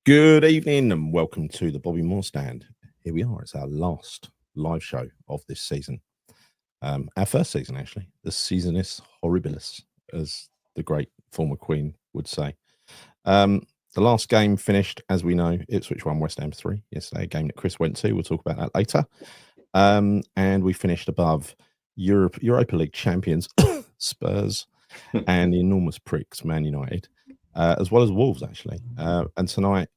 Good evening and welcome to the Bobby Moore Stand. Here we are. It's our last live show of this season. Our first season, actually. The seasonis horribilis, as the great former Queen would say. The last game finished, as we know, Ipswich won West Ham 3 yesterday, a game that Chris went to. We'll talk about that later. And we finished above Europa League champions, Spurs, and the enormous pricks, Man United, as well as Wolves, actually. And tonight,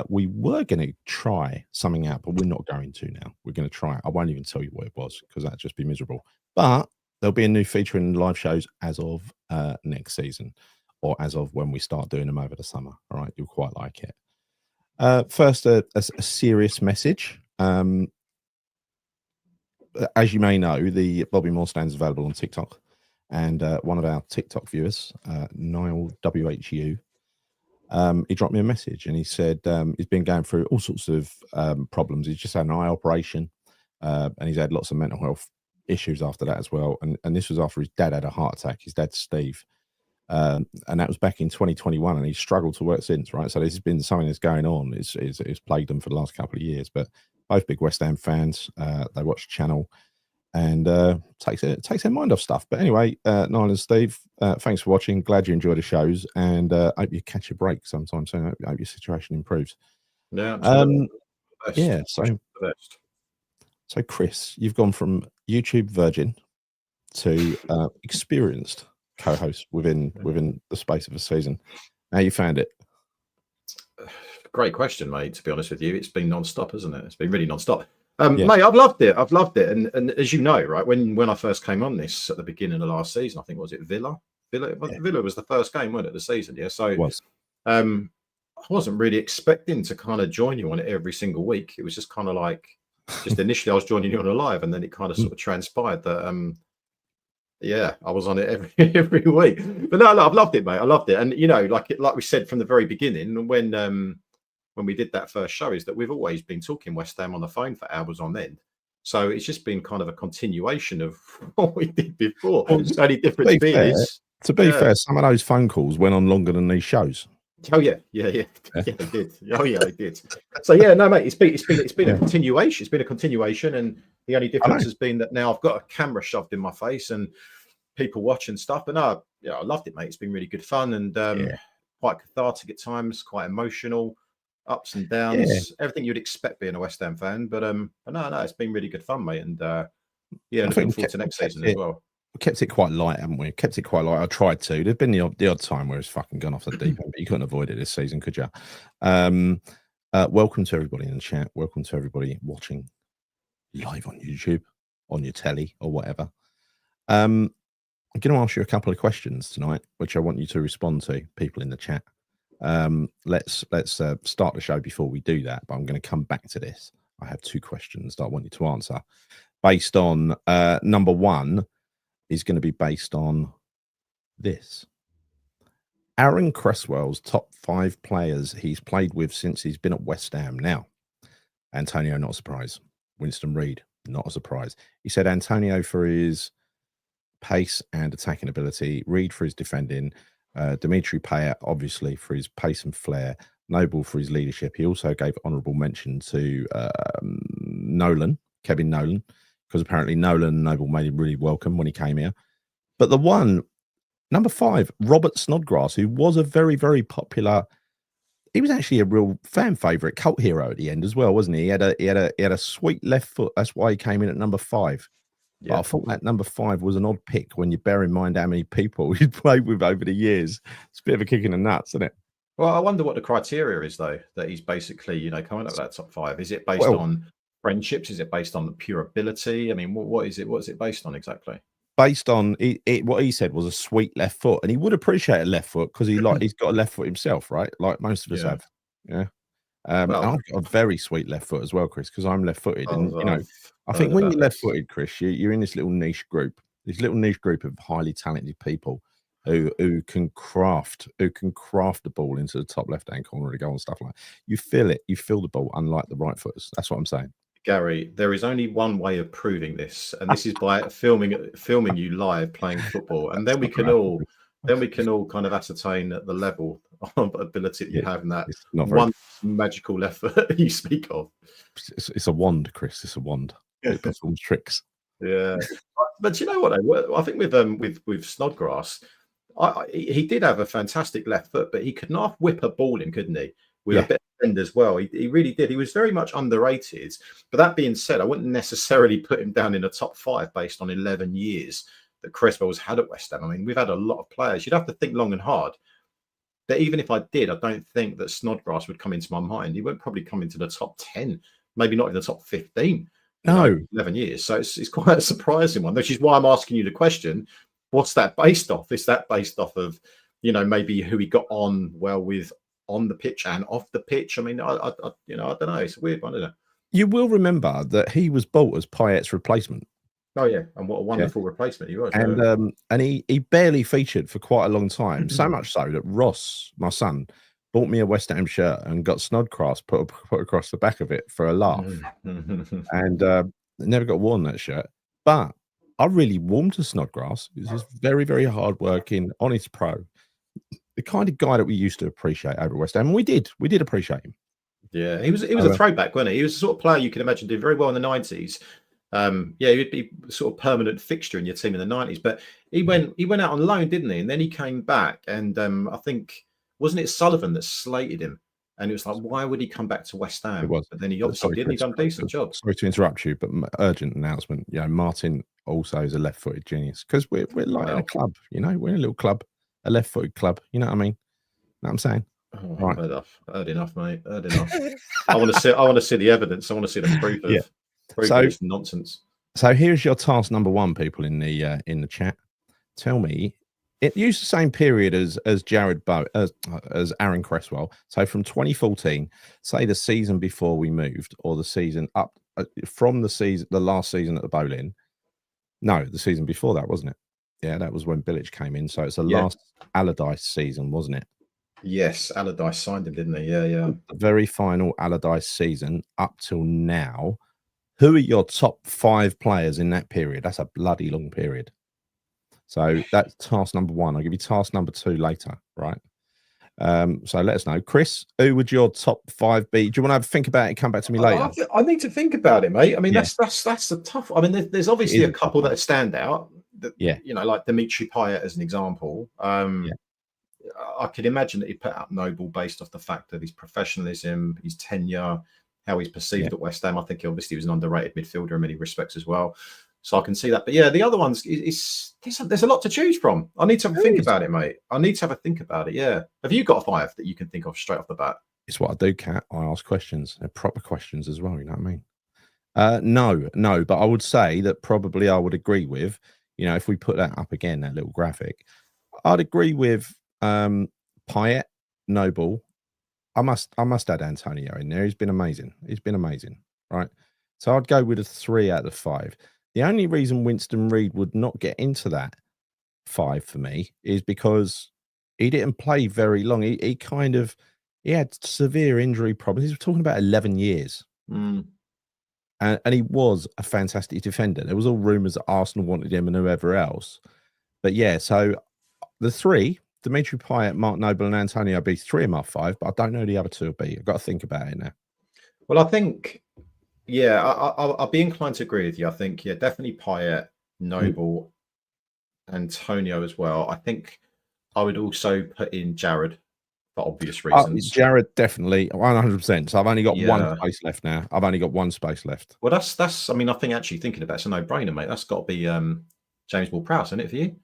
we were going to try something out, but we're not going to now. We're going to try it. I won't even tell you what it was because that'd just be miserable. But there'll be a new feature in live shows as of next season, or as of when we start doing them over the summer. All right, you'll quite like it. First, a serious message. As you may know, the Bobby Moore Stand is available on TikTok, and one of our TikTok viewers, Niall WHU, he dropped me a message and he said he's been going through all sorts of problems. He's just had an eye operation, and he's had lots of mental health issues after that as well. And this was after his dad had a heart attack. His dad, Steve, and that was back in 2021, and he's struggled to work since. Right, so this has been something that's going on. It's plagued him for the last couple of years. But both big West Ham fans. They watch the channel and takes their mind off stuff. But anyway, Niall and Steve, thanks for watching. Glad you enjoy the shows, and hope you catch a break sometime soon. Hope your situation improves. Yeah, absolutely. Yeah. So Chris, you've gone from YouTube virgin to experienced co-host within the space of a season. How you found it? Great question, mate. To be honest with you, it's been non-stop, hasn't it? It's been really non-stop. Mate, I've loved it. And as you know, right, when I first came on this at the beginning of last season, I think was it Villa was the first game, wasn't it, the season? Yeah. So I wasn't really expecting to kind of join you on it every single week. It was just kind of like, just initially I was joining you on a live, and then it kind of sort of transpired that I was on it every week. But no, I've loved it, mate. I loved it. And you know, like we said from the very beginning, when we did that first show, is that we've always been talking West Ham on the phone for hours on end. So it's just been kind of a continuation of what we did before. Well, the only difference to be fair, some of those phone calls went on longer than these shows. Oh yeah, it did. Oh yeah, it did. So yeah, no, mate, it's been a continuation. It's been a continuation, and the only difference has been that now I've got a camera shoved in my face and people watching stuff. But no, yeah, I loved it, mate. It's been really good fun and quite cathartic at times, quite emotional, ups and downs, everything you'd expect being a West Ham fan. But no, it's been really good fun, mate. And looking forward to next season as well. We kept it quite light, haven't we? Kept it quite light. I tried to. There'd been the odd time where it's fucking gone off the deep end, but you couldn't avoid it this season, could you? Welcome to everybody in the chat. Welcome to everybody watching live on YouTube, on your telly, or whatever. I'm going to ask you a couple of questions tonight, which I want you to respond to, people in the chat. Let's start the show before we do that, but I'm going to come back to this. I have two questions that I want you to answer based on number one is going to be based on this. Aaron Cresswell's top 5 players he's played with since he's been at West Ham. Now, Antonio, not a surprise. Winston Reid, not a surprise. He said Antonio for his pace and attacking ability, Reid for his defending, Dimitri Payet, obviously, for his pace and flair, Noble for his leadership. He also gave honourable mention to Kevin Nolan, because apparently Nolan and Noble made him really welcome when he came here. But the one, number 5, Robert Snodgrass, who was a very, very popular, he was actually a real fan favourite, cult hero at the end as well, wasn't he? He had a sweet left foot. That's why he came in at number 5. Yeah. But I thought that number 5 was an odd pick when you bear in mind how many people he'd played with over the years. It's a bit of a kick in the nuts, isn't it? Well, I wonder what the criteria is, though, that he's basically, coming up with that top 5. Is it based on friendships? Is it based on pure ability? I mean, what is it? What is it based on exactly? Based on what he said was a sweet left foot, and he would appreciate a left foot because he's got a left foot himself, right? Like most of us have. Yeah. I've got a very sweet left foot as well, Chris, because I'm left-footed, and I think when you're left-footed, Chris, you're in this little niche group of highly talented people who can craft the ball into the top left-hand corner to go and stuff like that. You feel it, you feel the ball, unlike the right footers. That's what I'm saying. Gary, there is only one way of proving this, and this is by filming you live playing football, and then we can all then we can all kind of ascertain the level of ability that you have in that it's not one magical left foot you speak of. It's a wand, Chris. It's a wand. It performs tricks. Yeah, but you know what? I think with Snodgrass, he did have a fantastic left foot, but he could not whip a ball in, couldn't he? With a bit of bend as well. He really did. He was very much underrated. But that being said, I wouldn't necessarily put him down in the top 5 based on 11 years that Cresswell's had at West Ham. I mean, we've had a lot of players. You'd have to think long and hard. But even if I did, I don't think that Snodgrass would come into my mind. He won't probably come into the top 10, maybe not in the top 15. No, 11 years. So it's quite a surprising one, which is why I'm asking you the question. What's that based off? Is that based off of, maybe who he got on well with on the pitch and off the pitch? I mean, I don't know. It's a weird one, isn't it? You will remember that he was bought as Payet's replacement. Oh yeah, and what a wonderful replacement he was. And he barely featured for quite a long time. So much so that Ross, my son, bought me a West Ham shirt and got Snodgrass put across the back of it for a laugh, and never got worn that shirt. But I really warmed to Snodgrass. He's just very, very hardworking, honest pro, the kind of guy that we used to appreciate over West Ham, and we did appreciate him. Yeah, he was a throwback, wasn't he? He was the sort of player you can imagine did very well in the 90s. He would be sort of permanent fixture in your team in the 90s. But he went out on loan, didn't he? And then he came back, and I think, wasn't it Sullivan that slated him? And it was like, why would he come back to West Ham? It was. But then he obviously did. He done a decent job. Sorry to interrupt you, but urgent announcement. Martin also is a left-footed genius, because we're like in a club. We're in a little club, a left-footed club. You know what I mean? Know what I'm saying? Oh, right. Heard enough, mate. Heard enough. I want to see the evidence. I want to see the proof of this nonsense. So here's your task number 1, people in the chat. Tell me, it used the same period as as Aaron Cresswell. So from 2014, say the season before we moved, or the season up from the last season at the Bowling. No, the season before that, wasn't it? Yeah, that was when Bilic came in. So it's the last Allardyce season, wasn't it? Yes, Allardyce signed him, didn't he? Yeah. The very final Allardyce season up till now. Who are your top 5 players in that period? That's a bloody long period. So that's task number 1. I'll give you task number 2 later, right? So let us know. Chris, who would your top 5 be? Do you want to have a think about it and come back to me later? I need to think about it, mate. I mean, that's a tough. I mean, there's obviously a couple that stand out. Like Dimitri Payet as an example. I could imagine that he put out Noble based off the fact of his professionalism, his tenure, how he's perceived at West Ham. I think obviously he was an underrated midfielder in many respects as well. So I can see that. But yeah, the other ones, there's a lot to choose from. I need to have a think about it, mate. I need to have a think about it, yeah. Have you got a 5 that you can think of straight off the bat? It's what I do, Kat. I ask questions. They're proper questions as well, you know what I mean? No. But I would say that probably I would agree with, if we put that up again, that little graphic, I'd agree with Payet, Noble. I must add Antonio in there. He's been amazing. Right? So I'd go with a 3 out of 5. The only reason Winston Reid would not get into that 5 for me is because he didn't play very long. He had severe injury problems. He's talking about 11 years. And he was a fantastic defender. There was all rumours that Arsenal wanted him and whoever else. But yeah, so the 3, Dimitri Payet, Mark Noble and Antonio would be 3 of my 5, but I don't know who the other 2 will be. I've got to think about it now. Well, I think, I'll be inclined to agree with you. I think, definitely Payet, Noble, Antonio as well. I think I would also put in Jared for obvious reasons. Jared, definitely, 100%. So I've only got 1 space left now. I've only got 1 space left. Well, that's. I mean, I think actually thinking about it's a no-brainer, mate. That's got to be James Ward-Prowse, isn't it, for you?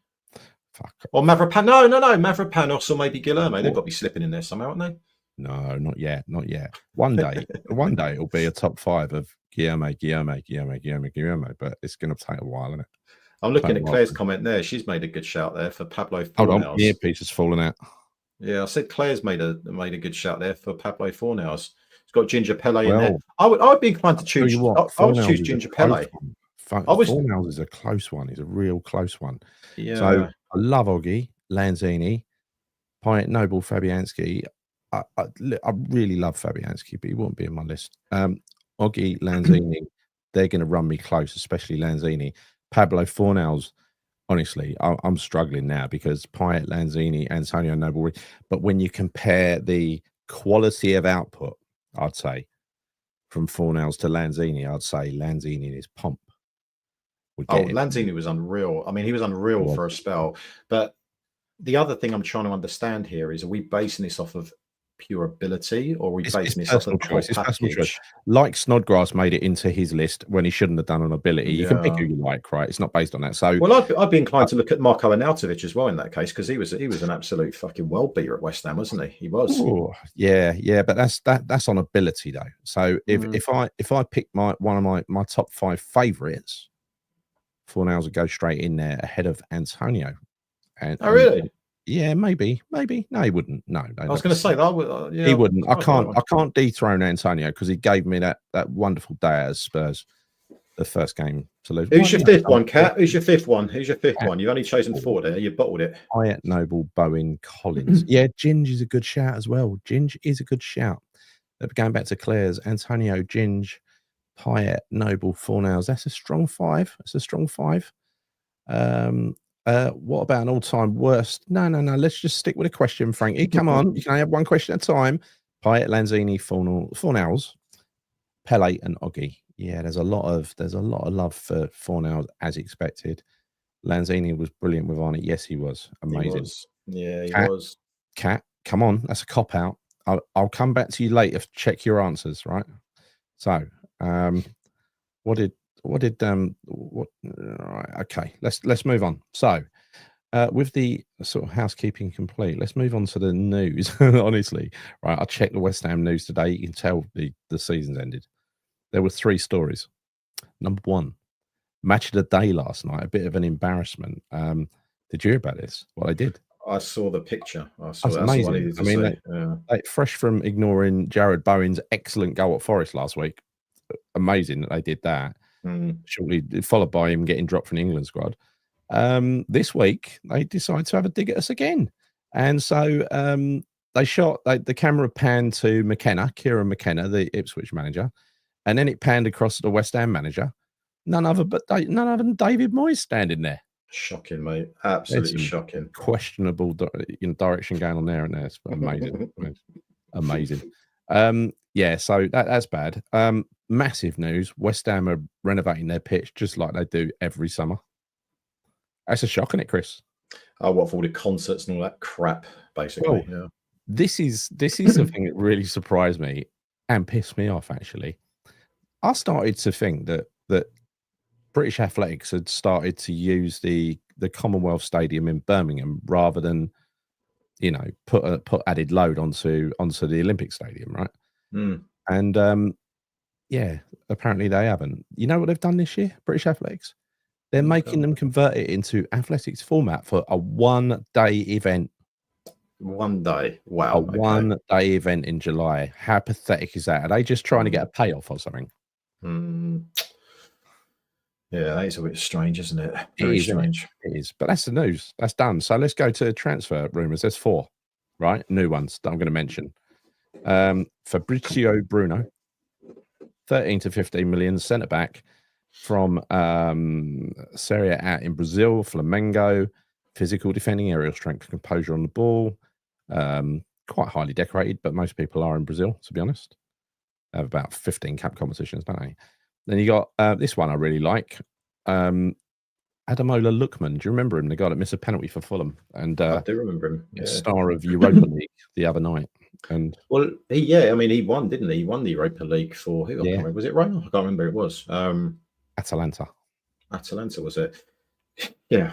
Fuck. Or Mavropanos. No. Mavropanos or maybe Guilherme. They've got to be slipping in there somehow, aren't they? No, not yet. One day it'll be a top 5 of Guilherme, but it's going to take a while, isn't it? I'm looking at Claire's comment there. She's made a good shout there for Pablo Fornals. Hold on, the earpiece has fallen out. Yeah, I said Claire's made a good shout there for Pablo Fornals. It's got Ginger Pele in there. I would be inclined to choose. I would choose Ginger Pele. Fornals is a close one. He's a real close one. Yeah. So I love Oggy, Lanzini, Payet, Noble, Fabianski. I really love Fabianski, but he won't be in my list. Oggy, Lanzini, they're going to run me close, especially Lanzini. Pablo Fornals, honestly, I'm struggling now because Payet, Lanzini, Antonio Noble. But when you compare the quality of output, I'd say from Fornals to Lanzini, I'd say Lanzini in his pomp would get it. Lanzini was unreal. I mean, he was unreal for a spell. But the other thing I'm trying to understand here is, are we basing this off of pure ability, or are we basing this off of the whole package? Like Snodgrass made it into his list when he shouldn't have done on ability. You can pick who you like, right? It's not based on that. So, well, I'd be inclined to look at Marko Arnautovic as well in that case, because he was an absolute fucking world beater at West Ham, wasn't he? He was. Ooh, yeah, but that's on ability though. So if I pick one of my top 5 favourites, Fornals would go straight in there ahead of Antonio. And really? Yeah, maybe. No, he wouldn't. No. I was going to say that. He wouldn't. I can't dethrone Antonio because he gave me that wonderful day at Spurs, the first game to lose. Who's your fifth one, Kat? Who's your fifth one? You've only chosen 4 there. You bottled it. Payet, Noble, Bowen, Collins. Yeah, Ginge is a good shout as well. Ginge is a good shout. Going back to Claire's, Antonio, Ginge, Payet, Noble, Fornals. That's a strong 5. It's a strong 5. What about an all-time worst? No. Let's just stick with a question, Frankie. Come on, you can only have one question at a time. Payet, Lanzini, Fornals, Pele, and Oggy. Yeah, there's a lot of love for Fornals as expected. Lanzini was brilliant with Arnie. Yes, he was amazing. He was. Yeah, he was. Cat, come on, that's a cop out. I'll come back to you later to check your answers, right? So, what? Okay, let's move on. So, with the sort of housekeeping complete, let's move on to the news. Honestly, right? I checked the West Ham news today. You can tell the season's ended. There were 3 stories. Number 1, match of the day last night. A bit of an embarrassment. Did you hear about this? What I did? I saw the picture. That's amazing. I mean, fresh from ignoring Jared Bowen's excellent goal at Forest last week. Amazing that they did that. Shortly followed by him getting dropped from the England squad. This week they decided to have a dig at us again, and so the camera panned to Kieran McKenna, the Ipswich manager, and then it panned across to the West Ham manager. None other than David Moyes standing there. Shocking, mate. Absolutely shocking. Questionable direction going on there, and there. It's amazing. Amazing. Yeah, so that's bad. Massive news. West Ham are renovating their pitch just like they do every summer. That's a shock, isn't it, Chris? What for all the concerts and all that crap, basically. Well, yeah. This is the thing that really surprised me and pissed me off, actually. I started to think that British Athletics had started to use the Commonwealth Stadium in Birmingham rather than, put added load onto the Olympic Stadium, right? And yeah, apparently they haven't. You know what they've done this year, British Athletics? They're making them convert it into athletics format for a 1-day event. 1 day. Wow. A 1-day event in July. How pathetic is that? Are they just trying to get a payoff or something? Yeah, that is a bit strange, isn't it? Very strange. It is. But that's the news. That's done. So let's go to transfer rumours. There's 4, right? New ones that I'm going to mention. Fabrizio Bruno, 13 to 15 million, centre back from Serie A in Brazil, Flamengo, physical, defending, aerial strength, composure on the ball, quite highly decorated, but most people are in Brazil, to be honest. They have about 15 cap competitions, don't they? Then you got this one I really like, Adamola Lookman. Do you remember him? The guy that missed a penalty for Fulham, and I do remember him. Yeah. Star of Europa League the other night. And he won, didn't he? He won the Europa League for who? Yeah. Was it Roma? I can't remember. It was Atalanta. Atalanta, was it? Yeah.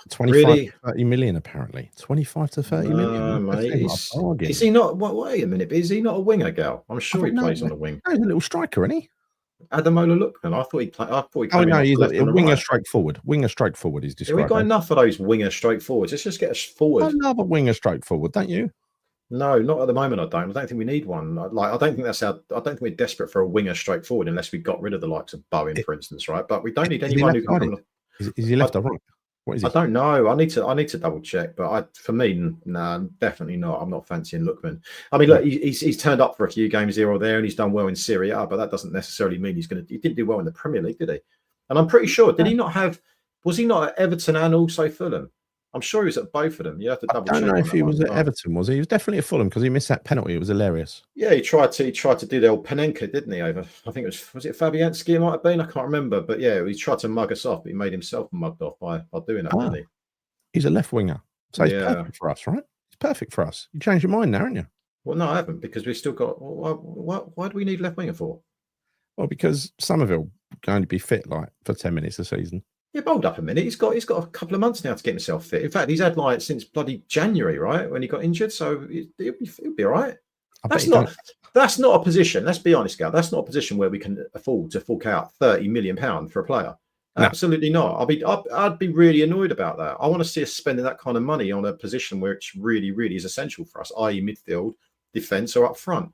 25 to 30 million, apparently. 25 to 30 million. Mate, is he not? Wait a minute. Is he not a winger, Gal? I'm sure he plays on the wing. He's a little striker, isn't he? Adamola Lookman. I thought he played. Oh no, he's a winger straight forward. Winger straight forward is described. We've got enough of those winger straight forwards. Let's just get us forward. I love a winger straight forward, don't you? No, not at the moment. I don't think we need one. I don't think we're desperate for a winger straight forward unless we got rid of the likes of Bowen, for instance, right? But we don't need anyone who can come. Is he left or right? What is he? I don't know. I need to double check. But for me, no, definitely not. I'm not fancying Lookman. I mean, look, he's turned up for a few games here or there, and he's done well in Serie A. But that doesn't necessarily mean he didn't do well in the Premier League, did he? And I'm pretty sure. Did he not have? Was he not at Everton and also Fulham? I'm sure he was at both of them. You have to double check. I don't know on if that he one. was at Everton, was he? He was definitely at Fulham because he missed that penalty. It was hilarious. Yeah, he tried to do the old Panenka, didn't he? Over, I think was it Fabianski? It might have been. I can't remember, but yeah, he tried to mug us off, but he made himself mugged off by doing that, didn't he? He's a left winger, so he's perfect for us, right? He's perfect for us. You changed your mind now, haven't you? Well, no, I haven't, because we've still got. Why do we need left winger for? Well, because Somerville can only be fit like for 10 minutes a season. Yeah, hold up a minute. He's got a couple of months now to get himself fit. In fact, he's had like since bloody January, right, when he got injured. So he'll be all right. That's not a position. Let's be honest, Gal. That's not a position where we can afford to fork out £30 million for a player. No. Absolutely not. I'd be really annoyed about that. I want to see us spending that kind of money on a position where it's really, really is essential for us, i.e., midfield, defence, or up front.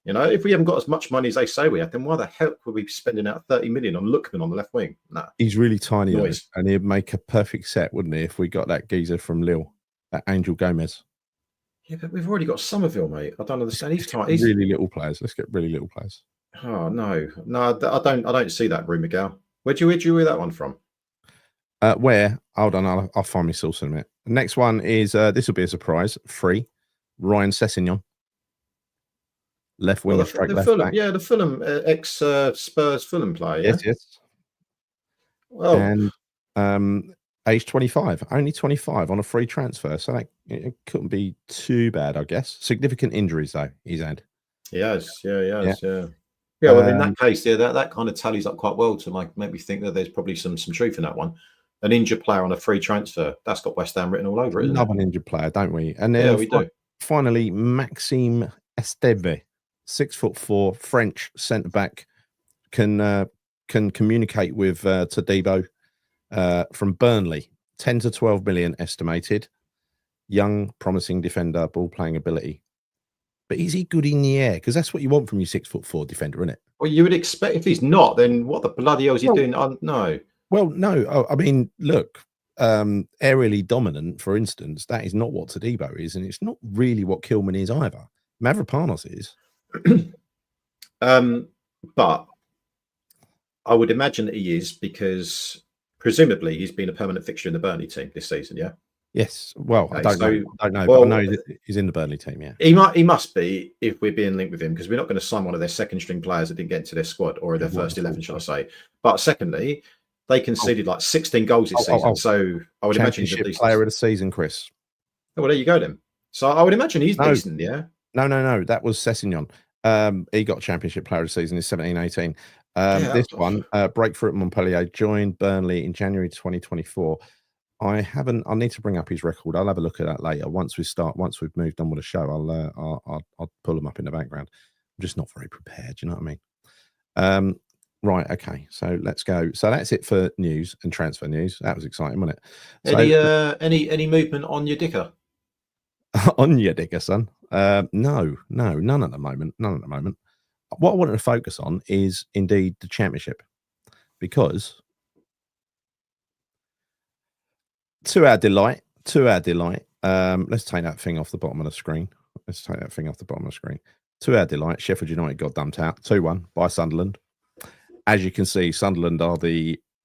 You know, if we haven't got as much money as they say we have, then why the hell would we be spending out 30 million on Lookman on the left wing? Nah. He's really tiny, and he'd make a perfect set, wouldn't he, if we got that geezer from Lille, that Angel Gomez. Yeah, but we've already got Somerville, mate. I don't understand. He's tiny. Really little players. Let's get really little players. Oh no, I don't see that, Rue Miguel. Where'd you hear that one from? Where? Hold on, I'll find my source in a minute. The next one is this will be a surprise. Free, Ryan Sessegnon. Left winger, left back. Yeah, the Fulham ex Spurs Fulham player. Yeah? Yes. Well, and age 25, only 25 on a free transfer, so that it couldn't be too bad, I guess. Significant injuries though he's had. He has, yeah. Well, in that case, that kind of tallies up quite well to make me think that there's probably some truth in that one. An injured player on a free transfer, that's got West Ham written all over it. Love an injured player, don't we? And then we do. Finally, Maxime Esteve, 6'4", French centre back, can communicate with Todibo from Burnley. 10 to 12 million estimated. Young, promising defender, ball playing ability. But is he good in the air? Because that's what you want from your 6'4" defender, isn't it? Well, you would expect. If he's not, then what the bloody hell is he doing? No. Well, no. I mean, look, aerially dominant, for instance, that is not what Todibo is, and it's not really what Kilman is either. Mavropanos is. But I would imagine that he is, because presumably he's been a permanent fixture in the Burnley team this season. Yeah. Yes. Well, okay, I don't know. Well, but I know he's in the Burnley team. Yeah. He must be, if we're being linked with him, because we're not going to sign one of their second string players that didn't get into their squad or their first 11, shall I say? But secondly, they conceded like 16 goals this season. So I would imagine he's a player of the season, Chris. Oh, well, there you go then. So I would imagine he's decent. Yeah. No. That was Sessegnon. He got championship player of the season in 17-18. This one, breakthrough at Montpellier, joined Burnley in January 2024. I need to bring up his record. I'll have a look at that later. Once we've moved on with the show, I'll pull them up in the background. I'm just not very prepared. Do you know what I mean? Right. Okay. So let's go. So that's it for news and transfer news. That was exciting, wasn't it? Any movement on your dicker? On your dicker, son? No, none at the moment. What I wanted to focus on is indeed the championship, because to our delight, let's take that thing off the bottom of the screen. To our delight, Sheffield United got dumped out 2-1 by Sunderland. As you can see, Sunderland are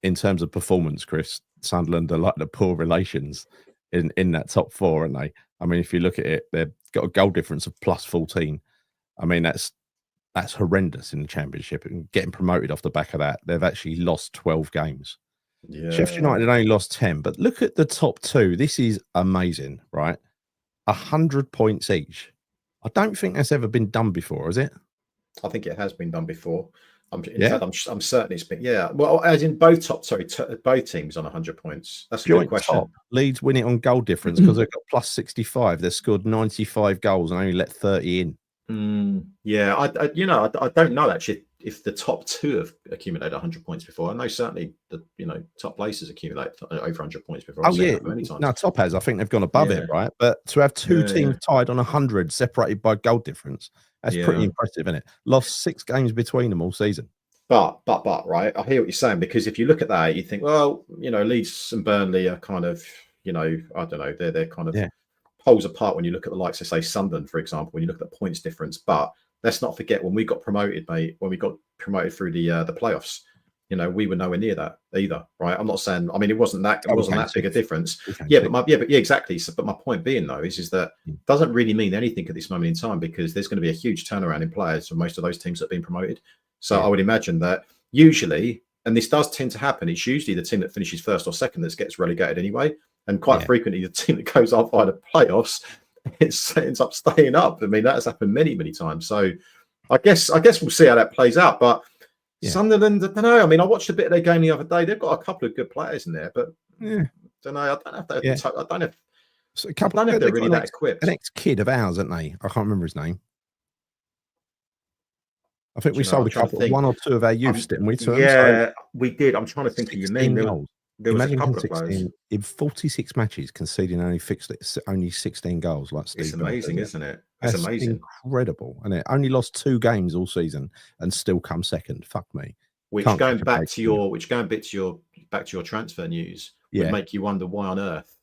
in terms of performance, Chris, Sunderland are like the poor relations in that top four, aren't they? I mean, if you look at it, they've got a goal difference of plus 14. I mean, that's horrendous in the championship, and getting promoted off the back of that, they've actually lost 12 games. Yeah. Sheffield United only lost 10, but look at the top two. This is amazing, right? 100 points each. I don't think that's ever been done before, has it? I think it has been done before. I'm certain it's been. Yeah, well, as in both both teams on 100 points. That's a good question. Top. Leeds win it on goal difference because they've got plus 65. They've scored 95 goals and only let 30 in. Yeah, I don't know actually if the top two have accumulated 100 points before. I know certainly the top places accumulate over 100 points before. No, top has. I think they've gone above it, right? But to have two teams tied on 100, separated by goal difference, that's pretty impressive, isn't it? Lost 6 games between them all season. But right, I hear what you're saying, because if you look at that, you think, well, Leeds and Burnley are kind of, I don't know, they're kind of poles apart when you look at the likes of, say, Sunderland, for example, when you look at the points difference. But let's not forget when we got promoted, mate, when we got promoted through the playoffs, we were nowhere near that either, right? I'm not saying, I mean, it wasn't that big a difference. Yeah, exactly. So, but my point being though is that doesn't really mean anything at this moment in time, because there's going to be a huge turnaround in players for most of those teams that have been promoted. So I would imagine that usually, and this does tend to happen, it's usually the team that finishes first or second that gets relegated anyway, and quite frequently the team that goes up by the playoffs it ends up staying up. I mean, that has happened many times. So I guess we'll see how that plays out, but. Yeah. Sunderland, I don't know. I mean, I watched a bit of their game the other day. They've got a couple of good players in there, but I don't know. I don't know if they're really that equipped. An ex-kid of ours, aren't they? I can't remember his name. I think we sold a couple, one or two of our youths, didn't we? Yeah, we did. I'm trying to think of your name. There was a couple of players. In 46 matches, conceding only 16 goals. Like Steve, it's amazing, isn't it? It's amazing, incredible, and it only lost 2 games all season and still come second. Fuck me. Which going back to your transfer news would make you wonder why on earth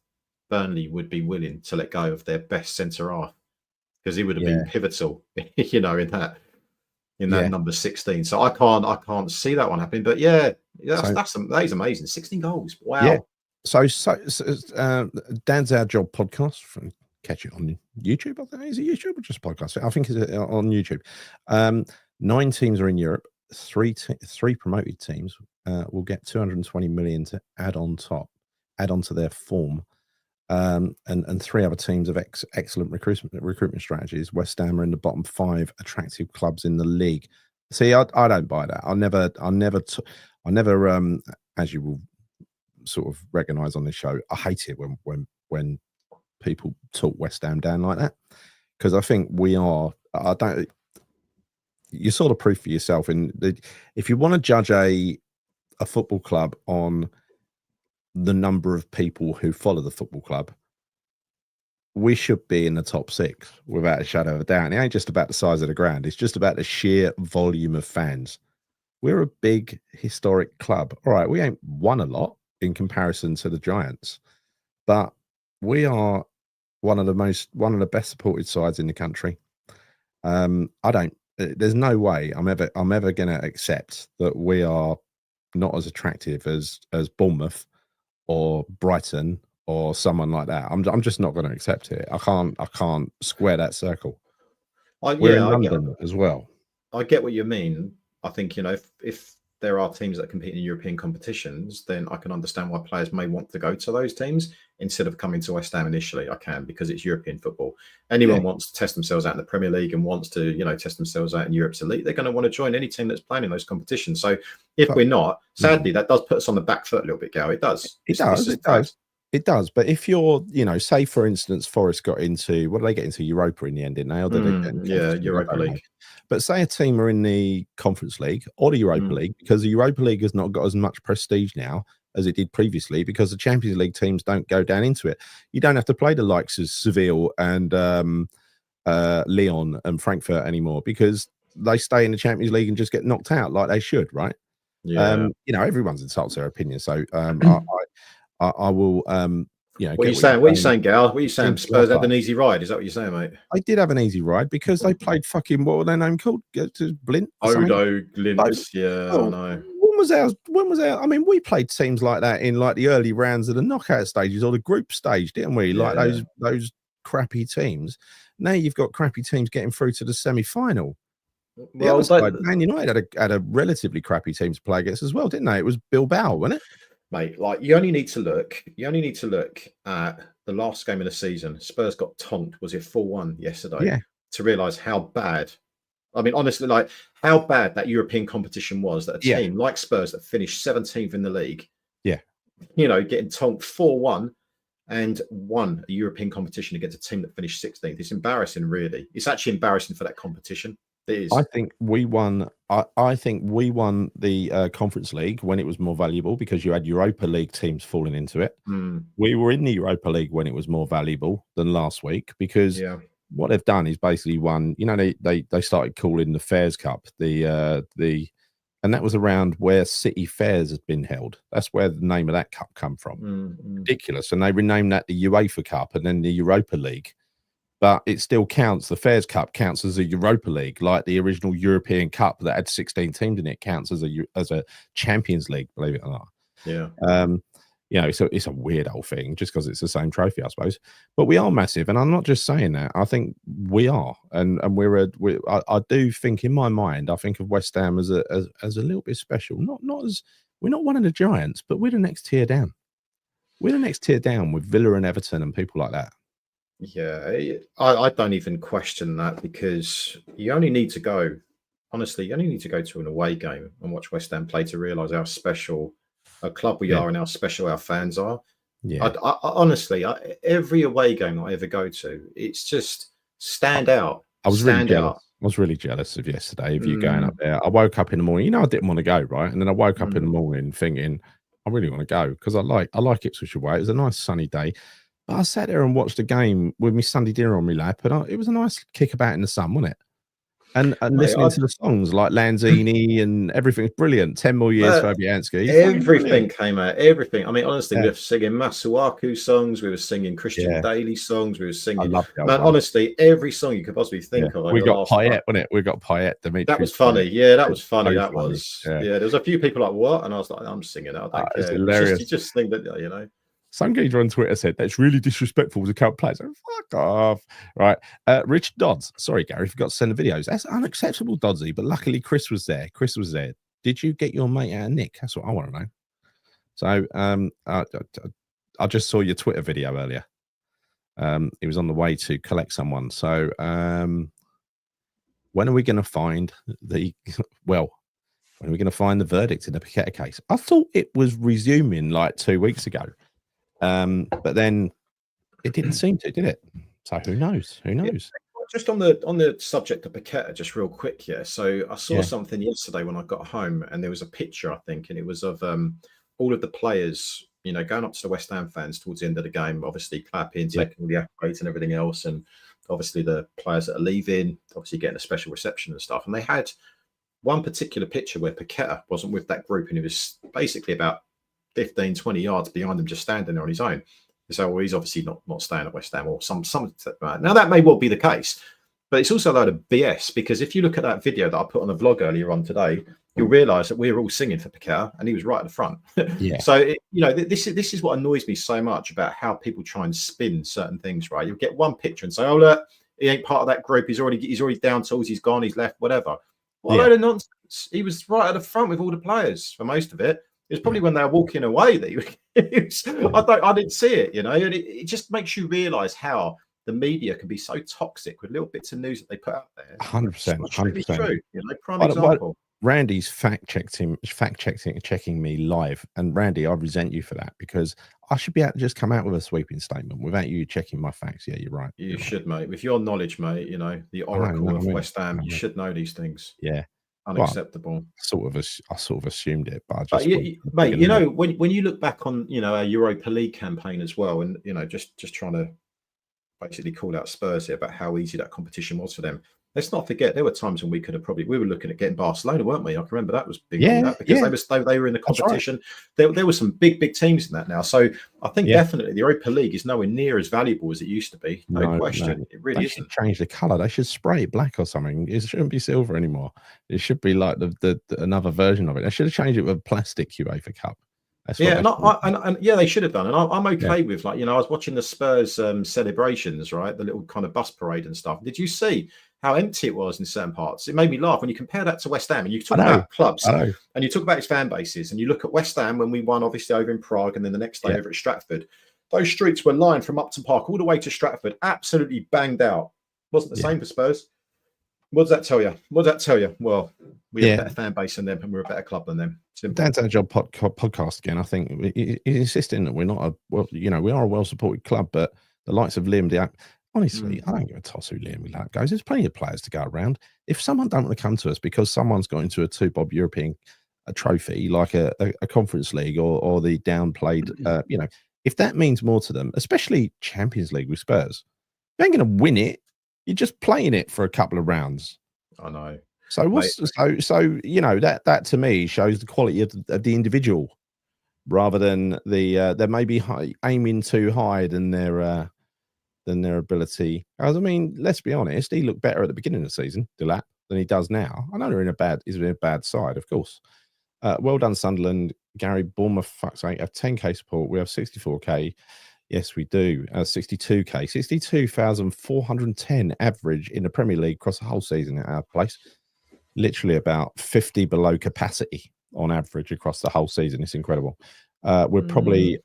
Burnley would be willing to let go of their best centre half, because he would have been pivotal, in that number 16. So I can't see that one happening. But that is amazing. 16 goals. Wow. Yeah. So Dan's Our Job podcast, catch it on YouTube. I think is it YouTube or just podcast? I think it's on YouTube. 9 teams are in Europe. 3 promoted teams will get 220 million to add on to their form. And 3 other teams have excellent recruitment strategies. West Ham are in the bottom 5 attractive clubs in the league. See, I don't buy that. I never, as you will sort of recognise on this show, I hate it when people talk West Ham down like that, because I think you're sort of proof for yourself. If you want to judge a football club on the number of people who follow the football club, we should be in the top 6 without a shadow of a doubt. And it ain't just about the size of the ground. It's just about the sheer volume of fans. We're a big historic club. All right, we ain't won a lot in comparison to the Giants, but we are one of the best supported sides in the country. There's no way I'm ever going to accept that we are not as attractive as Bournemouth or Brighton or someone like that. I'm just not going to accept it. I can't square that circle. We're in London as well. I get what you mean. I think, if there are teams that compete in European competitions, then I can understand why players may want to go to those teams instead of coming to West Ham initially. I can, because it's European football. Anyone wants to test themselves out in the Premier League and wants to, test themselves out in Europe's elite, they're going to want to join any team that's playing in those competitions. So if we're not, sadly, that does put us on the back foot a little bit, Gal. It does. It does. But if you're, say, for instance, Forest got into, what did they get into? Europa in the end, didn't they? Or did they get Europa League. But say a team are in the Conference League or the Europa League, because the Europa League has not got as much prestige now as it did previously, because the Champions League teams don't go down into it. You don't have to play the likes of Seville and Lyon and Frankfurt anymore, because they stay in the Champions League and just get knocked out like they should, right? Yeah. Everyone's entitled to their opinion. So I will, What are you saying? What are you saying, Gal? What are you saying? Spurs had an easy ride. Is that what you're saying, mate? I did have an easy ride because they played fucking, what were their name called? Blint? Odo Glint. Yeah, I know. When was our? I mean, we played teams like that in like the early rounds of the knockout stages or the group stage, didn't we? Like those crappy teams. Now you've got crappy teams getting through to the semi-final. The other side, Man United had a relatively crappy team to play against as well, didn't they? It was Bilbao, wasn't it? Mate, like you only need to look at the last game of the season. Spurs got tonked. Was it 4-1 yesterday? Yeah. To realise how bad. I mean, honestly, like how bad that European competition was. That a team like Spurs that finished 17th in the league, getting tonked 4-1 and won a European competition against a team that finished 16th. It's embarrassing, really. It's actually embarrassing for that competition. It is. I think we won. I think we won the Conference League when it was more valuable, because you had Europa League teams falling into it. We were in the Europa League when it was more valuable than last week, because what they've done is basically won. They started calling the Fairs Cup and that was around where City Fairs had been held. That's where the name of that cup come from. Ridiculous. And they renamed that the UEFA Cup and then the Europa League. but it still counts. The Fairs Cup counts as a Europa League, like the original European Cup that had 16 teams in it counts as a Champions League, believe it or not. Yeah. You know, so it's a weird old thing just because it's the same trophy, I suppose. But we are massive, and I'm not just saying that. I think we are, and I do think in my mind, I think of West Ham as a little bit special. Not as we're not one of the giants, but we're the next tier down. We're the next tier down with Villa and Everton and people like that. Yeah, I don't even question that, because you only need to go. Honestly, you only need to go to an away game and watch West Ham play to realise how special a club we are and how special our fans are. Yeah. I honestly, every away game I ever go to, it's just stand out. I was really jealous. I was really jealous of yesterday of you going up there. I woke up in the morning. You know, I didn't want to go, right? And then I woke up in the morning thinking, I really want to go because I like Ipswich away. It was a nice sunny day. But I sat there and watched a game with my Sunday dinner on my lap, and it was a nice kick about in the sun, wasn't it? And listening to the songs like Lanzini and everything's brilliant. 10 more years for Fabianski. Everything came out. Everything. I mean, honestly, we were singing Masuaku songs. We were singing Christian Daly songs. We were singing. Honestly, every song you could possibly think of. We got Payet, wasn't it? We got Payet. Dimitri. That was funny. Yeah, that was funny. That was. Yeah, there was a few people like, what? And I was like, I'm singing it. I don't care. It's hilarious. You just think that, you know. Some geezer on Twitter said that's really disrespectful to count players. Fuck off. Right. Richard Dodds. Sorry, Gary, forgot to send the videos. That's unacceptable, Doddsy. But luckily, Chris was there. Did you get your mate out of Nick? That's what I want to know. So I just saw your Twitter video earlier. He was on the way to collect someone. So when are we going to find the when are we going to find the verdict in the Paqueta case? I thought it was resuming like 2 weeks ago. But then it didn't seem to, did it? So who knows? Who knows? Yeah, just on the subject of Paqueta, just real quick, yeah. So I saw something yesterday when I got home, and there was a picture, I think, and it was of all of the players, you know, going up to the West Ham fans towards the end of the game, obviously clapping, taking all the accolades and everything else, and obviously the players that are leaving, obviously getting a special reception and stuff. And they had one particular picture where Paqueta wasn't with that group, and he was basically about 15, 20 yards behind them, just standing there on his own. So well, he's obviously not staying at West Ham or some. Now that may well be the case, but it's also a load of BS, because if you look at that video that I put on the vlog earlier on today, you'll realise that we were all singing for Paqueta, and he was right at the front. Yeah. So you know, this is what annoys me so much about how people try and spin certain things. Right, you'll get one picture and say, "Oh look, he ain't part of that group. He's already down tools. He's gone. He's left. Whatever." What a load of nonsense. He was right at the front with all the players for most of it. It was probably when they were walking away that I didn't see it, you know, and it just makes you realise how the media can be so toxic with little bits of news that they put out there. 100%, 100%. True, you know, prime example. Randy's checking me live, and Randy, I resent you for that, because I should be able to just come out with a sweeping statement without you checking my facts. Yeah, you're right. You should, mate. With your knowledge, mate, you know, the oracle of West Ham, you should know these things. Yeah. Unacceptable. Well, I sort of assumed it, but I just mate, you know, when you look back on, you know, our Europa League campaign as well, and you know, just trying to basically call out Spurs here about how easy that competition was for them. Let's not forget there were times when we were looking at getting Barcelona, weren't we? I can remember that was big on that, because they were in the competition. Right. There were some big teams in that now. So I think definitely the Europa League is nowhere near as valuable as it used to be. No question. It really isn't. Should change the colour. They should spray it black or something. It shouldn't be silver anymore. It should be like the another version of it. They should have changed it with a plastic UEFA Cup. And they should have done. And I'm okay with, like, you know, I was watching the Spurs celebrations, right? The little kind of bus parade and stuff. Did you see how empty it was in certain parts? It made me laugh when you compare that to West Ham, and you talk about clubs and you talk about its fan bases, and you look at West Ham when we won, obviously, over in Prague, and then the next day over at Stratford. Those streets were lined from Upton Park all the way to Stratford, absolutely banged out. Wasn't the same for Spurs. What does that tell you? Well, we have a better fan base than them, and we're a better club than them. Dan's our job podcast again. I think he's insisting that we're not we are a well-supported club, but the likes of Liam Diack, honestly, I don't give a toss who Liam Diack goes. There's plenty of players to go around. If someone don't want to come to us because someone's got into a 2-bob European trophy, like a Conference League or the downplayed, you know, if that means more to them, especially Champions League with Spurs, you ain't going to win it. You're just playing it for a couple of rounds. I know. So so you know, that to me shows the quality of the individual, rather than the they may be aiming too high than their than their ability. I mean, let's be honest, he looked better at the beginning of the season, Delap, than he does now. I know he's in a bad side, of course. Well done, Sunderland. Gary, Bournemouth, fuck's sake, have 10k support. We have 64k. Yes, we do. 62k, 62,410 average in the Premier League across the whole season at our place. Literally about 50 below capacity on average across the whole season. It's incredible. We're probably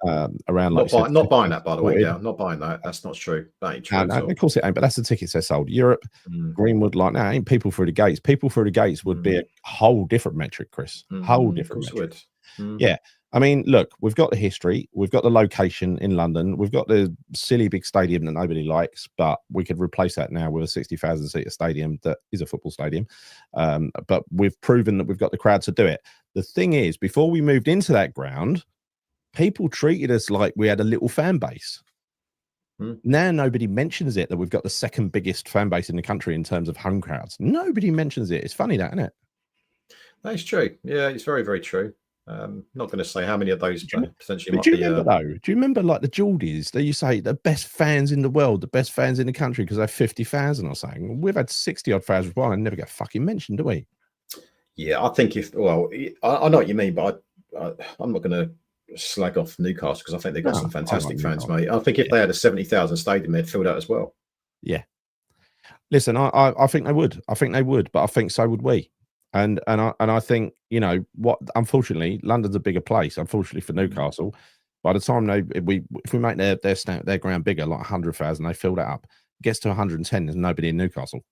around not buying that, by the way. Yeah, not buying that. That's not true. That ain't true. No, of course it ain't. But that's the tickets they're sold. Europe, Greenwood, like now, ain't people through the gates. People through the gates would be a whole different metric, Chris. Whole different metric. Yeah. I mean, look, we've got the history, we've got the location in London, we've got the silly big stadium that nobody likes, but we could replace that now with a 60,000 seater stadium that is a football stadium. But we've proven that we've got the crowd to do it. The thing is, before we moved into that ground, people treated us like we had a little fan base. Now nobody mentions it, that we've got the second biggest fan base in the country in terms of home crowds. Nobody mentions it. It's funny, that, isn't it? That's true. Yeah, it's very, very true. Not going to say how many of those potentially might do you be. Remember, though? Do you remember, like, the Geordies? They used to say the best fans in the world, the best fans in the country, because they're 50,000 or something. We've had 60-odd thousand for a while and never get fucking mentioned, do we? Yeah, I think I know what you mean, but I'm not going to slag off Newcastle because I think they've got some fantastic fans, mate. I think if they had a 70,000 stadium, they'd fill that as well. Yeah. Listen, I think they would. I think they would, but I think so would we. And I think, you know what, unfortunately London's a bigger place, unfortunately for Newcastle. By the time if we make their ground bigger, like 100,000, they fill that up. It gets to 110, there's nobody in Newcastle.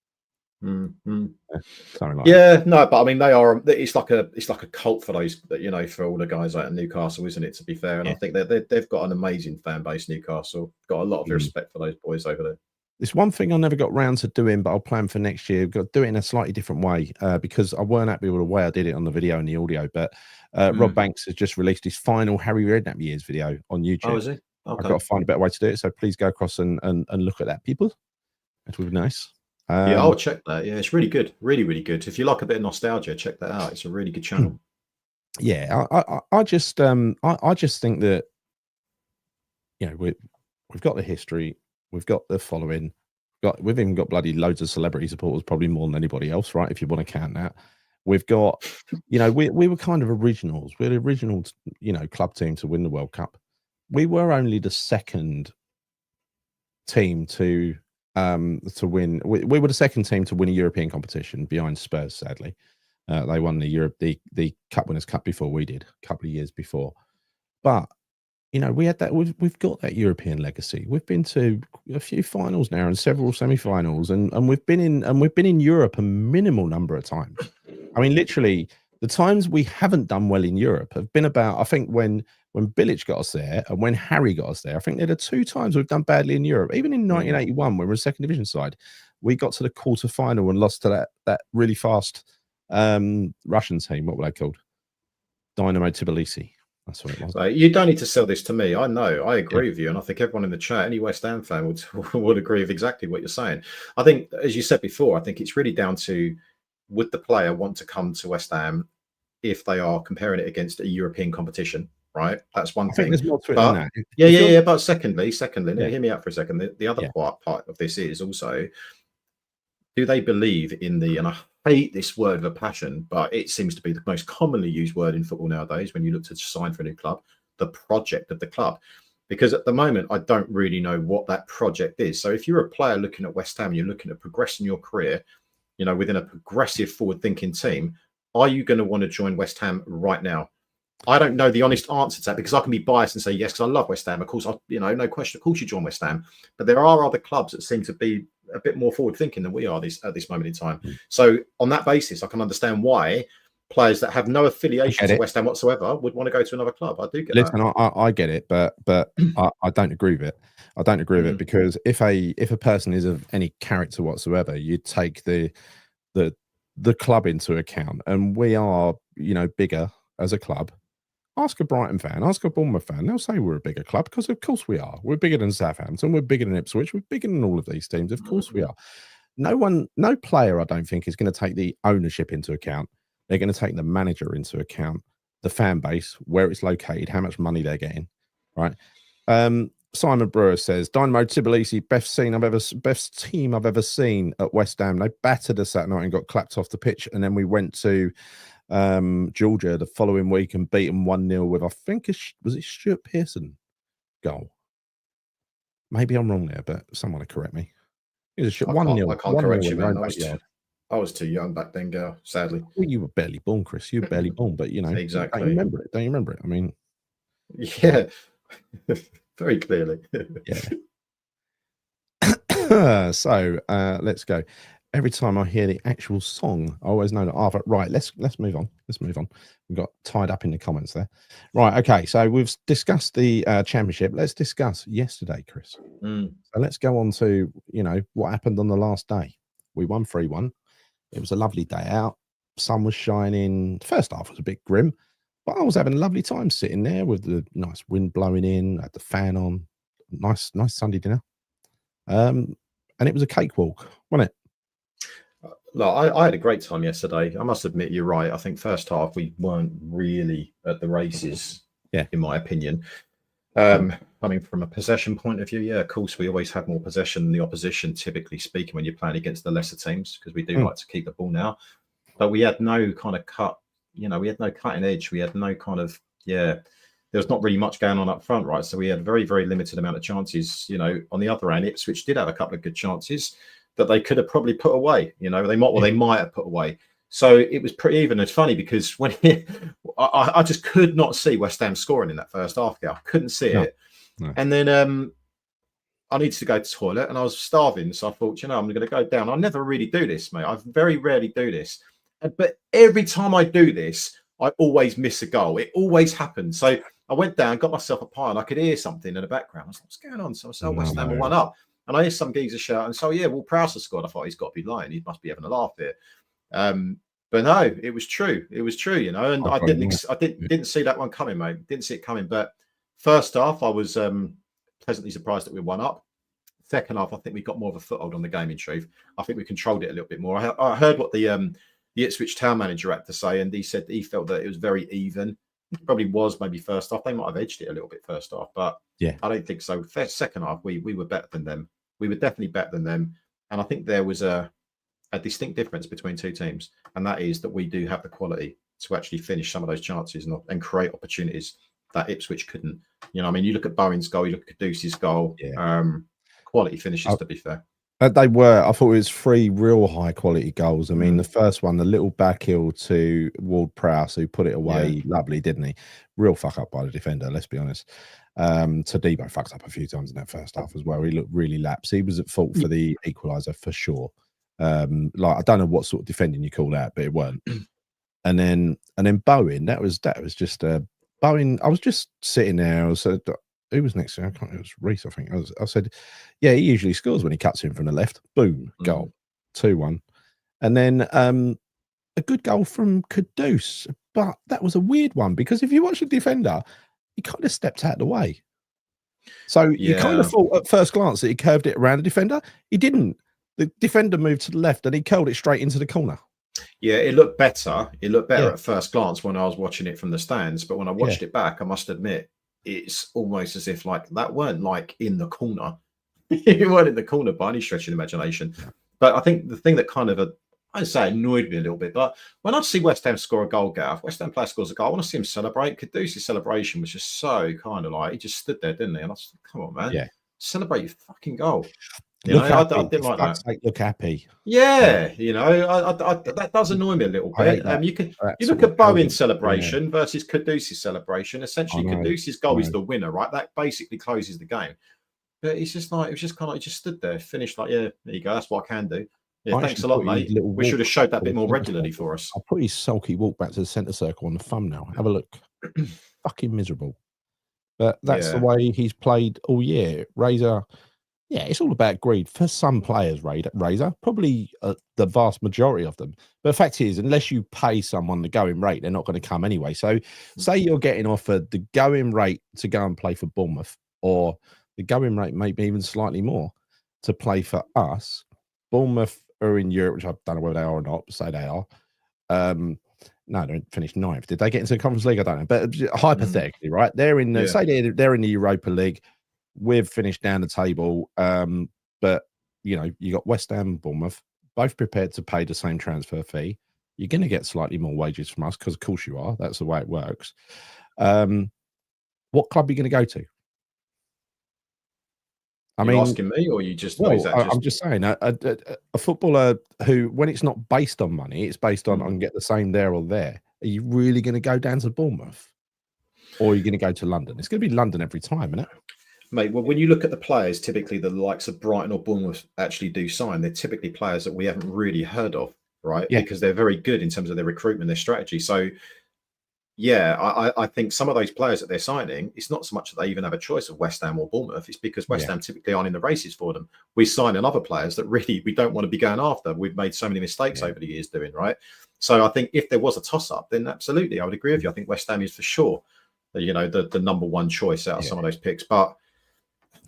No, but I mean, they are. It's like a cult for those, you know, for all the guys out in Newcastle, isn't it? To be fair, and I think they've got an amazing fan base. Newcastle got a lot of respect for those boys over there. It's one thing I never got round to doing, but I'll plan for next year. Got to do it in a slightly different way because I weren't happy with the way I did it on the video and the audio. But Rob Banks has just released his final Harry Redknapp years video on YouTube. Oh, is he? Okay. I've got to find a better way to do it. So please go across and look at that, people. It would be nice. Yeah, I'll check that. Yeah, it's really good. Really, really good. If you like a bit of nostalgia, check that out. It's a really good channel. Yeah, I just think that, you know, we've got the history, we've got the following, we've even got bloody loads of celebrity supporters, probably more than anybody else, right? If you want to count that, we've got, you know, we were kind of originals. We're the original, you know, club team to win the World Cup. We were only the second team to win. We were the second team to win a European competition behind Spurs. Sadly, they won the Cup Winners' Cup before we did, a couple of years before. But you know, we had that. We've got that European legacy. We've been to a few finals now and several semi-finals, and we've been in Europe a minimal number of times. I mean, literally, the times we haven't done well in Europe have been about, I think, when Bilic got us there and when Harry got us there. I think they're the two times we've done badly in Europe. Even in 1981, when we were a second division side, we got to the quarter-final and lost to that really fast Russian team. What were they called? Dynamo Tbilisi. That's what it was. So you don't need to sell this to me. I know. I agree with you. And I think everyone in the chat, any West Ham fan would agree with exactly what you're saying. I think, as you said before, I think it's really down to, would the player want to come to West Ham if they are comparing it against a European competition, right? That's one thing. There's more to it than that. Yeah. But secondly, hear me out for a second. The other part of this is also, do they believe in the, and I hate this word of a passion, but it seems to be the most commonly used word in football nowadays when you look to sign for a new club, the project of the club. Because at the moment, I don't really know what that project is. So if you're a player looking at West Ham, you're looking at progressing your career, you know, within a progressive forward-thinking team, are you going to want to join West Ham right now? I don't know the honest answer to that, because I can be biased and say yes, because I love West Ham. Of course, no question. Of course, you join West Ham, but there are other clubs that seem to be a bit more forward-thinking than we are at this moment in time. So, on that basis, I can understand why players that have no affiliation to West Ham whatsoever would want to go to another club. I do get that. Listen, I get it, but I don't agree with it. I don't agree with it, because if a person is of any character whatsoever, you take the club into account, and we are, you know, bigger as a club. Ask a Brighton fan, ask a Bournemouth fan, they'll say we're a bigger club, because of course we are. We're bigger than Southampton, we're bigger than Ipswich, we're bigger than all of these teams. Of course we are. No player, I don't think, is going to take the ownership into account. They're going to take the manager into account, the fan base, where it's located, how much money they're getting, right? Simon Brewer says, Dynamo Tbilisi, best team I've ever seen at West Ham. They battered us that night and got clapped off the pitch. And then we went to Georgia the following week and beat them 1-0 with, I think, was it Stuart Pearson goal? Maybe I'm wrong there, but someone will correct me. It was 1-0. I can't correct you, man. I was too young back then, girl, sadly. Well, you were barely born, Chris. You were barely born, but, you know, exactly. Don't you remember it? Don't you remember it? I mean, yeah, very clearly. Yeah. So let's go. Every time I hear the actual song, I always know that Arthur. Right, let's move on. Let's move on. We got tied up in the comments there. Right, okay. So we've discussed the championship. Let's discuss yesterday, Chris. So let's go on to what happened on the last day. We won 3-1. It was a lovely day out. Sun was shining. The first half was a bit grim, but I was having a lovely time sitting there with the nice wind blowing in. I had the fan on. Nice Sunday dinner. And it was a cakewalk, wasn't it? Look, I had a great time yesterday. I must admit, you're right. I think first half we weren't really at the races, in my opinion. I mean, from a possession point of view, of course, we always have more possession than the opposition, typically speaking, when you're playing against the lesser teams, because we do like to keep the ball now. But we had no kind of cut, we had no cutting edge. We had no kind of, there was not really much going on up front, right? So we had very, very limited amount of chances. On the other hand, Ipswich did have a couple of good chances that they could have probably put away. They might have put away. So it was pretty even. It's funny because when I just could not see West Ham scoring in that first half. I couldn't see it. No. And then I needed to go to the toilet and I was starving. So I thought, I'm going to go down. I never really do this, mate. I very rarely do this. But every time I do this, I always miss a goal. It always happens. So I went down, got myself a pie, and I could hear something in the background. I was like, what's going on? So I said, West Ham are 1-up. And I hear some geezer shout, and so, Will Prowse has scored. I thought, he's got to be lying. He must be having a laugh here. But no, it was true. It was true, and I didn't see that one coming, mate. Didn't see it coming. But first half, I was pleasantly surprised that we won up. Second half, I think we got more of a foothold on the game, in truth. I think we controlled it a little bit more. I heard what the Ipswich town manager had to say, and he said he felt that it was very even. It probably was maybe first half. They might have edged it a little bit first half, but I don't think so. Second half, we were better than them. We were definitely better than them. And I think there was a distinct difference between two teams. And that is that we do have the quality to actually finish some of those chances and create opportunities that Ipswich couldn't. You look at Bowen's goal, you look at Caduce's goal, quality finishes, to be fair. They were. I thought it was 3 real high quality goals. I mean, the first one, the little back heel to Ward Prowse, who put it away, lovely, didn't he? Real fuck up by the defender, let's be honest. Todibo fucked up a few times in that first half as well. He looked really lapsed. He was at fault for the equaliser for sure. I don't know what sort of defending you call that, but it weren't. And then Bowen, that was just Bowen. I was just sitting there. I said, who was next to him? It was Reese, I think. I said, he usually scores when he cuts in from the left. Boom, goal, 2-1. And then a good goal from Caduce, but that was a weird one because if you watch the defender, he kind of stepped out of the way. So you kind of thought at first glance that he curved it around the defender. He didn't. The defender moved to the left and he curled it straight into the corner. Yeah, it looked better. It looked better at first glance when I was watching it from the stands. But when I watched it back, I must admit, it's almost as if that weren't in the corner. It weren't in the corner by any stretch of the imagination. But I think the thing that kind of, I'd say, annoyed me a little bit. But when I see West Ham score a goal, Gav, West Ham player scores a goal, I want to see him celebrate. Caduce's celebration was just so kind of he just stood there, didn't he? And I was like, come on, man. Yeah. Celebrate your fucking goal. I didn't like that. Look happy. Yeah, that does annoy me a little bit. You look at Bowen's celebration versus Caduce's celebration. Essentially, Caduce's goal is the winner, right? That basically closes the game. But it's just it was just kind of he just stood there, finished there you go. That's what I can do. Yeah, thanks a lot, mate. We should have showed that a bit more regularly for us. I'll put his sulky walk back to the centre circle on the thumbnail. Have a look. Fucking miserable. But that's the way he's played all year. Razor. Yeah, it's all about greed for some players, Razor, probably the vast majority of them. But the fact is, unless you pay someone the going rate, they're not going to come anyway. So say you're getting offered the going rate to go and play for Bournemouth, or the going rate maybe even slightly more to play for us. Bournemouth are in Europe, which I don't know whether they are or not, but say they are. No, they finished 9th. Did they get into the Conference League? I don't know. But hypothetically, right? They're in say they're in the Europa League. we've finished down the table, but you got West Ham and Bournemouth, both prepared to pay the same transfer fee. You're going to get slightly more wages from us because, of course, you are. That's the way it works. What club are you going to go to? Are you asking me, or you just? Well, I'm just saying a footballer who, when it's not based on money, it's based on I can get the same there or there. Are you really going to go down to Bournemouth, or are you going to go to London? It's going to be London every time, isn't it? Mate, well, when you look at the players, typically the likes of Brighton or Bournemouth actually do sign. They're typically players that we haven't really heard of, right? Yeah. Because they're very good in terms of their recruitment, their strategy. So, yeah, I think some of those players that they're signing, it's not so much that they even have a choice of West Ham or Bournemouth. It's because West Ham typically aren't in the races for them. We sign in other players that really we don't want to be going after. We've made so many mistakes over the years doing, right? So I think if there was a toss-up, then absolutely, I would agree with you. I think West Ham is for sure, the number one choice out of some of those picks. But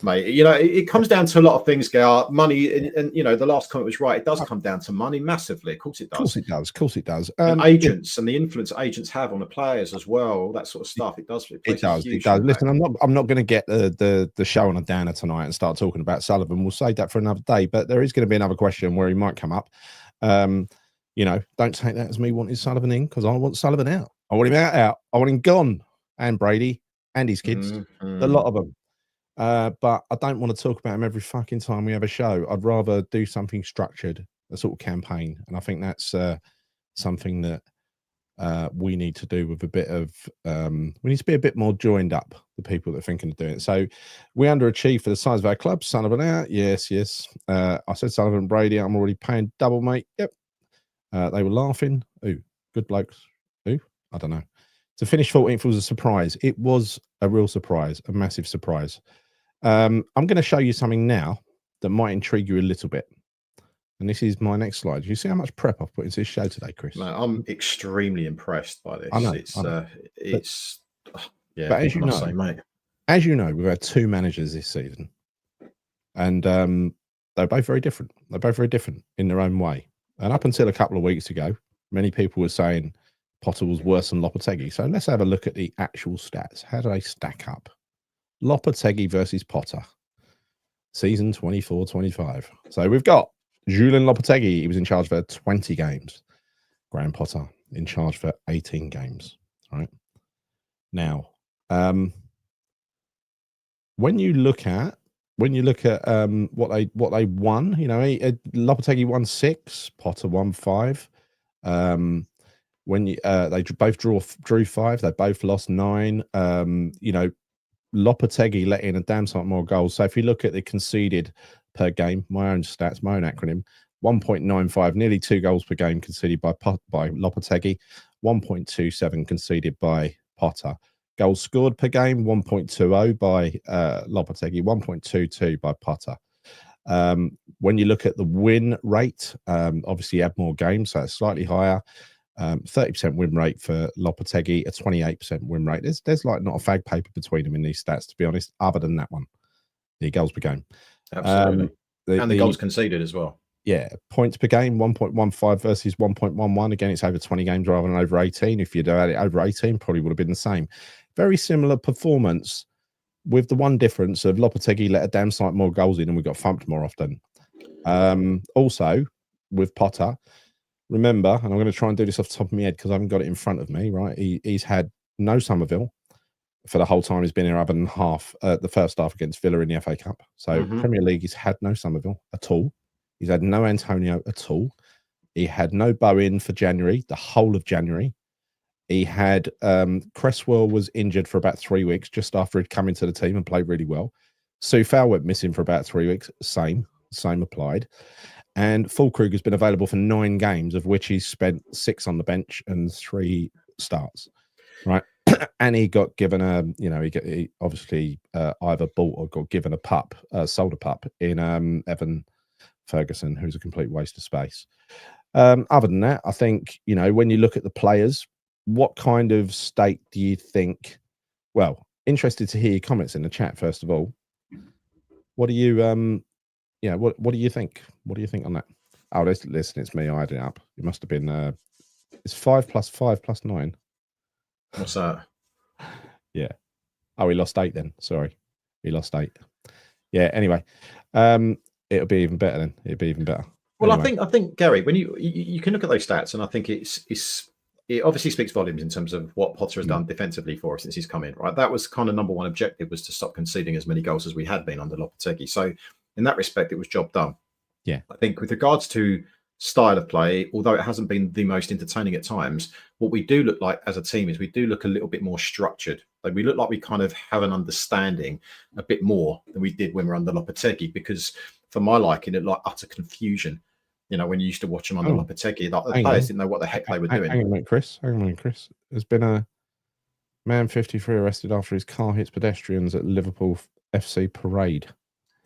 mate, it comes down to a lot of things, Gar. Money, and the last comment was right. It does come down to money massively. Of course it does. Of course it does. And agents and the influence agents have on the players as well, all that sort of stuff. It does. It does. Listen, I'm not going to get the show on a downer tonight and start talking about Sullivan. We'll save that for another day. But there is going to be another question where he might come up. Don't take that as me wanting Sullivan in, because I want Sullivan out. I want him out. I want him gone. And Brady and his kids, the lot of them. But I don't want to talk about him every fucking time we have a show. I'd rather do something structured, a sort of campaign. And I think that's something that we need to do with a bit of, we need to be a bit more joined up, the people that are thinking of doing it. So we underachieved for the size of our club. Sullivan out. Yes. I said Sullivan and Brady, I'm already paying double, mate. Yep. They were laughing. Ooh, good blokes. Ooh, I don't know. To finish 14th was a surprise. It was a real surprise, a massive surprise. I'm going to show you something now that might intrigue you a little bit. And this is my next slide. You see how much prep I've put into this show today, Chris? No, I'm extremely impressed by this. I know. But as you know, we've had two managers this season. And they're both very different. They're both very different in their own way. And up until a couple of weeks ago, many people were saying Potter was worse than Lopetegui. So let's have a look at the actual stats. How do they stack up? Lopetegui versus Potter. Season 24-25. So we've got Julian Lopetegui. He was in charge for 20 games. Graham Potter in charge for 18 games. All right. Now, when you look at what they won, Lopetegui won 6, Potter won 5. When they both drew 5, they both lost 9. Lopetegui let in a damn sight more goals. So if you look at the conceded per game, my own stats, my own acronym, 1.95, nearly 2 goals per game conceded by Lopetegui, 1.27 conceded by Potter. Goals scored per game, 1.20 by Lopetegui, 1.22 by Potter. When you look at the win rate, obviously you have more games, so it's slightly higher. 30% win rate for Lopetegui, a 28% win rate. There's like not a fag paper between them in these stats, to be honest, other than that one, the goals per game. Absolutely. And the goals conceded as well. Yeah, points per game, 1.15 versus 1.11. Again, it's over 20 games rather than over 18. If you'd had it over 18, probably would have been the same. Very similar performance, with the one difference of Lopetegui let a damn sight more goals in and we got thumped more often. Also, with Potter, remember, and I'm going to try and do this off the top of my head because I haven't got it in front of me, right? He's had no Somerville for the whole time he's been here, other than the first half against Villa in the FA Cup. So Premier League, he's had no Somerville at all. He's had no Antonio at all. He had no Bowen for January, the whole of January. He had Cresswell was injured for about 3 weeks just after he'd come into the team and played really well. Soufal went missing for about 3 weeks. Same applied. And Fulkrug has been available for 9 games, of which he's spent 6 on the bench and 3 starts. Right. And he got given he obviously either bought or got given sold a pup in Evan Ferguson, who's a complete waste of space. Other than that, I think, when you look at the players, what kind of state do you think? Well, interested to hear your comments in the chat, first of all. What do you what do you think? What do you think on that? Oh, listen, it's me. I had it up. It must have been it's 5 + 5 + 9. What's that? Yeah. Oh, he lost 8 then. Sorry. He lost 8. Yeah. Anyway, it'll be even better then. It'll be even better. Well, anyway. I think Gary, when you can look at those stats, and I think it obviously speaks volumes in terms of what Potter has done defensively for us since he's come in. Right, that was kind of number one objective, was to stop conceding as many goals as we had been under Lopetegui. So in that respect, it was job done. Yeah, I think with regards to style of play, although it hasn't been the most entertaining at times, what we do look like as a team is we do look a little bit more structured. Like, we look like we kind of have an understanding a bit more than we did when we were under Lopetegui, because for my liking, it looked like utter confusion. You know, when you used to watch them under Lopetegui, like, the players didn't know what the heck they were doing. Hang on a minute, Chris. There's been a man 53 arrested after his car hits pedestrians at Liverpool FC parade.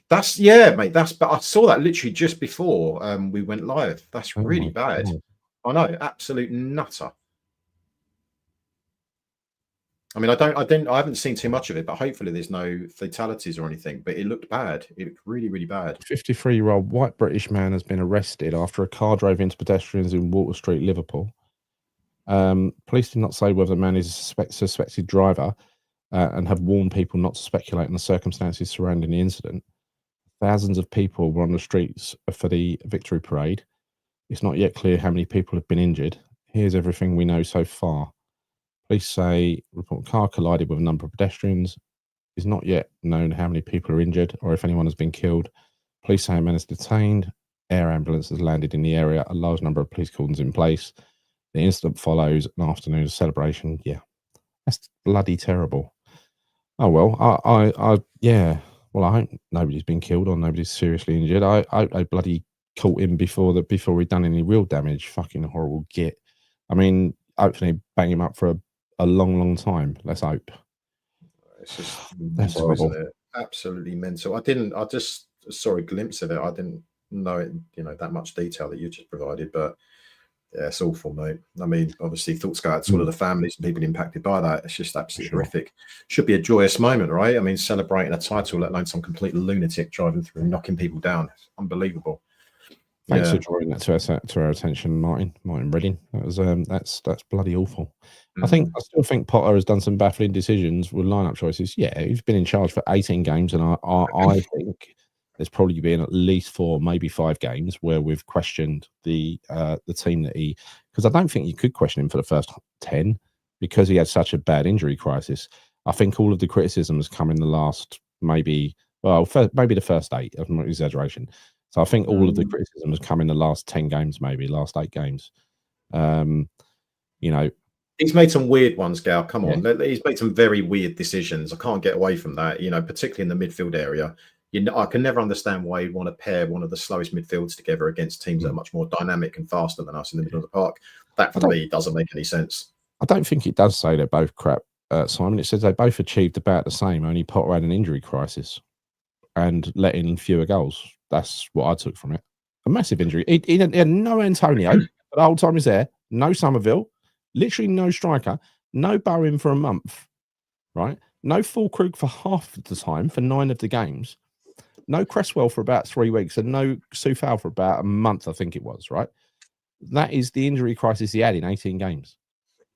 That's, yeah, mate. But I saw that literally just before we went live. That's really bad. God. I know, absolute nutter. I mean, I haven't seen too much of it, but hopefully there's no fatalities or anything. But it looked bad. It looked really, really bad. 53-year-old white British man has been arrested after a car drove into pedestrians in Water Street, Liverpool. Police did not say whether the man is a suspected driver and have warned people not to speculate on the circumstances surrounding the incident. Thousands of people were on the streets for the victory parade. It's not yet clear how many people have been injured. Here's everything we know so far. Police say report car collided with a number of pedestrians. It's not yet known how many people are injured or if anyone has been killed. Police say a man is detained. Air ambulance has landed in the area. A large number of police cordons in place. The incident follows an afternoon of celebration. Yeah, that's bloody terrible. Oh well, yeah. Well, I hope nobody's been killed or nobody's seriously injured. I bloody caught him before we'd done any real damage. Fucking horrible git. I mean, hopefully bang him up for a long, long time. Let's hope. It's just that's horrible. Isn't it? Absolutely mental. I just saw a glimpse of it. I didn't know it, that much detail that you just provided, but yeah, it's awful, mate. I mean, obviously thoughts go out to all of the families and people impacted by that. It's just absolutely horrific. Should be a joyous moment, right? I mean, celebrating a title, let alone some complete lunatic driving through and knocking people down. It's unbelievable. Thanks for drawing that to our attention, Martin Redding. That was that's bloody awful. I still think Potter has done some baffling decisions with lineup choices. Yeah, he's been in charge for 18 games, and I think there's probably been at least 4, maybe 5 games where we've questioned the team that he, because I don't think you could question him for the first 10 because he had such a bad injury crisis. I think all of the criticism has come in the last maybe the first 8. Of my exaggeration. So I think all of the criticism has come in the last 10 games, maybe last 8 games. He's made some weird ones, Gal. Come on. He's made some very weird decisions. I can't get away from that, particularly in the midfield area. I can never understand why you'd want to pair one of the slowest midfields together against teams that are much more dynamic and faster than us in the middle of the park. That, for me, doesn't make any sense. I don't think it does say they're both crap, Simon. It says they both achieved about the same, only Potter had an injury crisis and let in fewer goals. That's what I took from it. A massive injury. He had no Antonio the whole time he's there. No Somerville. Literally no striker. No Bowen for a month. Right? No Fulkrug for half of the time for 9 of the games. No Cresswell for about 3 weeks. And no Soufal for about a month, I think it was. Right? That is the injury crisis he had in 18 games.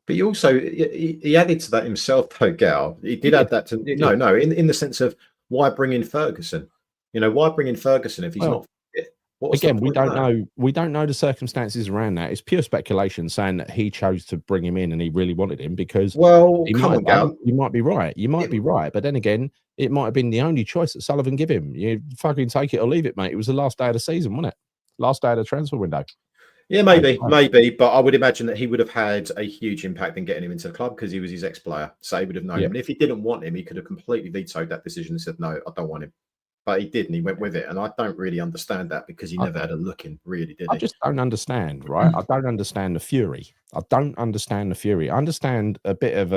But he also he added to that himself, though, Gal. He did add that to in the sense of, why bring in Ferguson? Why bring in Ferguson if he's not fit? Again, we don't know. We don't know the circumstances around that. It's pure speculation saying that he chose to bring him in and he really wanted him because. Well, come on, Gal. You might be right. You might be right. But then again, it might have been the only choice that Sullivan give him. You fucking take it or leave it, mate. It was the last day of the season, wasn't it? Last day of the transfer window. Yeah, maybe. But I would imagine that he would have had a huge impact in getting him into the club because he was his ex-player. So he would have known him. And if he didn't want him, he could have completely vetoed that decision and said, no, I don't want him. But he did, and he went with it. And I don't really understand that because he never had a look in, really, did he? I just don't understand, right? I don't understand the fury. I understand a bit of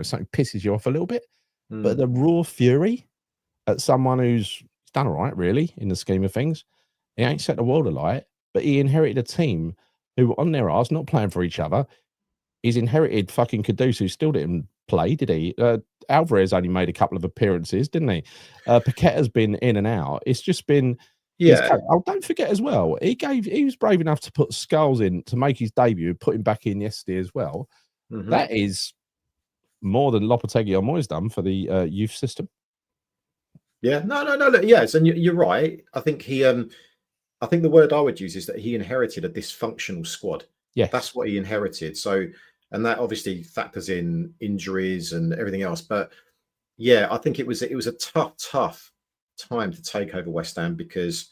something pisses you off a little bit. But the raw fury at someone who's done all right, really, in the scheme of things, he ain't set the world alight. But he inherited a team who were on their arse, not playing for each other. He's inherited fucking Kudus, who still didn't play, did he? Alvarez only made a couple of appearances, didn't he? Paqueta's been in and out. It's just been... Yeah. Don't forget as well, he was brave enough to put Skulls in to make his debut, put him back in yesterday as well. That is more than Lopetegui or Moyes done for the youth system. Yeah, no. Look, yes, and you're right. I think I think the word I would use is that he inherited a dysfunctional squad. That's Yes. what he inherited. So, and that obviously factors in injuries and everything else. But yeah, I think it was a tough time to take over West Ham because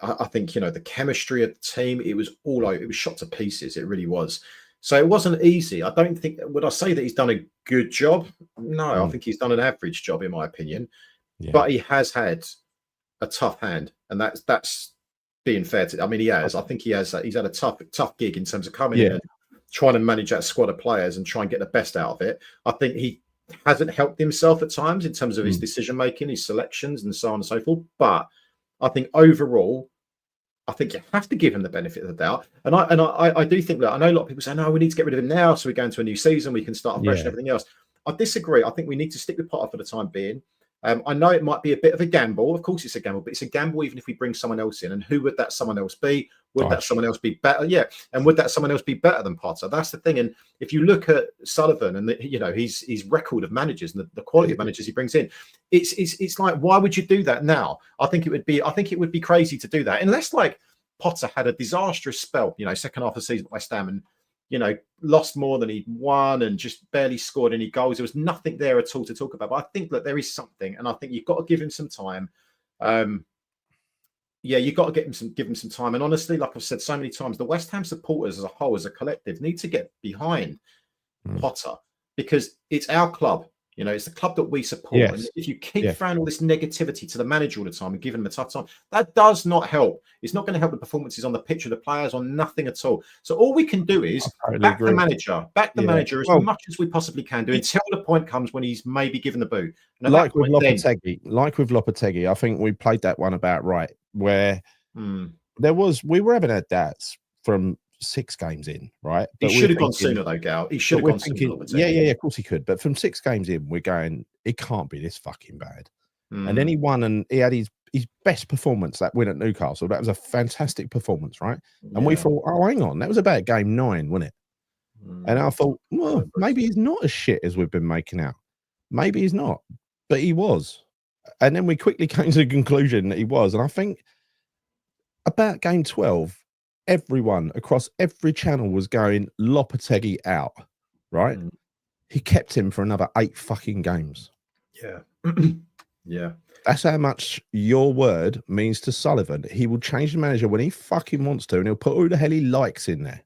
I think the chemistry of the team, it was all over, it was shot to pieces. It really was. So it wasn't easy. I don't think, would I say that he's done a good job? No, I think he's done an average job in my opinion. Yeah. But he has had a tough hand, and that's being fair to. I mean, he has. I think he has. He's had a tough gig in terms of coming in and trying to manage that squad of players and try and get the best out of it. I think he hasn't helped himself at times in terms of his decision making, his selections, and so on and so forth. But I think overall, I think you have to give him the benefit of the doubt. And I do think that I know a lot of people say, no, we need to get rid of him now, so we go into a new season, we can start afresh and everything else. I disagree. I think we need to stick with Potter for the time being. I know it might be a bit of a gamble. Of course, it's a gamble, but it's a gamble even if we bring someone else in. And who would that someone else be? Would that someone else be better? Yeah. And would that someone else be better than Potter? That's the thing. And if you look at Sullivan and his record of managers and the quality of managers he brings in, it's like, why would you do that now? I think it would be crazy to do that unless like Potter had a disastrous spell, second half of the season at West Ham and lost more than he won and just barely scored any goals. There was nothing there at all to talk about. But I think that there is something, and I think you've got to give him some time. You've got to give him some time. And honestly, like I've said so many times, the West Ham supporters as a whole, as a collective, need to get behind Potter because it's our club. It's the club that we support. Yes. And if you keep throwing all this negativity to the manager all the time and giving him a tough time, that does not help. It's not going to help the performances on the pitch of the players or nothing at all. So all we can do is back the manager as much as we possibly can do until the point comes when he's maybe given the boot. And like with Lopetegui, I think we played that one about right, where we were having our doubts from 6 games in, right? But he should have gone sooner, though, Gal. He should have gone sooner. Yeah, of course he could. But from 6 games in, we're going, it can't be this fucking bad. And then he won, and he had his best performance, that win at Newcastle. That was a fantastic performance, right? And we thought, oh, hang on, that was about game 9, wasn't it? And I thought, well, maybe he's not as shit as we've been making out. Maybe he's not, but he was. And then we quickly came to the conclusion that he was. And I think about game 12, everyone across every channel was going Lopetegui out, right? He kept him for another 8 fucking games. Yeah. Yeah. That's how much your word means to Sullivan. He will change the manager when he fucking wants to, and he'll put who the hell he likes in there.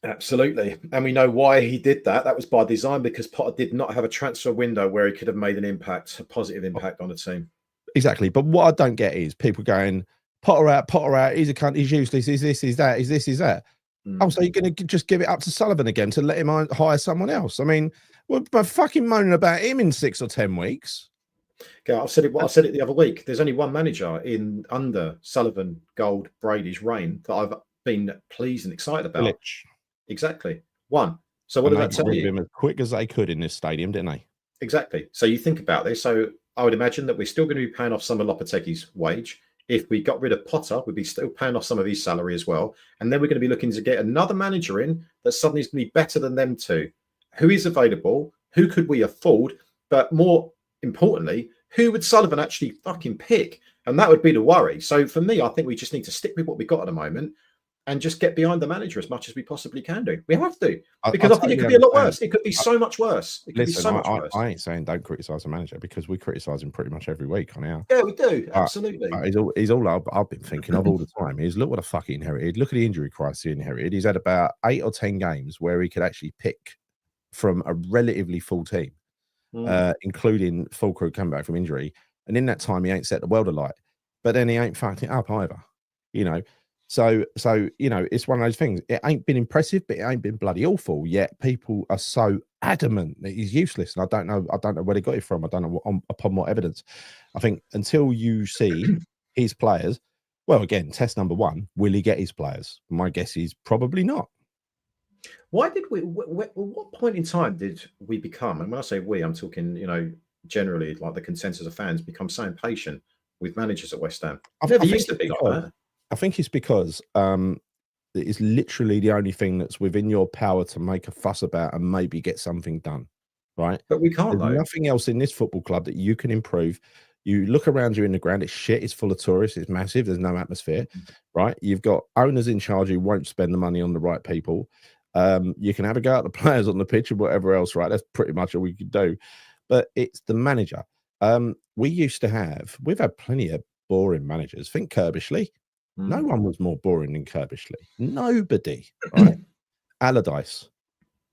Absolutely. And we know why he did that. That was by design because Potter did not have a transfer window where he could have made an impact, a positive impact on the team. Exactly. But what I don't get is people going, Potter out, he's a cunt, he's useless, he's this, he's that, he's this, he's that. Oh, so you're going to just give it up to Sullivan again to let him hire someone else? I mean, we're fucking moaning about him in 6 or 10 weeks. Okay, I said it the other week. There's only one manager under Sullivan, Gold, Brady's reign that I've been pleased and excited about. Village. Exactly. One. So what did that tell you? Him as quick as they could in this stadium, didn't they? Exactly. So you think about this. So I would imagine that we're still going to be paying off some of Lopetegui's wage. If we got rid of Potter, we'd be still paying off some of his salary as well. And then we're going to be looking to get another manager in that suddenly is going to be better than them two. Who is available? Who could we afford? But more importantly, who would Sullivan actually fucking pick? And that would be the worry. So for me, I think we just need to stick with what we got at the moment and just get behind the manager as much as we possibly can do. We have to. Because I think it could be a lot worse. It could be so much worse. It could be so much worse. I ain't saying don't criticise the manager because we criticise him pretty much every week on our. Yeah, we do. Absolutely. He's all I've been thinking of all the time is look what a fuck he inherited. Look at the injury crisis he inherited. He's had about 8 or 10 games where he could actually pick from a relatively full team, including full crew coming back from injury. And in that time, he ain't set the world alight. But then he ain't fucked it up either. So it's one of those things. It ain't been impressive, but it ain't been bloody awful. Yet people are so adamant that he's useless, and I don't know where they got it from. I don't know upon what evidence. I think until you see his players, well, again, test number 1: will he get his players? My guess is probably not. Why did we? What point in time did we become? And when I say we, I'm talking, generally like the consensus of fans become so impatient with managers at West Ham. I never used to be like that. I think it's because it's literally the only thing that's within your power to make a fuss about and maybe get something done, right? But we can't, There's though. nothing else in this football club that you can improve. You look around you in the ground, it's shit, it's full of tourists, it's massive, there's no atmosphere, right? You've got owners in charge who won't spend the money on the right people. You can have a go at the players on the pitch and whatever else, right? That's pretty much all we could do. But it's the manager. We've had plenty of boring managers. Think Kirbishley. No one was more boring than Kirbishley. Nobody, right? Allardyce.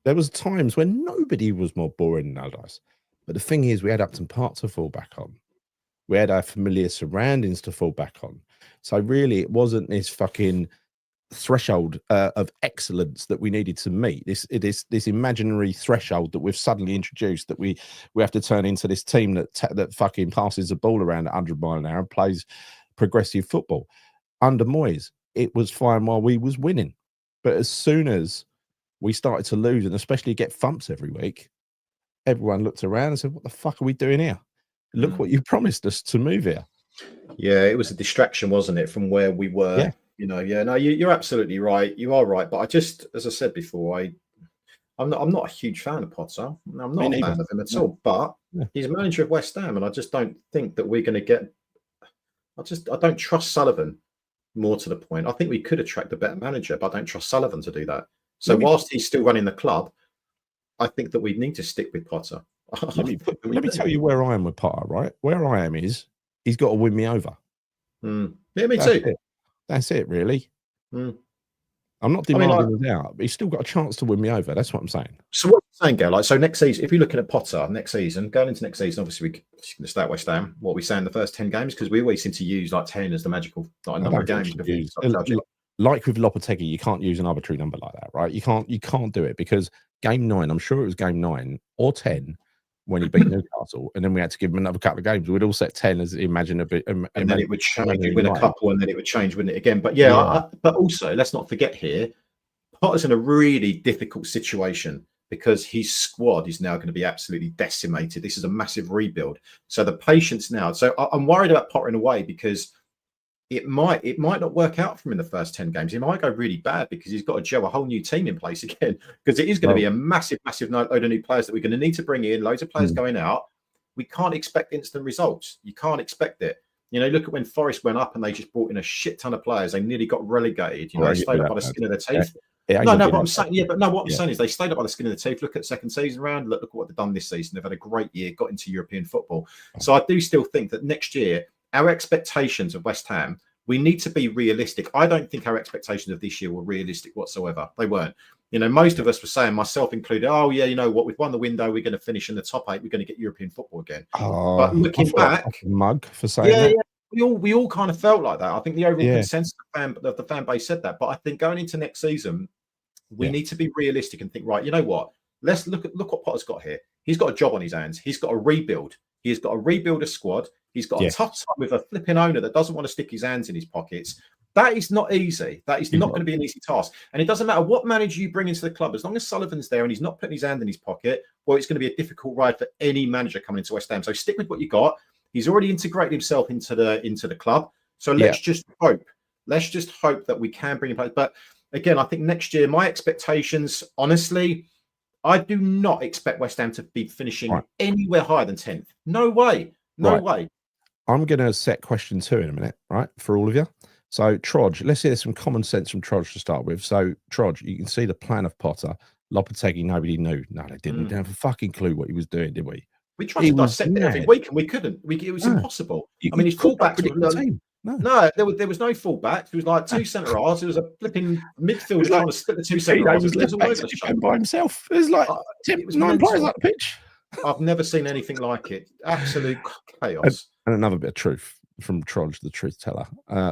There was times when nobody was more boring than Allardyce. But the thing is, we had Upton Park to fall back on. We had our familiar surroundings to fall back on. So really, it wasn't this fucking threshold of excellence that we needed to meet. This imaginary threshold that we've suddenly introduced, that we have to turn into this team that fucking passes the ball around at 100 mile an hour and plays progressive football. Under Moyes, it was fine while we was winning, but as soon as we started to lose, and especially get thumps every week, everyone looked around and said, "What the fuck are we doing here? Look what you promised us to move here." Yeah, it was a distraction, wasn't it, from where we were? Yeah. You know, yeah, no, you're absolutely right. You are right, but I just, as I said before, I'm not a huge fan of Potter. I'm not a fan of him at all. But he's a manager of West Ham, and I just don't think that we're going to get. I don't trust Sullivan. More to the point, I think we could attract a better manager, but I don't trust Sullivan to do that. So whilst he's still running the club, I think that we need to stick with Potter. Let me tell you where I am with Potter, right? Where I am is he's got to win me over. Yeah, me too. That's it, really. I'm not demanding him out, but he's still got a chance to win me over. That's what I'm saying. So what you're saying, Gail, like, so next season, if you're looking at Potter next season, going into next season, obviously we're going to stay at West Ham. What we say in the first 10 games, because we always seem to use like 10 as the magical number of games. Like with Lopetegui, you can't use an arbitrary number like that, right? You can't do it, because game 9, I'm sure it was game 9 or 10 when he beat Newcastle, and then we had to give him another couple of games. We'd all set 10 as imagine a bit, and then it would change. You'd win a couple, and then it would change, wouldn't it? Again, but but also let's not forget here, Potter's in a really difficult situation because his squad is now going to be absolutely decimated. This is a massive rebuild, so the patience now. So I'm worried about Potter in a way, because it might not work out for him in the first 10 games. He might go really bad because he's got to gel a whole new team in place again, because it is going to be a massive load of new players that we're going to need to bring in, loads of players going out. We can't expect instant results. You can't expect it. You know, look at when Forest went up and they just brought in a shit ton of players. They nearly got relegated. You know, they stayed up by the skin of their teeth. What I'm saying is they stayed up by the skin of their teeth. Look at second season round. Look at what they've done this season. They've had a great year, got into European football. So I do still think that next year, our expectations of West Ham, we need to be realistic. I don't think our expectations of this year were realistic whatsoever. They weren't. You know, most of us were saying, myself included, oh yeah, you know what, we've won the window, we're going to finish in the top 8, we're going to get European football again. But looking back, mug for saying that. We all kind of felt like that. I think the overall consensus of the fan base said that. But I think going into next season, we need to be realistic and think, right, you know what? Let's look what Potter's got here. He's got a job on his hands. He's got a rebuild. He's got to rebuild a squad. He's got a tough time with a flipping owner that doesn't want to stick his hands in his pockets. That is not easy. That is not going to be an easy task. And it doesn't matter what manager you bring into the club, as long as Sullivan's there and he's not putting his hand in his pocket, well, it's going to be a difficult ride for any manager coming into West Ham. So stick with what you got. He's already integrated himself into the club. So let's just hope. Let's just hope that we can bring him back. But again, I think next year, my expectations, honestly, I do not expect West Ham to be finishing anywhere higher than 10th. No way. No way. I'm going to set question 2 in a minute, right, for all of you. So, Trodge, let's hear some common sense from Trodge to start with. So, Trodge, you can see the plan of Potter. Lopetegui, nobody knew. No, they didn't. We didn't have a fucking clue what he was doing, did we? We tried to dissect it every week and we couldn't. It was impossible. I mean, his fullbacks were no, there was no fullbacks. There was like 2 centre halves. There was a flipping midfield trying to split the 2 centre halves. It was all over the shop by himself. It was like 9 players up the pitch. I've never seen anything like it. Absolute chaos. And another bit of truth from Trodge, the truth teller.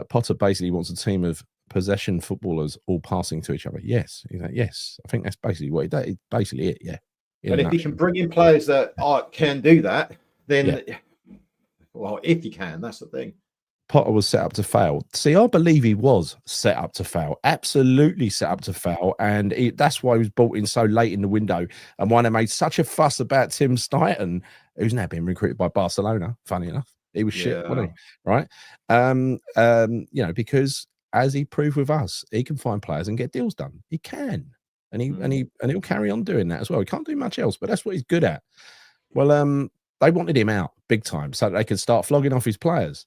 Potter basically wants a team of possession footballers all passing to each other. Yes. He's like, yes. I think that's basically what he does. It's basically it, yeah. And if he can bring in players that can do that, then, well, if he can, that's the thing. Potter was set up to fail. See, I believe he was set up to fail. Absolutely set up to fail. And that's why he was brought in so late in the window. And why they made such a fuss about Tim Steidten, who's now being recruited by Barcelona, funny enough. He was shit, wasn't he? Right? You know, because as he proved with us, he can find players and get deals done. He can. and he'll carry on doing that as well. He can't do much else, but that's what he's good at. Well, they wanted him out big time so that they could start flogging off his players.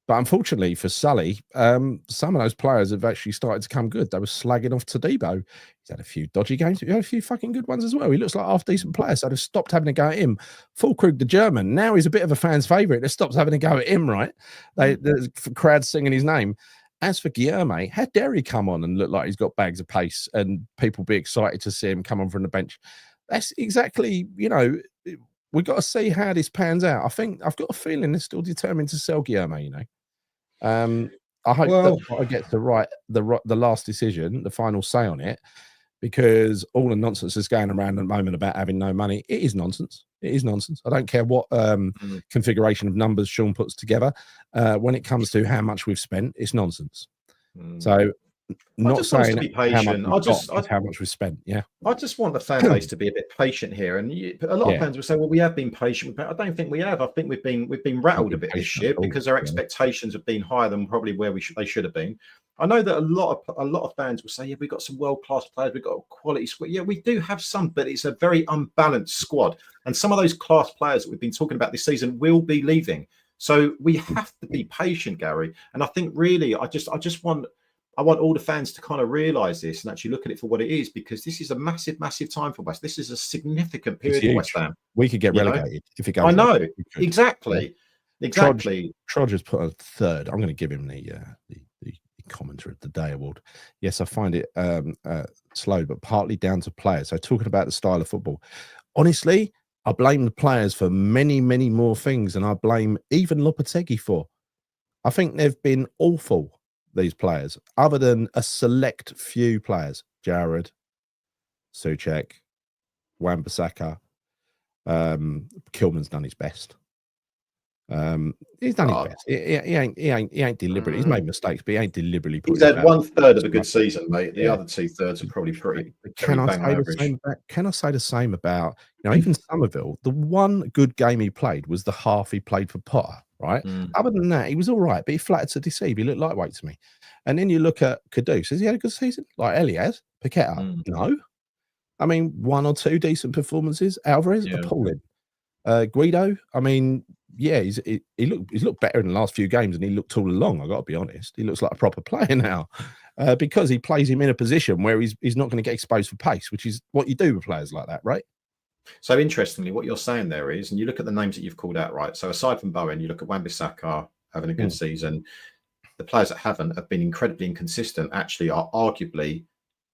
But unfortunately for Sully, some of those players have actually started to come good. They were slagging off Todibo. He's had a few dodgy games, but he had a few fucking good ones as well. He looks like a half-decent player, so they've stopped having a go at him. Fulkrug, the German, now he's a bit of a fan's favourite. They stopped having a go at him, right? The crowd singing his name. As for Guilherme, how dare he come on and look like he's got bags of pace and people be excited to see him come on from the bench? That's exactly, we've got to see how this pans out. I think I've got a feeling they're still determined to sell Guilherme, I hope that I get to write the last decision, the final say on it, because all the nonsense is going around at the moment about having no money. It is nonsense. It is nonsense. I don't care what configuration of numbers Sean puts together. When it comes to how much we've spent, it's nonsense. So not saying to be patient. How much we've spent. Yeah. I just want the fan base to be a bit patient here. And a lot of fans will say, well, we have been patient. I don't think we have. I think we've been rattled a bit this year because our expectations have been higher than probably where they should have been. I know that a lot of fans will say, yeah, we've got some world-class players, we've got a quality squad. Yeah, we do have some, but it's a very unbalanced squad. And some of those class players that we've been talking about this season will be leaving. So we have to be patient, Gary. And I think really, I want all the fans to kind of realise this and actually look at it for what it is, because this is a massive, massive time for West. This is a significant period for West Ham. We could get relegated if it goes. I know, exactly. Trodge has put a third. I'm going to give him the Commentator of the Day award. Yes, I find it slow, but partly down to players. So talking about the style of football, honestly, I blame the players for many, many more things than I blame even Lopetegui for. I think they've been awful, these players, other than a select few players. Jared, Souček, Wan-Bissaka, Kilman's done his best. He's done his best. He ain't deliberate. He's made mistakes, but he ain't deliberately. He's had 1/3 of a good season, mate. The other 2/3 are probably pretty. Can I say the same about even Somerville? The one good game he played was the half he played for Potter. Right. Other than that, he was all right, but he flattered to deceive. He looked lightweight to me. And then you look at Kudus. Has he had a good season? Like Elias, Paqueta? No. I mean, 1 or 2 decent performances. Alvarez, appalling. Guido, I mean, yeah, he's looked better in the last few games than he looked all along. I got to be honest. He looks like a proper player now because he plays him in a position where he's not going to get exposed for pace, which is what you do with players like that, right? So interestingly, what you're saying there is, and you look at the names that you've called out, right? So aside from Bowen, you look at Wan-Bissaka having a good season. The players that haven't have been incredibly inconsistent. Actually, are arguably,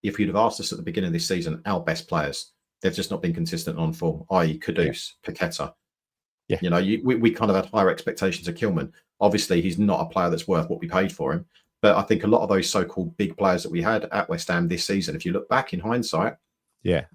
if you'd have asked us at the beginning of this season, our best players. They've just not been consistent on form, i.e. Kudus, Paqueta. Yeah. We kind of had higher expectations of Kilman. Obviously, he's not a player that's worth what we paid for him. But I think a lot of those so-called big players that we had at West Ham this season, if you look back in hindsight, they've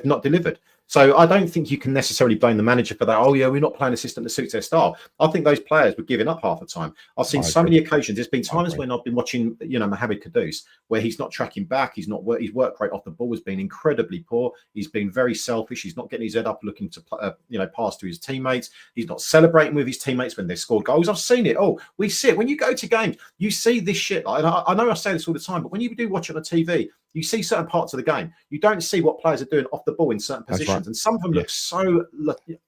not delivered. So I don't think you can necessarily blame the manager for that. Oh yeah, we're not playing a system that suits their style. I think those players were giving up half the time. I've seen so many occasions. There's been times when I've been watching, Mohamed Kudus, where he's not tracking back. His work rate off the ball has been incredibly poor. He's been very selfish. He's not getting his head up, looking to pass to his teammates. He's not celebrating with his teammates when they scored goals. I've seen it. We see it when you go to games. You see this shit. And I know I say this all the time, but when you do watch it on the TV, you see certain parts of the game. You don't see what players are doing off the ball in certain positions. And some of them look so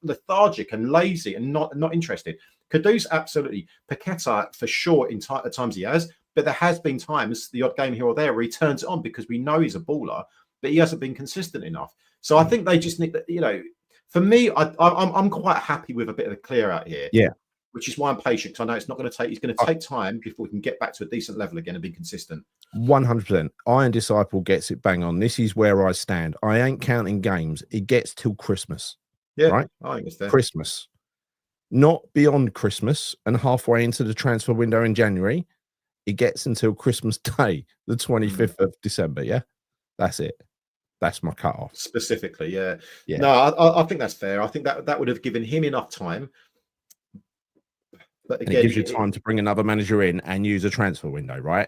lethargic and lazy and not interested. Kudus, absolutely. Paqueta, for sure, at times he has. But there has been times, the odd game here or there, where he turns it on because we know he's a baller, but he hasn't been consistent enough. So I think they just need, for me, I'm quite happy with a bit of a clear out here. Yeah. Which is why I'm patient, because I know it's going to take time before we can get back to a decent level again and be consistent. 100%. Iron Disciple gets it bang on. This is where I stand. I ain't counting games. It gets till Christmas. Yeah, right? I think it's there. Christmas. Not beyond Christmas and halfway into the transfer window in January. It gets until Christmas Day, the 25th of December. Yeah, that's it. That's my cutoff. Specifically, yeah. No, I think that's fair. I think that would have given him enough time. But again, and it gives you time to bring another manager in and use a transfer window, right?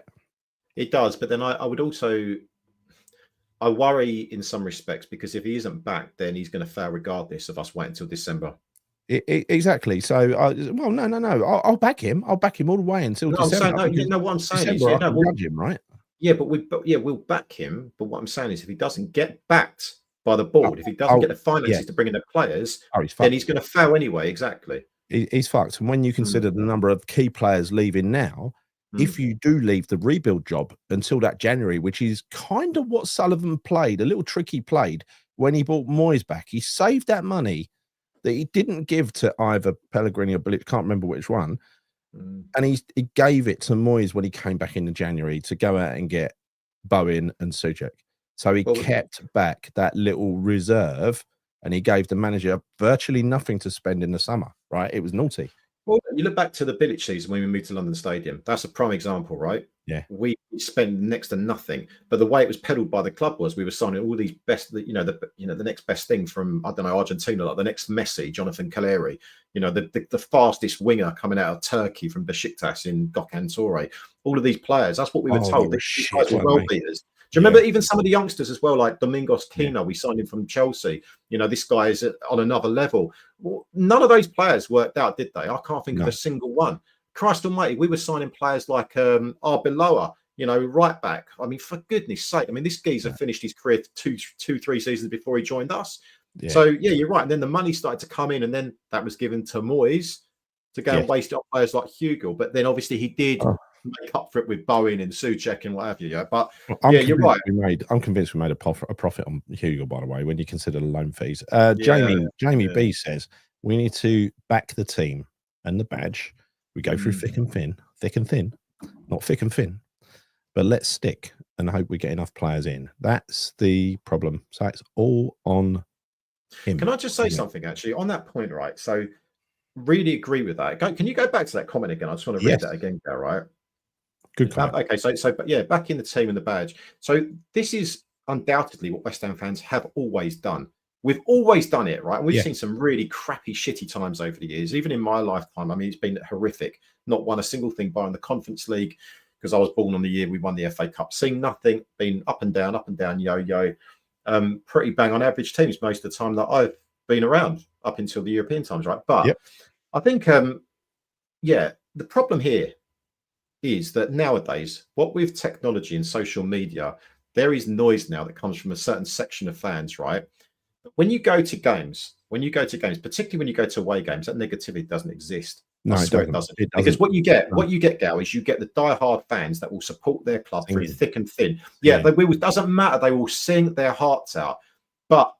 It does, but then I would also, I worry in some respects, because if he isn't back, then he's going to fail regardless of us waiting until December. Exactly. So, no. I'll back him. I'll back him all the way until December. What I'm saying December, is, I can judge him, right? we'll back him. But what I'm saying is, if he doesn't get backed by the board, if he doesn't get the finances to bring in the players, then he's going to fail anyway. Exactly. He's fucked. And when you consider the number of key players leaving now, if you do leave the rebuild job until that January, which is kind of what Sullivan played, a little trick he played when he brought Moyes back, he saved that money that he didn't give to either Pellegrini or Bilic, can't remember which one. And he gave it to Moyes when he came back in January to go out and get Bowen and Souček. So he kept back that little reserve, and he gave the manager virtually nothing to spend in the summer, right? It was naughty. Well, you look back to the Bilic season when we moved to London Stadium. That's a prime example, right? Yeah. We spent next to nothing, but the way it was peddled by the club was we were signing all these best, the next best thing from, I don't know, Argentina, like the next Messi, Jonathan Caleri, the fastest winger coming out of Turkey from Besiktas in Gökhan Toure. All of these players, that's what we were told. These guys were world beaters. Do you remember even some of the youngsters as well, like Domingos Quina? We signed him from Chelsea. This guy is on another level. Well, none of those players worked out, did they? I can't think of a single one. Christ almighty, we were signing players like Arbeloa, right back. I mean, for goodness sake. I mean, this geezer finished his career 3 seasons before he joined us. Yeah. So, you're right. And then the money started to come in, and then that was given to Moyes to go and waste it on players like Hugo. But then obviously he did make up for it with Bowen and Souček and what have you. Yeah, but you're right. I'm convinced we made a profit on Hugo, by the way, when you consider the loan fees. Jamie B says we need to back the team and the badge. We go through thick and thin, not thick and thin, but let's stick and hope we get enough players in. That's the problem. So it's all on him. Can I just say something actually on that point, right? So really agree with that. Can you go back to that comment again? I just want to read that again, Gail, right? Good comment. Okay, so back in the team and the badge. So this is undoubtedly what West Ham fans have always done. We've always done it, right? And we've seen some really crappy, shitty times over the years. Even in my lifetime, I mean, it's been horrific. Not won a single thing bar in the Conference League because I was born on the year we won the FA Cup. Seen nothing, been up and down, yo-yo. Pretty bang on average teams most of the time that I've been around up until the European times, right? But I think, the problem here is that nowadays, what with technology and social media, there is noise now that comes from a certain section of fans, right? When you go to games, particularly when you go to away games, that negativity doesn't exist. No, it doesn't. Because what you get, Gal, is you get the die-hard fans that will support their club through thick and thin. It doesn't matter. They will sing their hearts out. But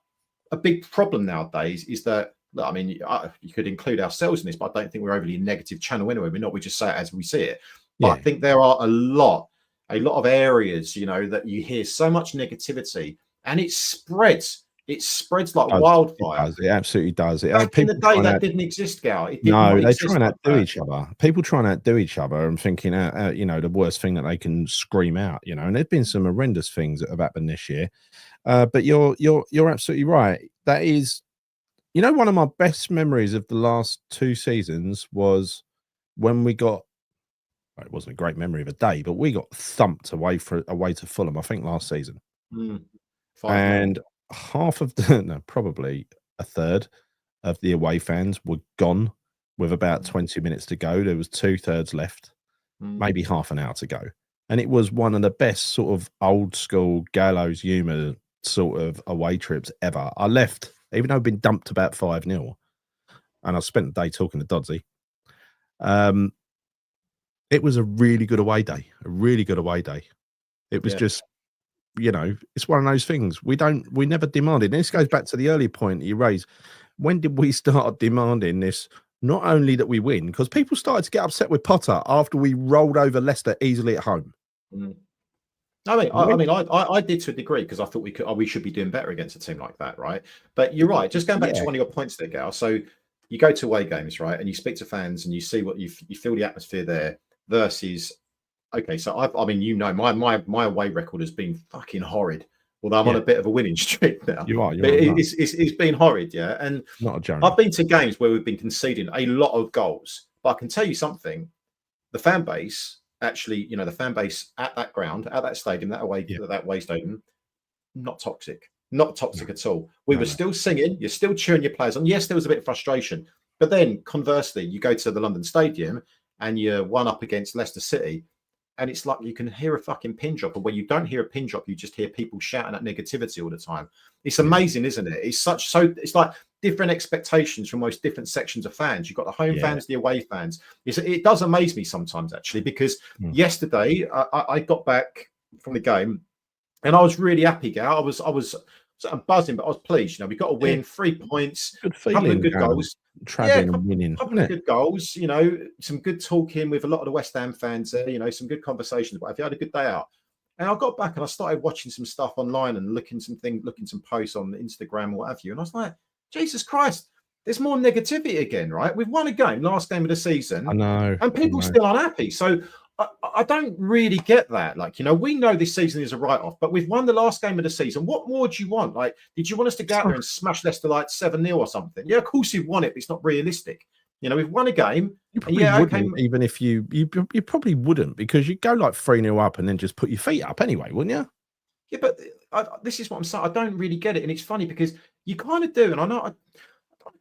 a big problem nowadays is that, I mean, you could include ourselves in this, but I don't think we're overly negative channel anyway. We're not. We just say it as we see it. But I think there are a lot of areas, that you hear so much negativity, and it spreads. It spreads like wildfire. It absolutely does. Back in the day, that didn't exist, Gal. They try and outdo each other. People try and outdo each other and thinking, the worst thing that they can scream out, and there's been some horrendous things that have happened this year. But you're absolutely right. That is, one of my best memories of the last 2 seasons was when we got. It wasn't a great memory of a day, but we got thumped away to Fulham, I think, last season. And half of probably a third of the away fans were gone with about 20 minutes to go. There was 2/3 left, maybe half an hour to go. And it was one of the best sort of old school gallows humour sort of away trips ever. I left, even though I'd been dumped about 5-0, and I spent the day talking to Dodsey. It was a really good away day, It was just, it's one of those things we never demanded. And this goes back to the earlier point you raised. When did we start demanding this? Not only that we win, because people started to get upset with Potter after we rolled over Leicester easily at home. I did to a degree because I thought we should be doing better against a team like that, right? But you're right. Just going back to one of your points there, Gal. So you go to away games, right, and you speak to fans and you see what you feel the atmosphere there. Versus, okay, so my away record has been fucking horrid. Although I'm on a bit of a winning streak now. It's been horrid, yeah. And not a journey. I've been to games where we've been conceding a lot of goals, but I can tell you something: the fan base, actually, the fan base at that ground, at that stadium, that away stadium, not toxic at all. We were still singing. You're still cheering your players on. Yes, there was a bit of frustration, but then conversely, you go to the London Stadium and you're one up against Leicester City, and it's like you can hear a fucking pin drop, and when you don't hear a pin drop, you just hear people shouting that negativity all the time. It's amazing, isn't it? It's it's like different expectations from most different sections of fans. You've got the home fans, the away fans. It does amaze me sometimes, actually, because yesterday I got back from the game and I was really happy, Gal. I was buzzing, but I was pleased. You know, we got a win, 3 points, Good a couple of feeling. good goals. Traveling and winning. Couple of good goals, you know, some good talking with a lot of the West Ham fans there, you know, some good conversations. But if you had a good day out, and I got back and I started watching some stuff online and looking some posts on Instagram or what have you, and I was like, Jesus Christ, there's more negativity again, right? We've won a game, last game of the season, I know, and people still unhappy. So I don't really get that. Like, you know, we know this season is a write-off, but we've won the last game of the season. What more do you want? Like, did you want us to go out there and smash Leicester like 7-0 or something? Yeah, of course you've won it, but it's not realistic. You know, we've won a game. You probably wouldn't, even if you probably wouldn't, because you go like 3-0 up and then just put your feet up anyway, wouldn't you? Yeah, but this is what I'm saying. I don't really get it. And it's funny because you kind of do. And I know I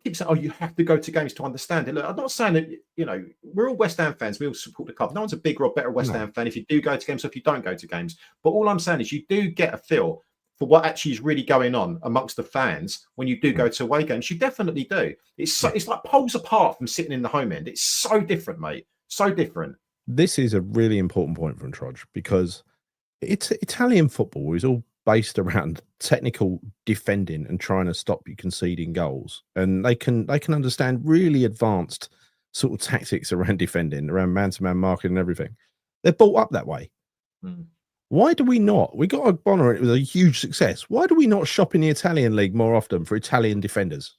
keep saying, oh, you have to go to games to understand it. Look, I'm not saying that, you know, we're all West Ham fans. We all support the club. No one's a bigger or better West Ham fan if you do go to games or if you don't go to games. But all I'm saying is you do get a feel for what actually is really going on amongst the fans when you do go to away games. You definitely do. It's like poles apart from sitting in the home end. It's so different, mate. So different. This is a really important point from Trudge, because it's Italian football is all based around technical defending and trying to stop you conceding goals, and they can understand really advanced sort of tactics around defending, around man-to-man marking and everything. They're brought up that way. Why do we not? We got a Bonner, it was a huge success. Why do we not shop in the Italian league more often for Italian defenders?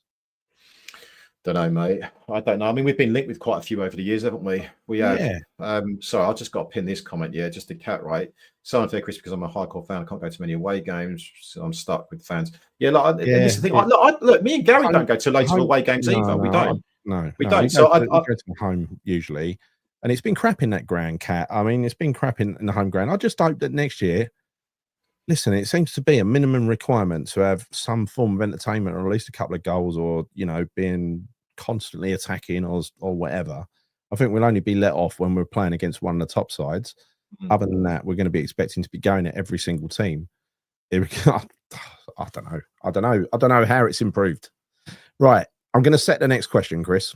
Don't know, mate. I don't know. I mean, we've been linked with quite a few over the years, haven't we? We have. Yeah. Sorry, I just got to pin this comment. Yeah, just a cat, right? So unfair, Chris, because I'm a hardcore fan. I can't go to many away games, so I'm stuck with fans. Yeah, like this is the thing. Look, me and Gary don't go to loads of away games either. We don't. We don't. So I go to home usually, and it's been crap in that ground, Cat. I mean, it's been crap in the home ground. I just hope that next year. Listen, it seems to be a minimum requirement to have some form of entertainment, or at least a couple of goals, or, you know, being constantly attacking or whatever. I think we'll only be let off when we're playing against one of the top sides. Other than that, we're going to be expecting to be going at every single team. I don't know. I don't know how it's improved. Right. I'm going to set the next question, Chris.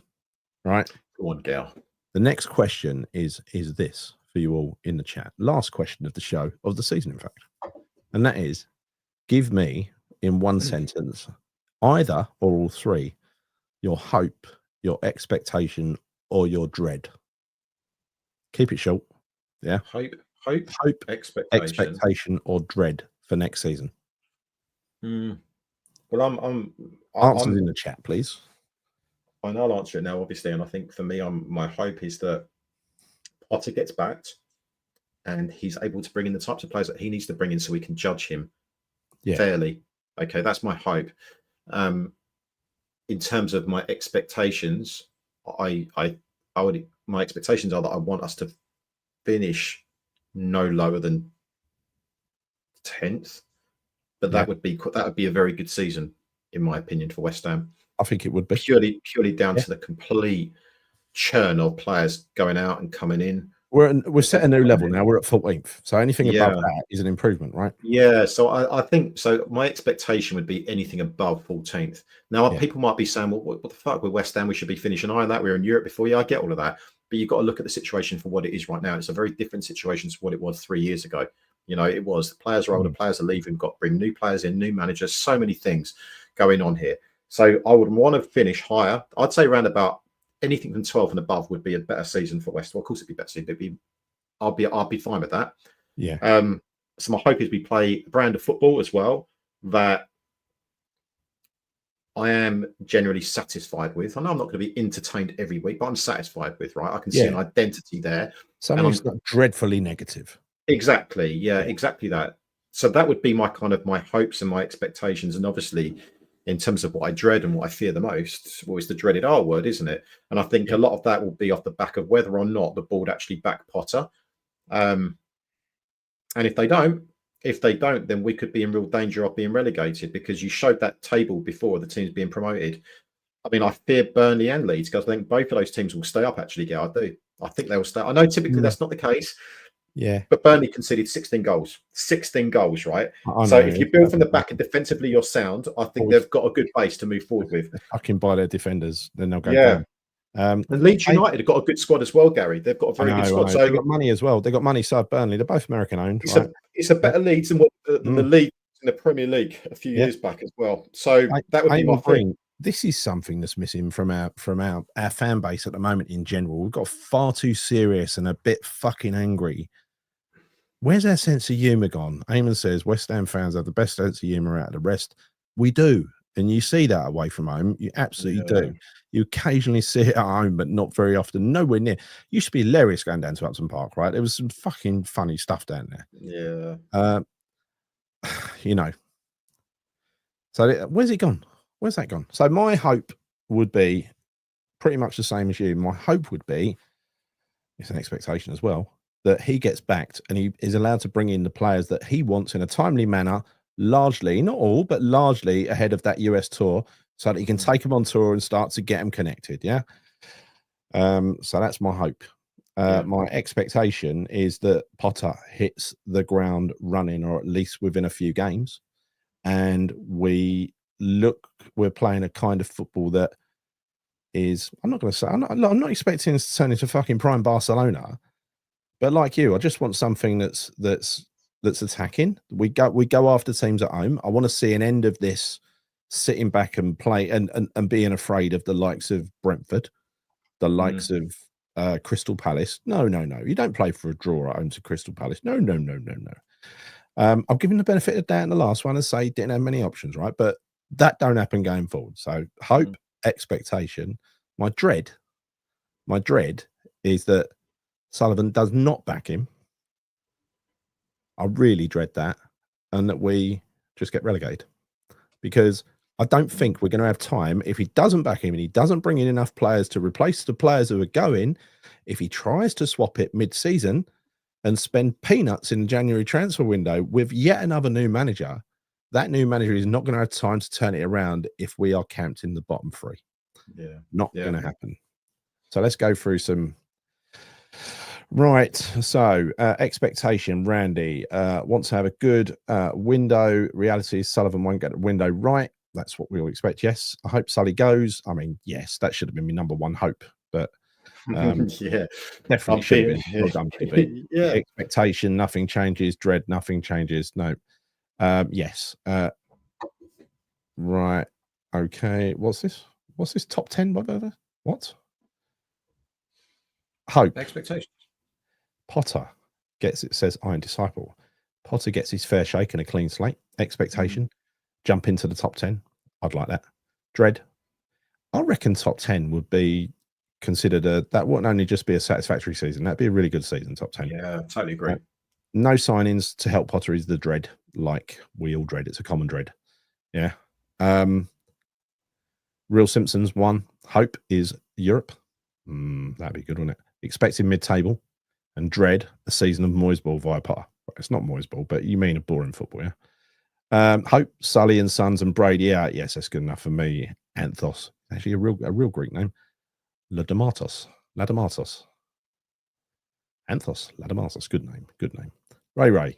Right. Go on, Gal. The next question is this for you all in the chat. Last question of the show, of the season, in fact. And that is, give me in one sentence, either or all three, your hope, your expectation, or your dread. Keep it short. Yeah. Hope, expectation, or dread for next season. Well, answers in the chat, please. And I'll answer it now, obviously. And I think for me, my hope is that Potter gets backed and he's able to bring in the types of players that he needs to bring in so we can judge him fairly. Okay, that's my hope. In terms of my expectations, my expectations are that I want us to finish no lower than 10th, but that would be a very good season, in my opinion, for West Ham. I think it would be purely down to the complete churn of players going out and coming in. We're set a new level now. We're at 14th, so anything above that is an improvement, right? Yeah. So I think so. My expectation would be anything above 14th. Now, people might be saying, "Well, what the fuck with West Ham? We should be finishing higher than that. We were in Europe before." Yeah, I get all of that, but you've got to look at the situation for what it is right now. It's a very different situation to what it was 3 years ago. You know, it was the players are older, players are leaving, got to bring new players in, new managers, so many things going on here. So I would want to finish higher. I'd say around about anything from 12 and above would be a better season for West Ham. Of course, it'd be better season. I'll be fine with that. Yeah. So my hope is we play a brand of football as well that I am generally satisfied with. I know I'm not going to be entertained every week, but I'm satisfied with, right? I can see an identity there. Something that's not dreadfully negative. Exactly. Yeah, exactly that. So that would be my hopes and my expectations. And obviously, in terms of what I dread and what I fear the most, well, it's the dreaded R word, isn't it? And I think a lot of that will be off the back of whether or not the board actually back Potter. And if they don't, then we could be in real danger of being relegated, because you showed that table before the teams being promoted. I mean, I fear Burnley and Leeds, because I think both of those teams will stay up, actually, Gail. I do. I think they will stay. I know typically that's not the case. Yeah. But Burnley conceded 16 goals. 16 goals, right? So if you build from the back and defensively you're sound, I think they've got a good base to move forward with. Fucking by their defenders, then they'll go down. And Leeds United have got a good squad as well, Gary. They've got a very good squad. So they've got money as well. They've got money. So Burnley, they're both American owned. It's a better Leeds than what the league in the Premier League a few years back as well. So that would be my thing. This is something that's missing from our fan base at the moment in general. We've got far too serious and a bit fucking angry. Where's our sense of humour gone? Eamon says West Ham fans have the best sense of humour out of the rest. We do. And you see that away from home. You absolutely do. You occasionally see it at home, but not very often. Nowhere near. Used to be hilarious going down to Upton Park, right? There was some fucking funny stuff down there. Yeah. You know. So where's it gone? Where's that gone? So my hope would be pretty much the same as you. My hope would be, it's an expectation as well, that he gets backed and he is allowed to bring in the players that he wants in a timely manner, largely, not all, but largely ahead of that US tour, so that he can take them on tour and start to get them connected. Yeah. So that's my hope. My expectation is that Potter hits the ground running, or at least within a few games, and we're playing a kind of football that is, I'm not going to say, I'm not expecting us to turn into fucking prime Barcelona, but like you, I just want something that's attacking. We go after teams at home. I want to see an end of this sitting back and play and being afraid of the likes of Brentford, the likes of Crystal Palace. No. You don't play for a draw at home to Crystal Palace. No. I'll give him the benefit of the doubt in the last one and say didn't have many options, right? But that don't happen going forward. So hope, expectation. My dread is that Sullivan does not back him. I really dread that, and that we just get relegated, because I don't think we're going to have time if he doesn't back him and he doesn't bring in enough players to replace the players who are going. If he tries to swap it mid-season and spend peanuts in the January transfer window with yet another new manager, that new manager is not going to have time to turn it around if we are camped in the bottom three. Not going to happen. So let's go through some. Right, so expectation. Randy wants to have a good window. Reality is Sullivan won't get the window right. That's what we all expect. Yes, I hope Sully goes. I mean, yes, that should have been my number one hope, but definitely should have been. Well done, PB. Expectation, nothing changes. Dread, nothing changes. No. Yes. Right. Okay. What's this? What's this top 10? What? Hope. Expectations. Potter gets it, says Iron Disciple. Potter gets his fair shake and a clean slate. Expectation. Jump into the top 10. I'd like that. Dread. I reckon top 10 would be considered that wouldn't only just be a satisfactory season. That'd be a really good season, top 10. Yeah, totally agree. No signings to help Potter is the dread, like we all dread. It's a common dread. Yeah. Real Simpsons 1. Hope is Europe. That'd be good, wouldn't it? Expected mid-table. And dread a season of Moyes ball via Potter. It's not Moyes ball, but you mean a boring football, yeah? Hope, Sully and Sons and Brady. Yes, that's good enough for me. Anthos. Actually, a real Greek name. Ladamatos. Anthos, Ladamatos. Good name. Ray.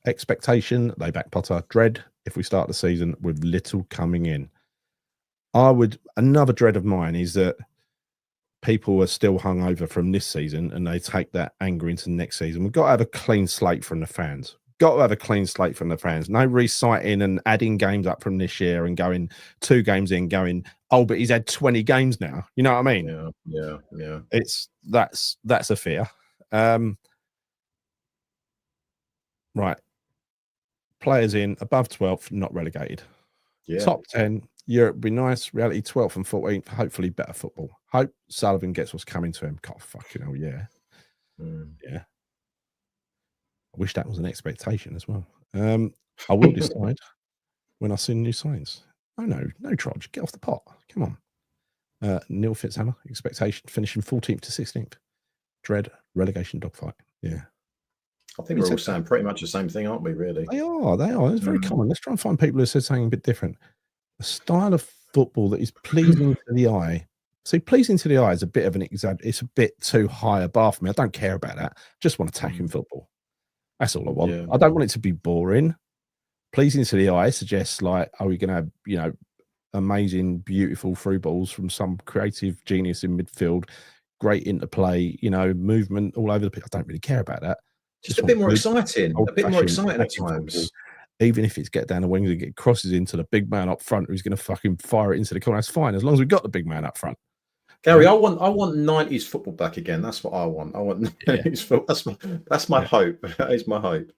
Expectation, they back Potter. Dread, if we start the season with little coming in. Another dread of mine is that people are still hungover from this season and they take that anger into next season. We've got to have a clean slate from the fans. No reciting and adding games up from this year and going 2 games in, going, oh, but he's had 20 games now. You know what I mean? Yeah. That's a fear. Right. Players in above 12th, not relegated. Yeah. Top 10. Europe would be nice. Reality 12th and 14th. Hopefully better football. Hope Sullivan gets what's coming to him. God, fucking hell, yeah. Yeah. I wish that was an expectation as well. I will decide when I see new signs. Oh, no, Trodge. Get off the pot. Come on. Neil Fitzhammer. Expectation finishing 14th to 16th. Dread relegation dogfight. Yeah. I think we're all saying pretty much the same thing, aren't we, really? They are. It's very common. Let's try and find people who said something a bit different. A style of football that is pleasing to the eye. See, pleasing to the eye is a bit of it's a bit too high a bar for me. I don't care about that. Just want attacking football. That's all I want. Yeah. I don't want it to be boring. Pleasing to the eye suggests like, are we going to have, amazing, beautiful through balls from some creative genius in midfield, great interplay, movement all over the pitch. I don't really care about that. Just a bit more exciting. A bit more exciting at attacking times. football. Even if it's get down the wings and get crosses into the big man up front who's going to fucking fire it into the corner, that's fine, as long as we've got the big man up front. Gary, I want 90s football back again. That's what I want. I want 90s football. That's my hope. That is my hope.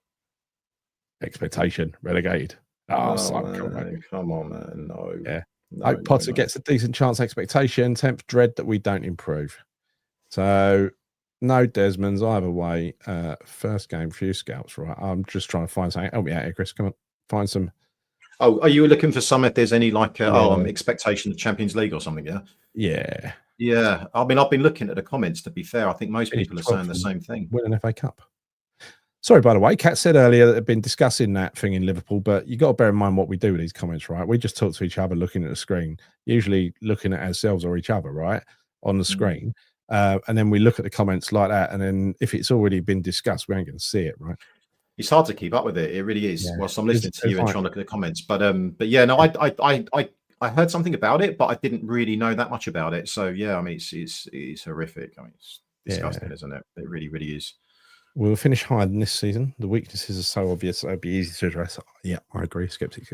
Expectation relegated. Come on, man. No. Yeah. Hope Potter gets a decent chance. Expectation. Temp dread that we don't improve. So no Desmonds either way. First game, few scouts, right? I'm just trying to find something. Help me out here, Chris. Come on. Find some. Oh, are you looking for some if there's any expectation of Champions League or something? Yeah. Yeah. Yeah. I mean, I've been looking at the comments, to be fair. I think most people are saying the same thing. Win an FA Cup. Sorry, by the way, Kat said earlier that they've been discussing that thing in Liverpool, but you got to bear in mind what we do with these comments, right? We just talk to each other looking at the screen, usually looking at ourselves or each other, right, on the screen. And then we look at the comments like that. And then if it's already been discussed, we ain't going to see it, right? It's hard to keep up with it. It really is. Yeah. Whilst I'm listening to you and trying to look at the comments, but yeah, no, I heard something about it, but I didn't really know that much about it. So yeah, I mean, it's horrific. I mean, it's disgusting, isn't it? It really, really is. We'll finish higher than this season. The weaknesses are so obvious, it'd be easy to address. Yeah, I agree. Skeptic.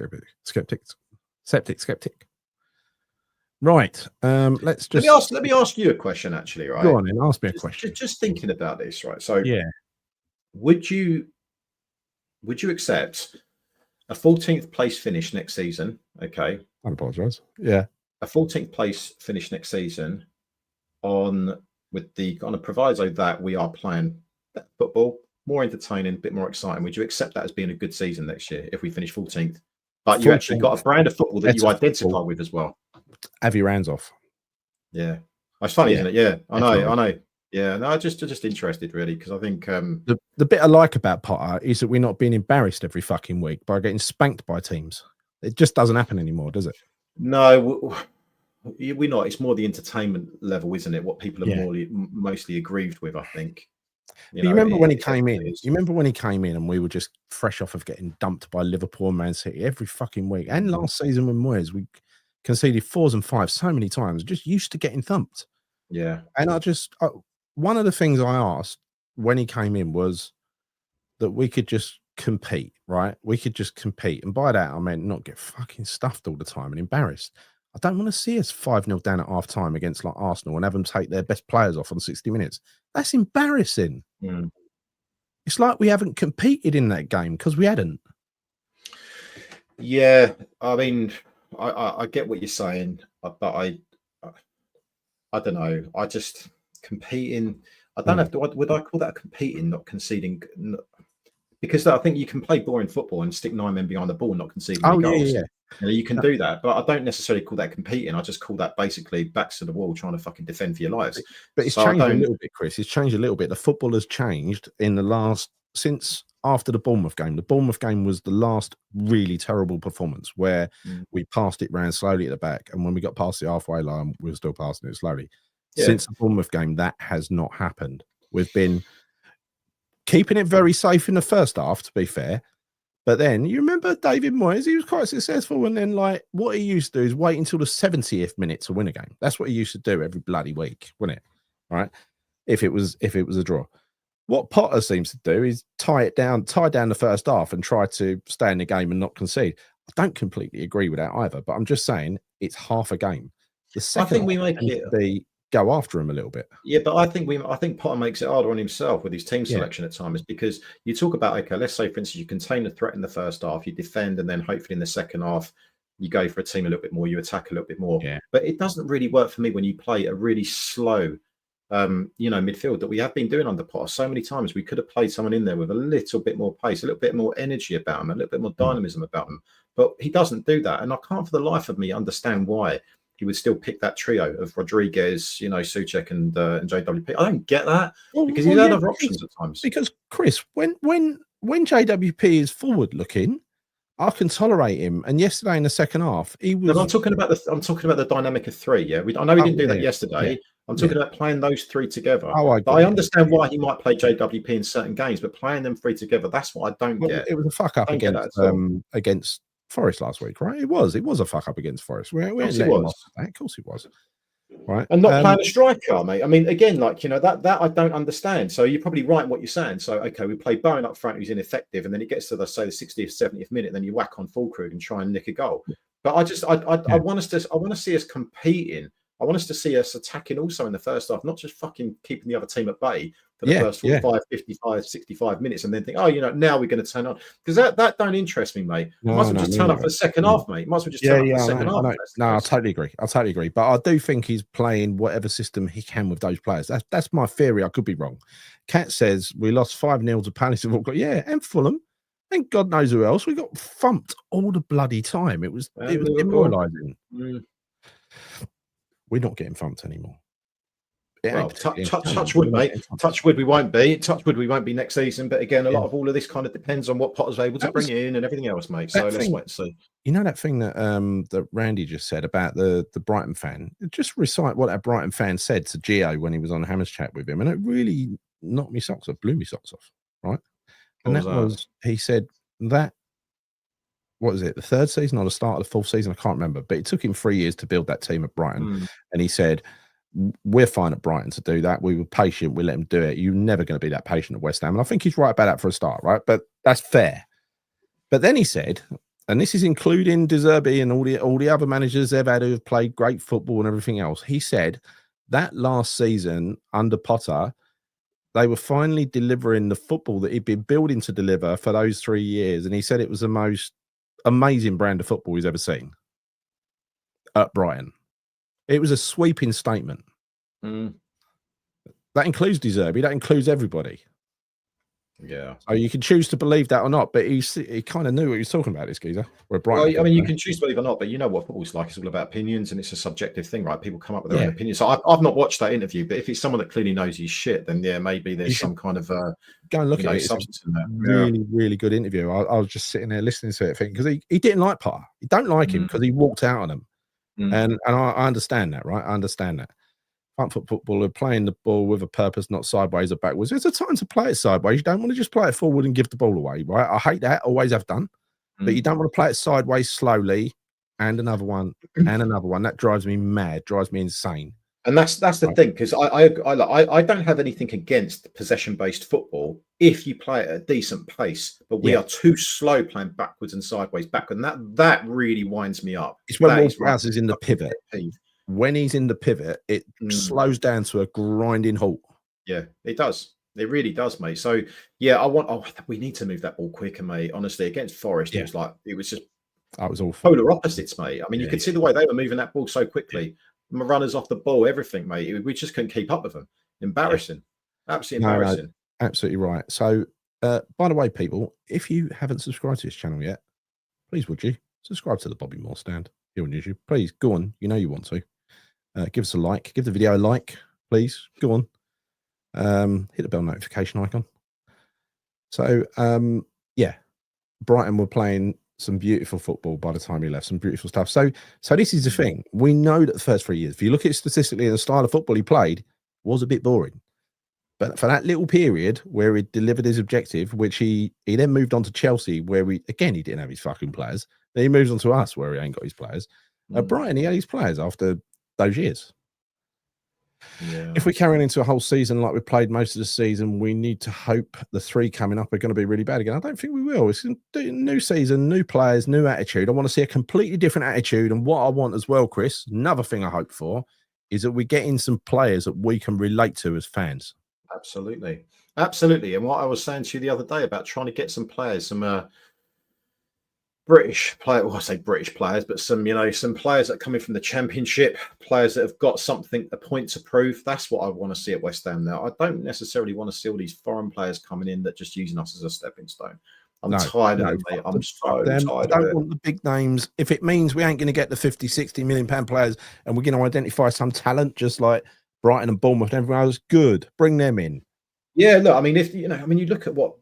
Right. Let's just let me ask you a question, actually. Right. Go on and ask me a question. Just thinking about this, right? So yeah, would you accept a 14th place finish next season? Okay. I apologise. Yeah. A 14th place finish next season with the kind of proviso that we are playing football, more entertaining, a bit more exciting. Would you accept that as being a good season next year if we finish 14th? But you actually got a brand of football that you identify with as well. Have your hands off. Yeah. It's funny, isn't it? Yeah. I know. Yeah. No, just interested really, because I think the bit I like about Potter is that we're not being embarrassed every fucking week by getting spanked by teams. It just doesn't happen anymore, does it? No, we're not. It's more the entertainment level, isn't it? What people are mostly aggrieved with, I think. You remember when he came in? You remember when he came in and we were just fresh off of getting dumped by Liverpool and Man City every fucking week. And last season with Moyes, we conceded 4s and 5s so many times, just used to getting thumped. Yeah. And one of the things I asked when he came in was that we could just compete, right? We could just compete. And by that, I meant not get fucking stuffed all the time and embarrassed. I don't want to see us 5-0 down at half time against like Arsenal and have them take their best players off on 60 minutes. That's embarrassing. It's like we haven't competed in that game because we hadn't. Yeah, I mean, I get what you're saying, but I don't know. I just competing. I don't have to. Would I call that competing, not conceding? Because I think you can play boring football and stick 9 men behind the ball, and not conceding goals. Yeah. You can do that, but I don't necessarily call that competing. I just call that basically backs to the wall, trying to fucking defend for your lives. But it's changed a little bit, Chris. It's changed a little bit. The football has changed in the since after the Bournemouth game. The Bournemouth game was the last really terrible performance where we passed it round slowly at the back, and when we got past the halfway line, we were still passing it slowly. Yeah. Since the Bournemouth game, that has not happened. We've been keeping it very safe in the first half, to be fair. But then you remember David Moyes, he was quite successful. And then like what he used to do is wait until the 70th minute to win a game. That's what he used to do every bloody week, wasn't it? Right. If it was a draw. What Potter seems to do is tie down the first half and try to stay in the game and not concede. I don't completely agree with that either, but I'm just saying it's half a game. The second, I think we make it go after him a little bit. Yeah, but I think Potter makes it harder on himself with his team selection at times, because you talk about, okay, let's say for instance you contain the threat in the first half, you defend, and then hopefully in the second half you go for a team a little bit more, you attack a little bit more. Yeah. But it doesn't really work for me when you play a really slow midfield that we have been doing under Potter so many times. We could have played someone in there with a little bit more pace, a little bit more energy about them, a little bit more dynamism about them. But he doesn't do that, and I can't for the life of me understand why he would still pick that trio of Rodriguez, Souček and JWP. I don't get that, because he's had other options at times. Because Chris, when JWP is forward looking, I can tolerate him. And yesterday in the second half, he was. No, I'm talking about the dynamic of three. Yeah, I know we didn't do that yesterday, I'm talking about playing those three together. Oh, I understand why he might play JWP in certain games, but playing them three together, that's what I don't get. It was a fuck up against Forest last week, right? It was a fuck up against Forest. We ain't letting him off that. Of course it was. Right. And not playing a striker, mate. I mean, again, like, you know, that I don't understand. So you're probably right in what you're saying. So, okay, we play Bowen up front, who's ineffective, and then it gets to the 60th, 70th minute, and then you whack on Fulkrug and try and nick a goal. But I want to see us competing. I want us to see us attacking also in the first half, not just fucking keeping the other team at bay for the first 45, 55, 65 minutes, and then think, oh, you know, now we're going to turn on. Because that don't interest me, mate. Might as well just turn up for the second half, mate. Might as well just turn up for the second half. No, I totally agree. But I do think he's playing whatever system he can with those players. That's my theory. I could be wrong. Kat says we lost 5-0 to Palace. Yeah, and Fulham. And God knows who else. We got thumped all the bloody time. It was demoralising. We're not getting thumped anymore. Well, touch wood, mate. Touch wood, we won't be. Touch wood, we won't be next season. But again, a lot of all of this kind of depends on what Potter's able to bring in and everything else, mate. So let's wait and see. You know that thing that that Randy just said about the Brighton fan? Just recite what that Brighton fan said to Gio when he was on Hammer's chat with him, and it really knocked me socks off, blew me socks off, right? And that was, he said that, what was it, the third season or the start of the fourth season? I can't remember, but it took him 3 years to build that team at Brighton. And he said, we're fine at Brighton to do that. We were patient. We let him do it. You're never going to be that patient at West Ham. And I think he's right about that for a start, right? But that's fair. But then he said, and this is including De Zerbi and all the other managers they've had who have played great football and everything else. He said that last season under Potter, they were finally delivering the football that he'd been building to deliver for those 3 years. And he said it was the most amazing brand of football he's ever seen at Brighton. It was a sweeping statement. That includes De Zerbi. That includes everybody. Yeah. So you can choose to believe that or not, but he kind of knew what he was talking about, this geezer. Well, I mean, you can choose to believe or not, but you know what football's like. It's all about opinions, and it's a subjective thing, right? People come up with their own opinions. So I've not watched that interview, but if it's someone that clearly knows his shit, then yeah, maybe there's some kind of go and look at it. Substance in there. Really, really good interview. I was just sitting there listening to it, thinking, because he didn't like Potter. He don't like him because he walked out on him, and I understand that, right? I understand that. Front foot footballer playing the ball with a purpose, not sideways or backwards. There's a time to play it sideways. You don't want to just play it forward and give the ball away, right? I hate that. Always have done. But you don't want to play it sideways slowly and another one and another one. That drives me mad, drives me insane. And that's the thing, because I don't have anything against possession-based football if you play at a decent pace, but we are too slow playing backwards and sideways backward. And that really winds me up. It's when Ward-Prowse is in the pivot. When he's in the pivot, it slows down to a grinding halt. Yeah, it does. It really does, mate. So yeah, we need to move that ball quicker, mate. Honestly, against Forest, it was just awful. Polar opposites, mate. I mean, you could see the way they were moving that ball so quickly. Runners off the ball, everything, mate. We just couldn't keep up with them. Embarrassing. Absolutely embarrassing. No, absolutely right. So by the way, people, if you haven't subscribed to this channel yet, please would you subscribe to the Bobby Moore Stand here on YouTube? Please go on. You know you want to. Give us a like. Give the video a like, please. Go on. Hit the bell notification icon. So, yeah, Brighton were playing some beautiful football by the time he left. Some beautiful stuff. So this is the thing. We know that the first 3 years, if you look at it statistically, the style of football he played was a bit boring. But for that little period where he delivered his objective, which he then moved on to Chelsea, where he didn't have his fucking players. Then he moves on to us, where he ain't got his players. At Brighton, he had his players after those years. If we carry on into a whole season like we played most of the season, we need to hope the 3 coming up are going to be really bad again. I don't think we will. It's a new season, new players, new attitude. I want to see a completely different attitude. And what I want as well, Chris, another thing I hope for, is that we get in some players that we can relate to as fans. Absolutely. And what I was saying to you the other day about trying to get some players, some British players, well, I say British players, but some players that are coming from the Championship, players that have got something, a point to prove. That's what I want to see at West Ham now. I don't necessarily want to see all these foreign players coming in that just using us as a stepping stone. I'm tired of them, mate. I'm so tired of it. I don't want the big names. If it means we ain't going to get the 50, 60 million pound players and we're going to identify some talent just like Brighton and Bournemouth and everyone else, good. Bring them in. Yeah, look, I mean, you look at what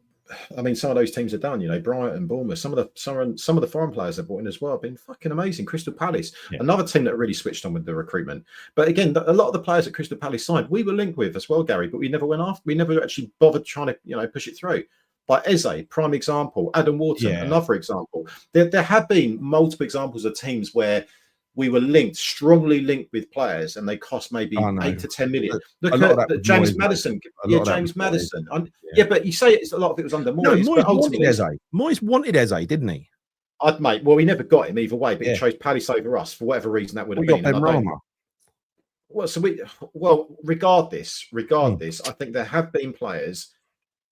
I mean, some of those teams are done. You know, Brighton, Bournemouth. Some of the foreign players they've brought in as well have been fucking amazing. Crystal Palace, another team that really switched on with the recruitment. But again, a lot of the players at Crystal Palace signed, we were linked with as well, Gary. But we never went after. We never actually bothered trying to push it through. Like Eze, prime example. Adam Wharton, another example. There have been multiple examples of teams where we were strongly linked with players, and they cost maybe 8 to 10 million. Look at James Madison. James Madison. But you say a lot of it was under Moyes. No, Moyes wanted Eze. Moyes wanted Eze, didn't he? Well, we never got him either way, but he chose Palace over us for whatever reason that would have been. Regardless, I think there have been players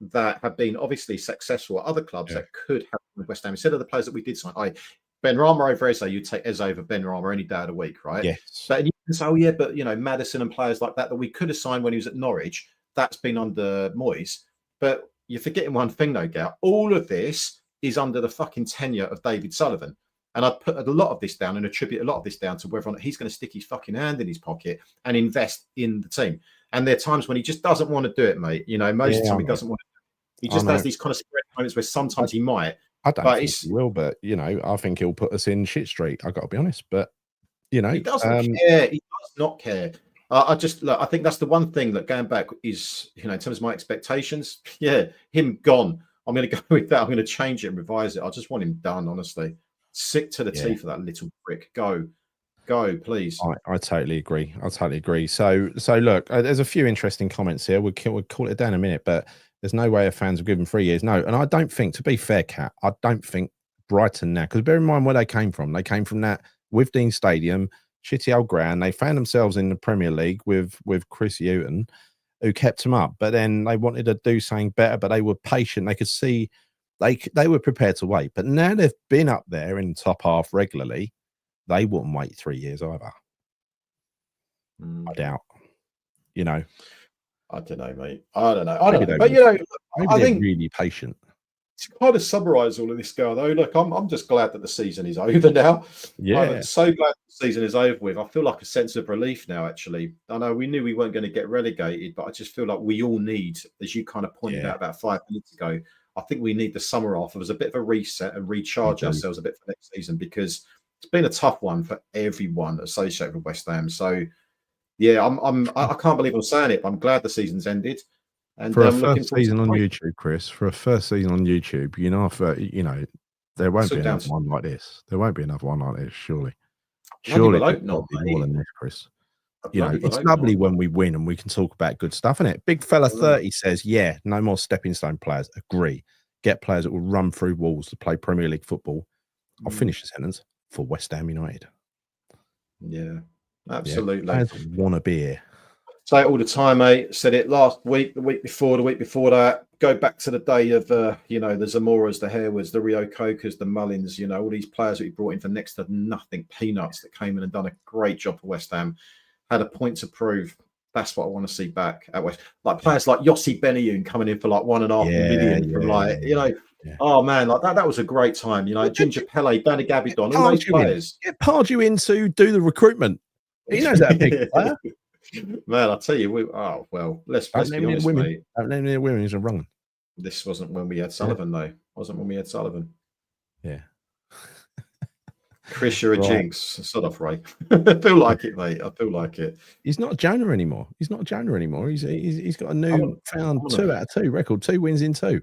that have been obviously successful at other clubs that could have with West Ham. Instead of the players that we did sign, Benrahma over Eze, you'd take Eze over Benrahma any day of the week, right? Yes. But you can say, but Madison and players like that we could have signed when he was at Norwich, that's been under Moyes. But you're forgetting one thing, though, Gal. All of this is under the fucking tenure of David Sullivan. And I put a lot of this down and attribute a lot of this down to whether or not he's going to stick his fucking hand in his pocket and invest in the team. And there are times when he just doesn't want to do it, mate. Most of the time he doesn't want to. He just has these kind of spread moments where sometimes he might. I don't think he will, but I think he'll put us in shit street. I got to be honest, but he doesn't care. He does not care. I think that's the one thing that going back is, in terms of my expectations. Yeah, him gone. I'm going to go with that. I'm going to change it and revise it. I just want him done. Honestly, sick to the teeth of that little prick. Go, please. I totally agree. So look, there's a few interesting comments here. We'll call it down in a minute, but. There's no way a fans have given 3 years. No, and I don't think, to be fair, Kat, I don't think Brighton now, because bear in mind where they came from. They came from that Withdean Stadium, shitty old ground. They found themselves in the Premier League with Chris Hughton, who kept them up. But then they wanted to do something better, but they were patient. They could see they were prepared to wait. But now they've been up there in the top half regularly. They wouldn't wait 3 years either. I doubt. I don't know, mate. I don't know. But I think really patient. To kind of summarise all of this, though, look, I'm just glad that the season is over now. Yeah, I'm so glad the season is over with. I feel like a sense of relief now. Actually, I know we knew we weren't going to get relegated, but I just feel like we all need, as you kind of pointed out about 5 minutes ago, I think we need the summer off as a bit of a reset and recharge ourselves a bit for next season, because it's been a tough one for everyone associated with West Ham. So. Yeah, I can't believe I'm saying it. But I'm glad the season's ended. And for a first season on YouTube, Chris, there won't be another one like this. There won't be another one like this, surely. Surely there'll be more than this, Chris. It's lovely when we win and we can talk about good stuff, isn't it? Big Fella 30 says, no more stepping stone players. Agree. Get players that will run through walls to play Premier League football. I'll finish the sentence for West Ham United. Yeah. Absolutely. Players want to be here. Say it all the time, mate. Said it last week, the week before that. Go back to the day of, the Zamoras, the Harewoods, the Rio Cokas, the Mullins, all these players that we brought in for next to nothing, peanuts, that came in and done a great job for West Ham. Had a point to prove. That's what I want to see back at West. Like players like Yossi Benayoun coming in for like 1.5 million from oh man, like that was a great time. Ginger Pele, Danny Gabidon, all those players. Get Pardew in to do the recruitment. He knows that big player. Man, I'll tell you, let's be honest, mate. Name the women is wrong. This wasn't when we had Sullivan, though. Wasn't when we had Sullivan. Yeah. Chris, you're a jinx. Sod off, Ray. I feel like it, mate. I feel like it. He's not a Jonah anymore. He's got a new found 2 out of 2 record, 2 wins in 2.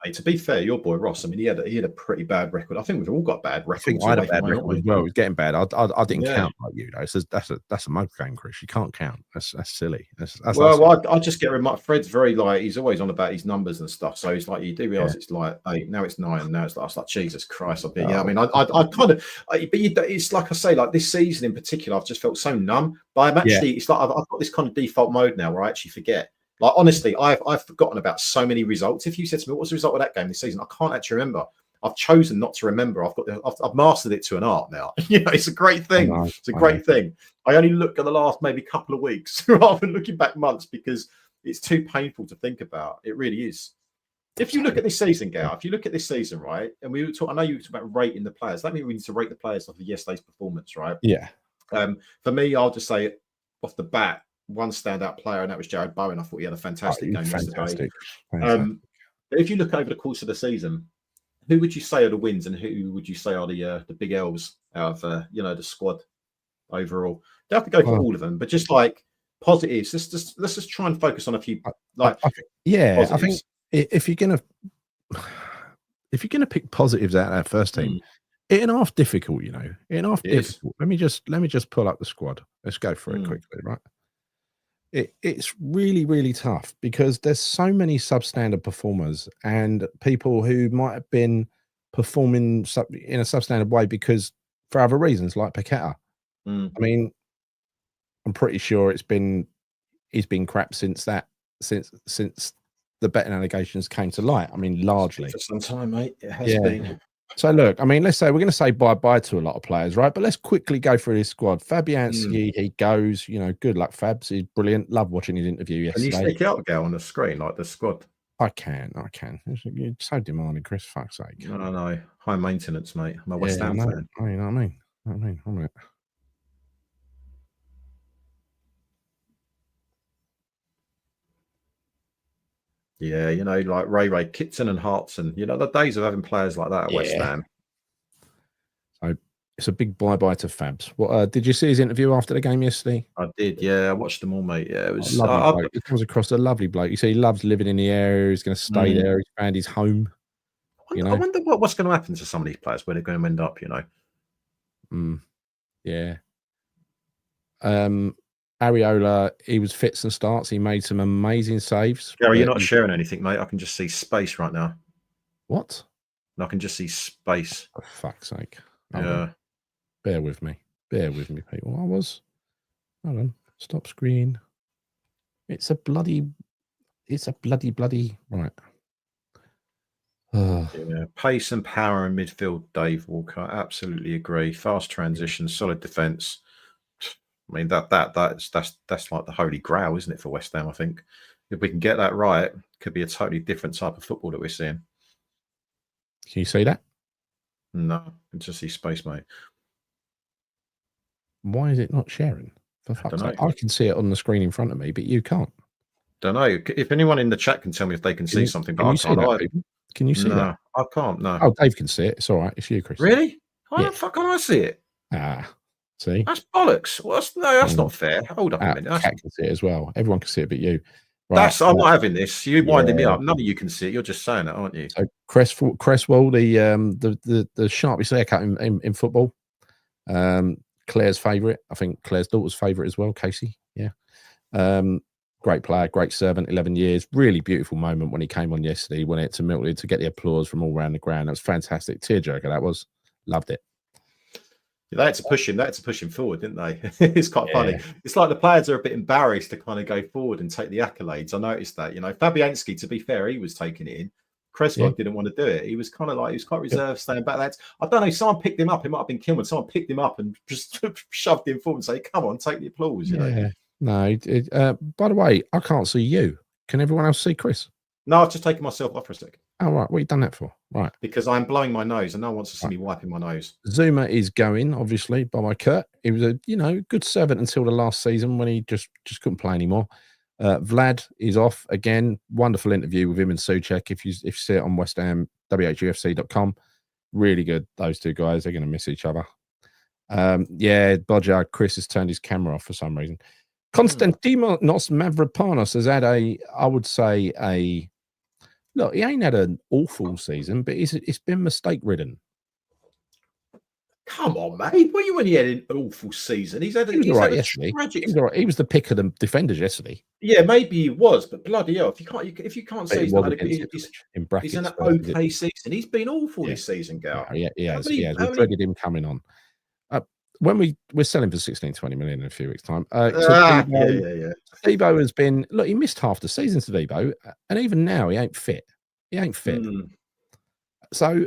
Hey, to be fair, your boy Ross, I mean, he had a pretty bad record. I think we've all got bad records. I had a bad record as well. It was getting bad. I didn't count like you, though. So that's a mug game, Chris. You can't count. That's silly. I just get my Fred's very he's always on about his numbers and stuff. So he's like, you do realise it's like 8, now it's 9, now it's like, I was like, Jesus Christ. I mean, but it's like I say, like this season in particular, I've just felt so numb. But I'm actually, it's like I've got this kind of default mode now where I actually forget. Like honestly, I've forgotten about so many results. If you said to me, "What was the result of that game this season?" I can't actually remember. I've chosen not to remember. I've mastered it to an art now. It's a great thing. It's a great thing. I only look at the last maybe couple of weeks rather than looking back months because it's too painful to think about. It really is. If you look at this season, Gal, right, and I know you talk about rating the players. That means we need to rate the players off of yesterday's performance, right? Yeah. For me, I'll just say off the bat, one standout player, and that was Jared Bowen. I thought he had a fantastic game yesterday. If you look over the course of the season, who would you say are the wins, and who would you say are the big L's out of the squad overall? Don't have to go for all of them, but just like positives. Let's just try and focus on a few I think positives. if you're gonna pick positives out of that first team, it ain't half difficult, It ain't half difficult. Let me just pull up the squad. Let's go through it quickly, right? It's really, really tough because there's so many substandard performers and people who might have been performing in a substandard way because for other reasons, like Paqueta. I mean, I'm pretty sure he's been crap since the betting allegations came to light. I mean, largely for some time, mate. It has been. So look, I mean, let's say we're going to say bye to a lot of players, right? But let's quickly go through his squad. Fabianski, he goes. Good luck, Fabs. He's brilliant. Love watching his interview yesterday. Can you stick it up, Gal, on the screen like the squad? I can. You're so demanding, Chris. Fuck's sake. No. High maintenance, mate. I'm a West Ham fan. You know what I mean? I'm it. Yeah, like Ray Kitson and Hartson. The days of having players like that at West Ham. So it's a big bye to Fabs. What did you see his interview after the game yesterday? I did. Yeah, I watched them all, mate. Yeah, it was lovely. He comes across a lovely bloke. You see, he loves living in the area. He's going to stay there. He's found his home. I wonder what's going to happen to some of these players, where they're going to end up. Yeah. Areola, he was fits and starts. He made some amazing saves. Gary, you're not sharing anything, mate. I can just see space right now. What? I can just see space. For fuck's sake. Yeah. Bear with me, people. Hold on. Stop screen. It's a bloody right. Yeah, pace and power in midfield, Dave Walker. I absolutely agree. Fast transition, solid defence. I mean that's like the holy grail, isn't it, for West Ham? I think if we can get that right, it could be a totally different type of football that we're seeing. Can you see that? No, I can just see space, mate. Why is it not sharing? For fuck's sake. I can see it on the screen in front of me, but you can't. Don't know. If anyone in the chat can tell me if they can see something, but I can't. Can you see that? I can't. No. Oh, Dave can see it. It's all right. It's you, Chris. Really? How the fuck can I see it? See? That's bollocks. That's not fair. Hold up a minute. Cat can see it as well. Everyone can see it, but you. Right. I'm not having this. You're winding me up. None of you can see it. You're just saying it, aren't you? So Cresswell, the sharpest haircut in football. Claire's favourite. I think Claire's daughter's favourite as well. Casey. Yeah. Great player, great servant. 11 years. Really beautiful moment when he came on yesterday. He went out to Milton to get the applause from all around the ground. That was fantastic. Tearjerker. That was. Loved it. They had to push him forward, didn't they? It's quite funny. It's like the players are a bit embarrassed to kind of go forward and take the accolades. I noticed that. Fabianski, to be fair, he was taking it in. Cresswell didn't want to do it. He was kind of like, he was quite reserved, staying back. I don't know, someone picked him up. It might have been Kilman. Someone picked him up and just shoved him forward and say, come on, take the applause, you know. No, by the way, I can't see you. Can everyone else see Chris? No, I've just taken myself off for a second. Oh, right. What have you done that for? Right. Because I'm blowing my nose and no one wants to see me wiping my nose. Zuma is going, obviously, by my Kurt. He was a, good servant until the last season when he just couldn't play anymore. Vlad is off again. Wonderful interview with him and Souček. If you see it on West Ham, WHUFC.com. Really good, those two guys. They're going to miss each other. Bodjar, Chris has turned his camera off for some reason. Konstantinos Mavropanos has had look, he ain't had an awful season, but it's been mistake-ridden. Come on, mate. What are you when he had an awful season? He was all right yesterday. He was the pick of the defenders yesterday. Yeah, maybe he was, but bloody hell, if you can't say he's an okay season, he's been awful this season, Gal. He has. We dreaded him coming on. When we're selling for 16-20 million in a few weeks' time. Devo has been, look, he missed half the season to Devo, and even now he ain't fit. So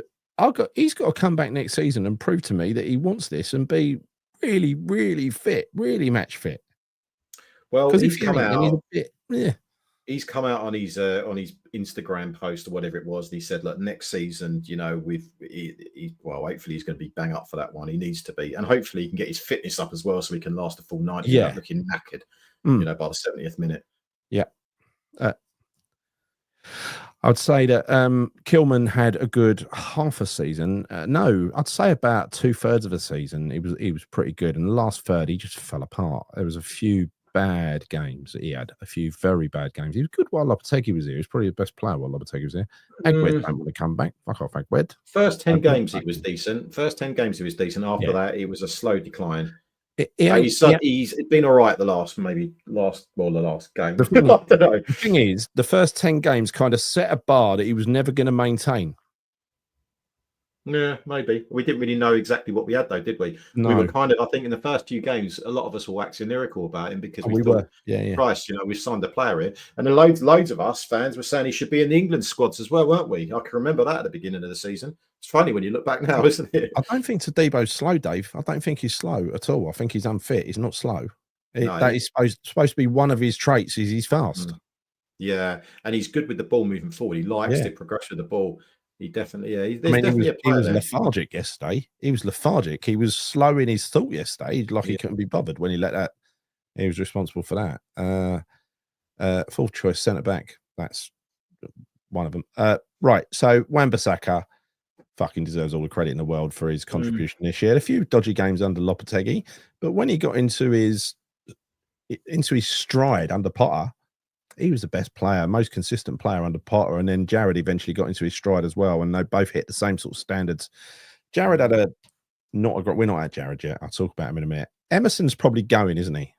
he's got to come back next season and prove to me that he wants this and be really, really fit, really match fit. Well, he's come out. He's come out on his Instagram post or whatever it was, and he said, "Look, next season, hopefully he's going to be bang up for that one. He needs to be, and hopefully he can get his fitness up as well, so he can last a full 90 without looking knackered, by the 70th minute." Yeah. I'd say that Kilman had a good half a season. No, I'd say about 2/3 of a season. He was pretty good, and the last third he just fell apart. There was a few bad games that he had, a few very bad games. He was good while Lopetegui was here. He was probably the best player while Lopetegui was here. Egwed don't want to come back. Fuck off, Egwed. First 10 games he was decent. First 10 games he was decent. After that, it was a slow decline. He's been all right the last game. The thing is, the first 10 games kind of set a bar that he was never going to maintain. Yeah, maybe. We didn't really know exactly what we had, though, did we? No. We were kind of, I think, in the first few games, a lot of us were waxing lyrical about him because we thought, Christ, we signed a player here. And then loads of us fans were saying he should be in the England squads as well, weren't we? I can remember that at the beginning of the season. It's funny when you look back now, isn't it? I don't think Tadebo's slow, Dave. I don't think he's slow at all. I think he's unfit. He's not slow. That is supposed to be one of his traits is he's fast. Yeah, and he's good with the ball moving forward. He likes to progress with the ball. He definitely, he was lethargic yesterday. He was lethargic. He was slow in his thought yesterday. Like he couldn't be bothered when he let that. He was responsible for that. Fourth choice centre back. That's one of them. Right. So Wan-Bissaka fucking deserves all the credit in the world for his contribution this year. A few dodgy games under Lopetegui, but when he got into his stride under Potter, he was the best player, most consistent player under Potter. And then Jared eventually got into his stride as well. And they both hit the same sort of standards. Jared had we're not at Jared yet. I'll talk about him in a minute. Emerson's probably going, isn't he?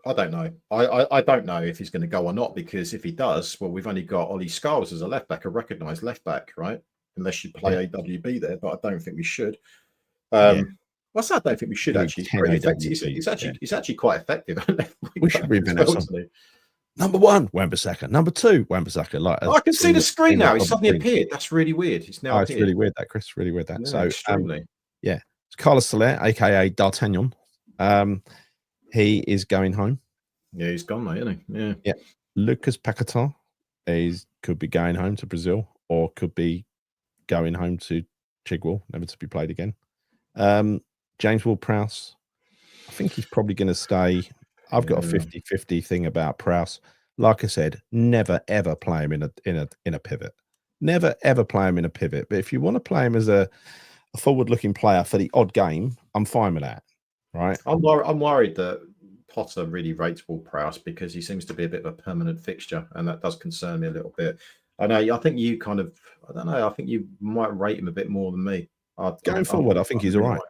I don't know. I don't know if he's going to go or not, because if he does, well, we've only got Ollie Scholes as a left back, a recognised left back, right? Unless you play AWB there, but I don't think we should. I don't think we should actually. He's actually quite effective. We should revamp something. Number 1, Wan-Bissaka. Number 2, Wan-Bissaka. I can see the screen now. He's suddenly appeared. That's really weird. He's now. It's really weird that, Chris. Really weird that. Yeah, so extremely. It's Carlos Soler, aka D'Artagnan. He is going home. Yeah, he's gone, mate, isn't he? Yeah. Lucas Paquetá could be going home to Brazil, or could be going home to Chigwell, never to be played again. James Ward-Prowse, I think he's probably going to stay. I've got a 50-50 thing about Prowse. Like I said, never ever play him in a pivot. Never ever play him in a pivot. But if you want to play him as a forward-looking player for the odd game, I'm fine with that. Right? I'm worried that Potter really rates Ward-Prowse because he seems to be a bit of a permanent fixture, and that does concern me a little bit. I think you kind of, I don't know, I think you might rate him a bit more than me. Going forward, I think he's all right.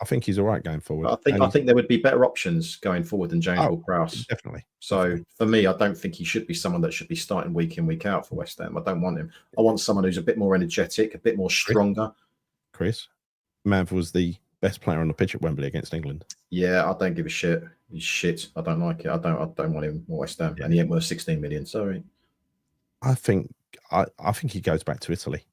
I think he's all right going forward. I think there would be better options going forward than James Ward-Prowse. Definitely. So for me, I don't think he should be someone that should be starting week in, week out for West Ham. I don't want him. I want someone who's a bit more energetic, a bit more stronger. Chris, Mav was the best player on the pitch at Wembley against England. Yeah, I don't give a shit. He's shit. I don't like it. I don't want him at West Ham. Yeah. And he ain't worth 16 million. Sorry. I think he goes back to Italy.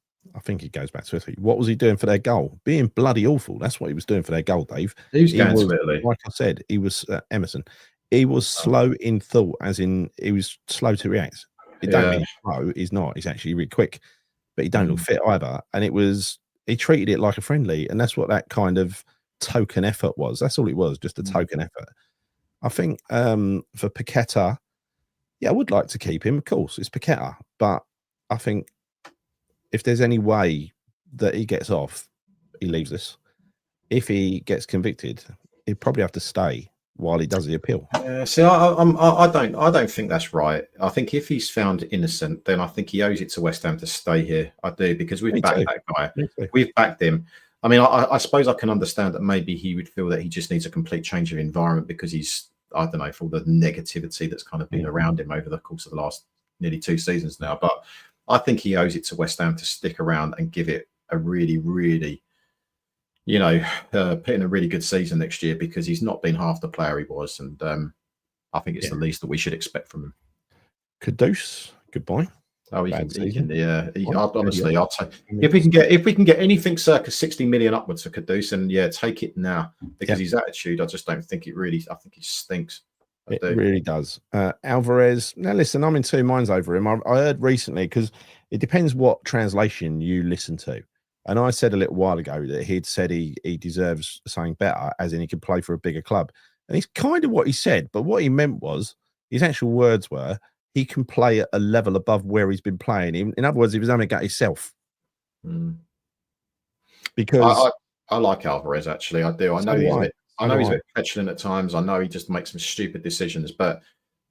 What was he doing for their goal? Being bloody awful. That's what he was doing for their goal, Dave. He was going to Italy. Like I said, he was Emerson. He was slow in thought, as in he was slow to react. It don't mean slow. He's not. He's actually really quick, but he don't look fit either. And he treated it like a friendly, and that's what that kind of token effort was. That's all it was, just a token effort. I think for Paquetá, I would like to keep him. Of course, it's Paquetá, but I think if there's any way that he gets off, he leaves us. If he gets convicted, he'd probably have to stay while he does the appeal. See, I don't think that's right. I think if he's found innocent, then I think he owes it to West Ham to stay here. I do, because we've backed that guy. We've backed him. I mean, I suppose I can understand that maybe he would feel that he just needs a complete change of environment because he's, I don't know, for all the negativity that's kind of been around him over the course of the last nearly 2 seasons now. But I think he owes it to West Ham to stick around and give it a really, really, put in a really good season next year, because he's not been half the player he was. And I think it's the least that we should expect from him. Kudus, goodbye. Oh, honestly, I'll take if we can get anything circa 60 million upwards for Kudus, and take it now, because his attitude, I just don't think it really. I think he stinks. It really does. Alvarez. Now, listen, I'm in 2 minds over him. I heard recently, because it depends what translation you listen to, and I said a little while ago that he'd said he deserves something better, as in he could play for a bigger club, and it's kind of what he said. But what he meant was, his actual words were, he can play at a level above where he's been playing. In other words, he was having a go at himself. Because I like Alvarez, actually. I do. I know he's a bit petulant at times. I know he just makes some stupid decisions, but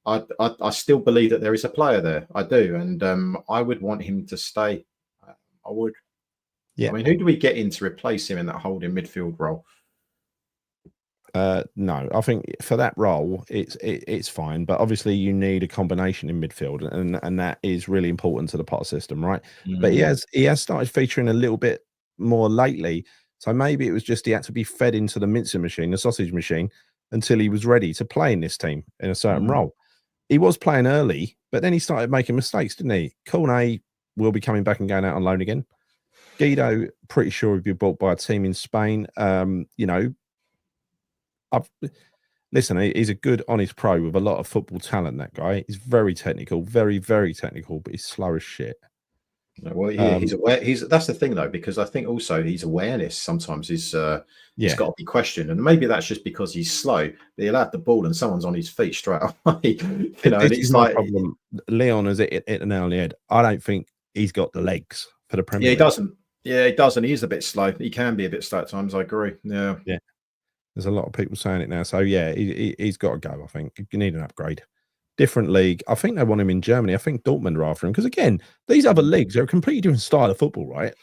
I still believe that there is a player there. I do, and I would want him to stay. I would. Yeah. I mean, who do we get in to replace him in that holding midfield role? No, I think for that role, it's fine. But obviously, you need a combination in midfield, and that is really important to the Potter system, right? But he has started featuring a little bit more lately. So maybe it was just he had to be fed into the mincing machine, the sausage machine, until he was ready to play in this team in a certain role. He was playing early, but then he started making mistakes, didn't he? Cornet will be coming back and going out on loan again. Guido, pretty sure he'd be bought by a team in Spain. You know, listen, he's a good, honest pro with a lot of football talent, that guy. He's very technical, very, very technical, but he's slow as shit. Well, he's aware. That's the thing, though, because I think also his awareness sometimes is he's got to be questioned, and maybe that's just because he's slow. But he'll have the ball and someone's on his feet straight away. You know, this is my problem. Leon has hit the nail on the head. I don't think he's got the legs for the Premier League. He doesn't. Yeah, he doesn't. He is a bit slow. He can be a bit slow at times. I agree. Yeah. There's a lot of people saying it now. So yeah, he's got to go. I think you need an upgrade. Different league. I think they want him in Germany. I think Dortmund are after him because again, these other leagues are a completely different style of football, right?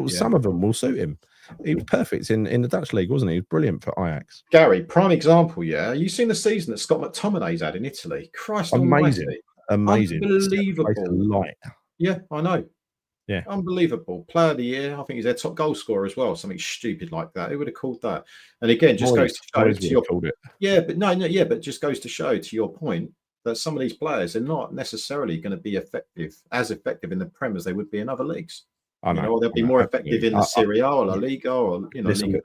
Some of them will suit him. He was perfect in the Dutch league, wasn't he? He was brilliant for Ajax. Gary, prime example. Yeah, you seen the season that Scott McTominay's had in Italy? Christ, amazing, unbelievable. Light. Yeah, I know. Yeah, unbelievable. Player of the year. I think he's their top goal scorer as well. Something stupid like that. Who would have called that? And again, just goes to show to your called it. Yeah, but but just goes to show to your point that some of these players are not necessarily going to be as effective in the Prem as they would be in other leagues. I know. Or they'll be more effective in the Serie A or La Liga or Liga.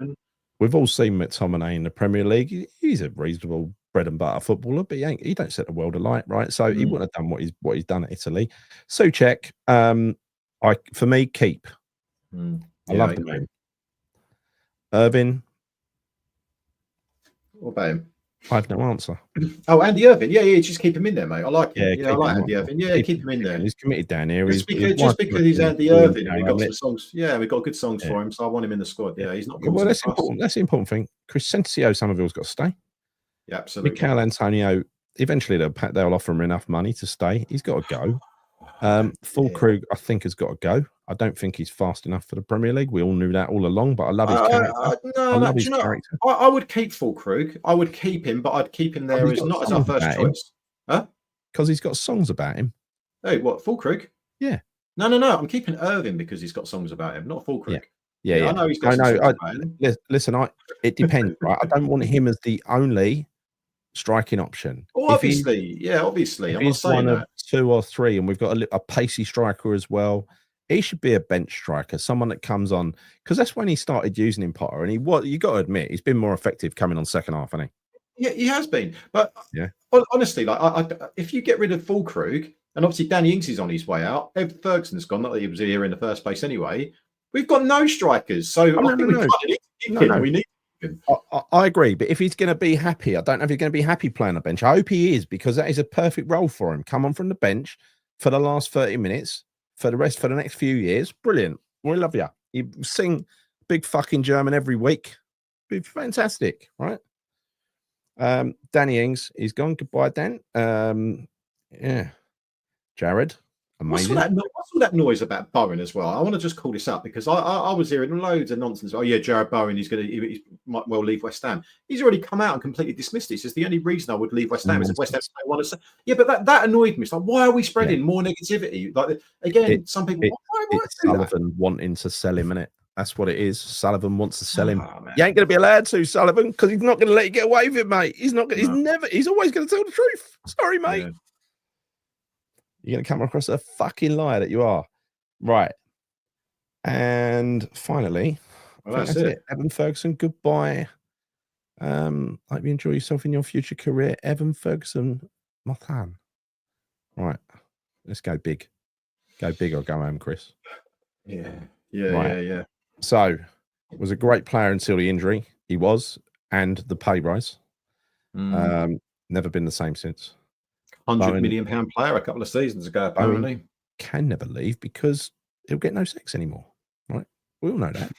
We've all seen McTominay in the Premier League. He's a reasonable bread and butter footballer, but he don't set the world alight, right? So he wouldn't have done what he's done at Italy. Souček, for me, keep. I love the man. Irvin. What about him? I have no answer. Oh, Andy Irvin. Yeah, just keep him in there, mate. I like him. Yeah, I like Andy Irvin. Yeah, keep him in there. He's committed down here. Just because he's Andy Irvin, we've got some songs. Yeah, we've got good songs for him, so I want him in the squad. Yeah, he's not. Well, that's important. That's the important thing. Crescencio Somerville's got to stay. Yeah, absolutely. Mikel Antonio. Eventually, they'll offer him enough money to stay. He's got to go. Fulkrug, I think, has got to go. I don't think he's fast enough for the Premier League. We all knew that all along, but I love his character. I love his character. I would keep Fulkrug. I would keep him, but I'd keep him there as our first choice. Huh? Because he's got songs about him. Hey, what, Fulkrug? Yeah. No. I'm keeping Irvin because he's got songs about him, not Fulkrug. Yeah. I know he's got songs about him. Listen, it depends, right? I don't want him as the only striking option. Well, obviously. I'm not saying that. 2 or 3, and we've got a pacey striker as well. He should be a bench striker, someone that comes on, because that's when he started using him, Potter. And you got to admit, he's been more effective coming on second half, hasn't he? Yeah, he has been. But honestly, if you get rid of Fulkrug, and obviously Danny Ings is on his way out, Ed Ferguson's gone. Not that he was here in the first place anyway. We've got no strikers, so I think we need. I agree, but if he's going to be happy, I don't know if he's going to be happy playing on the bench. I hope he is, because that is a perfect role for him. Come on from the bench for the last 30 minutes, for the next few years. Brilliant. We love you. You sing big fucking German every week. Be fantastic, right? Danny Ings, he's gone. Goodbye, Dan. Yeah. Jared. Amazing. What's all that noise about Bowen as well? I want to just call this up because I was hearing loads of nonsense. Oh yeah, Jared Bowen, he might well leave West Ham. He's already come out and completely dismissed it. He says the only reason I would leave West Ham is if West Ham want to say. Yeah, but that annoyed me. It's like, why are we spreading more negativity? Like again, some people it's Sullivan wanting to sell him, innit? That's what it is. Sullivan wants to sell him. You ain't going to be allowed to, Sullivan, because he's not going to let you get away with it, mate. He's not. He's always going to tell the truth. Sorry, mate. Yeah. You're going to come across a fucking liar that you are. Right. And finally, that's it. Evan Ferguson, goodbye. Hope you enjoy yourself in your future career. Evan Ferguson, Mothan. Right. Let's go big. Go big or go home, Chris. Yeah. So, was a great player until the injury. He was. And the pay rise. Never been the same since. £100 million player a couple of seasons ago, apparently. Bowen can never leave because he'll get no sex anymore, right? We all know that.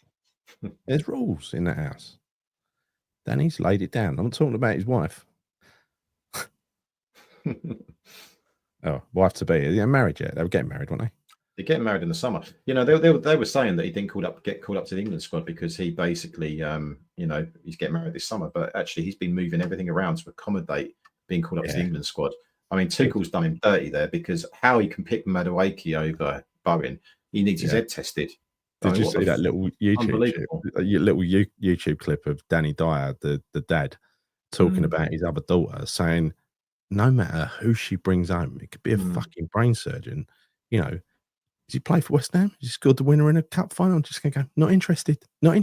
There's rules in that house. Danny's laid it down. I'm not talking about his wife. Oh, wife to be. They're married yet? They were getting married, weren't they? They're getting married in the summer. You know, they were saying that he didn't get called up to the England squad because he basically, you know, he's getting married this summer. But actually, he's been moving everything around to accommodate being called up to the England squad. I mean, Tuchel's done him dirty there because how he can pick Madueke over Bowen, he needs his head tested. Did you see that little YouTube clip of Danny Dyer, the dad, talking about his other daughter, saying, no matter who she brings home, it could be a fucking brain surgeon, you know. Does he play for West Ham? He scored the winner in a cup final. I'm just going to go, not interested. Yeah,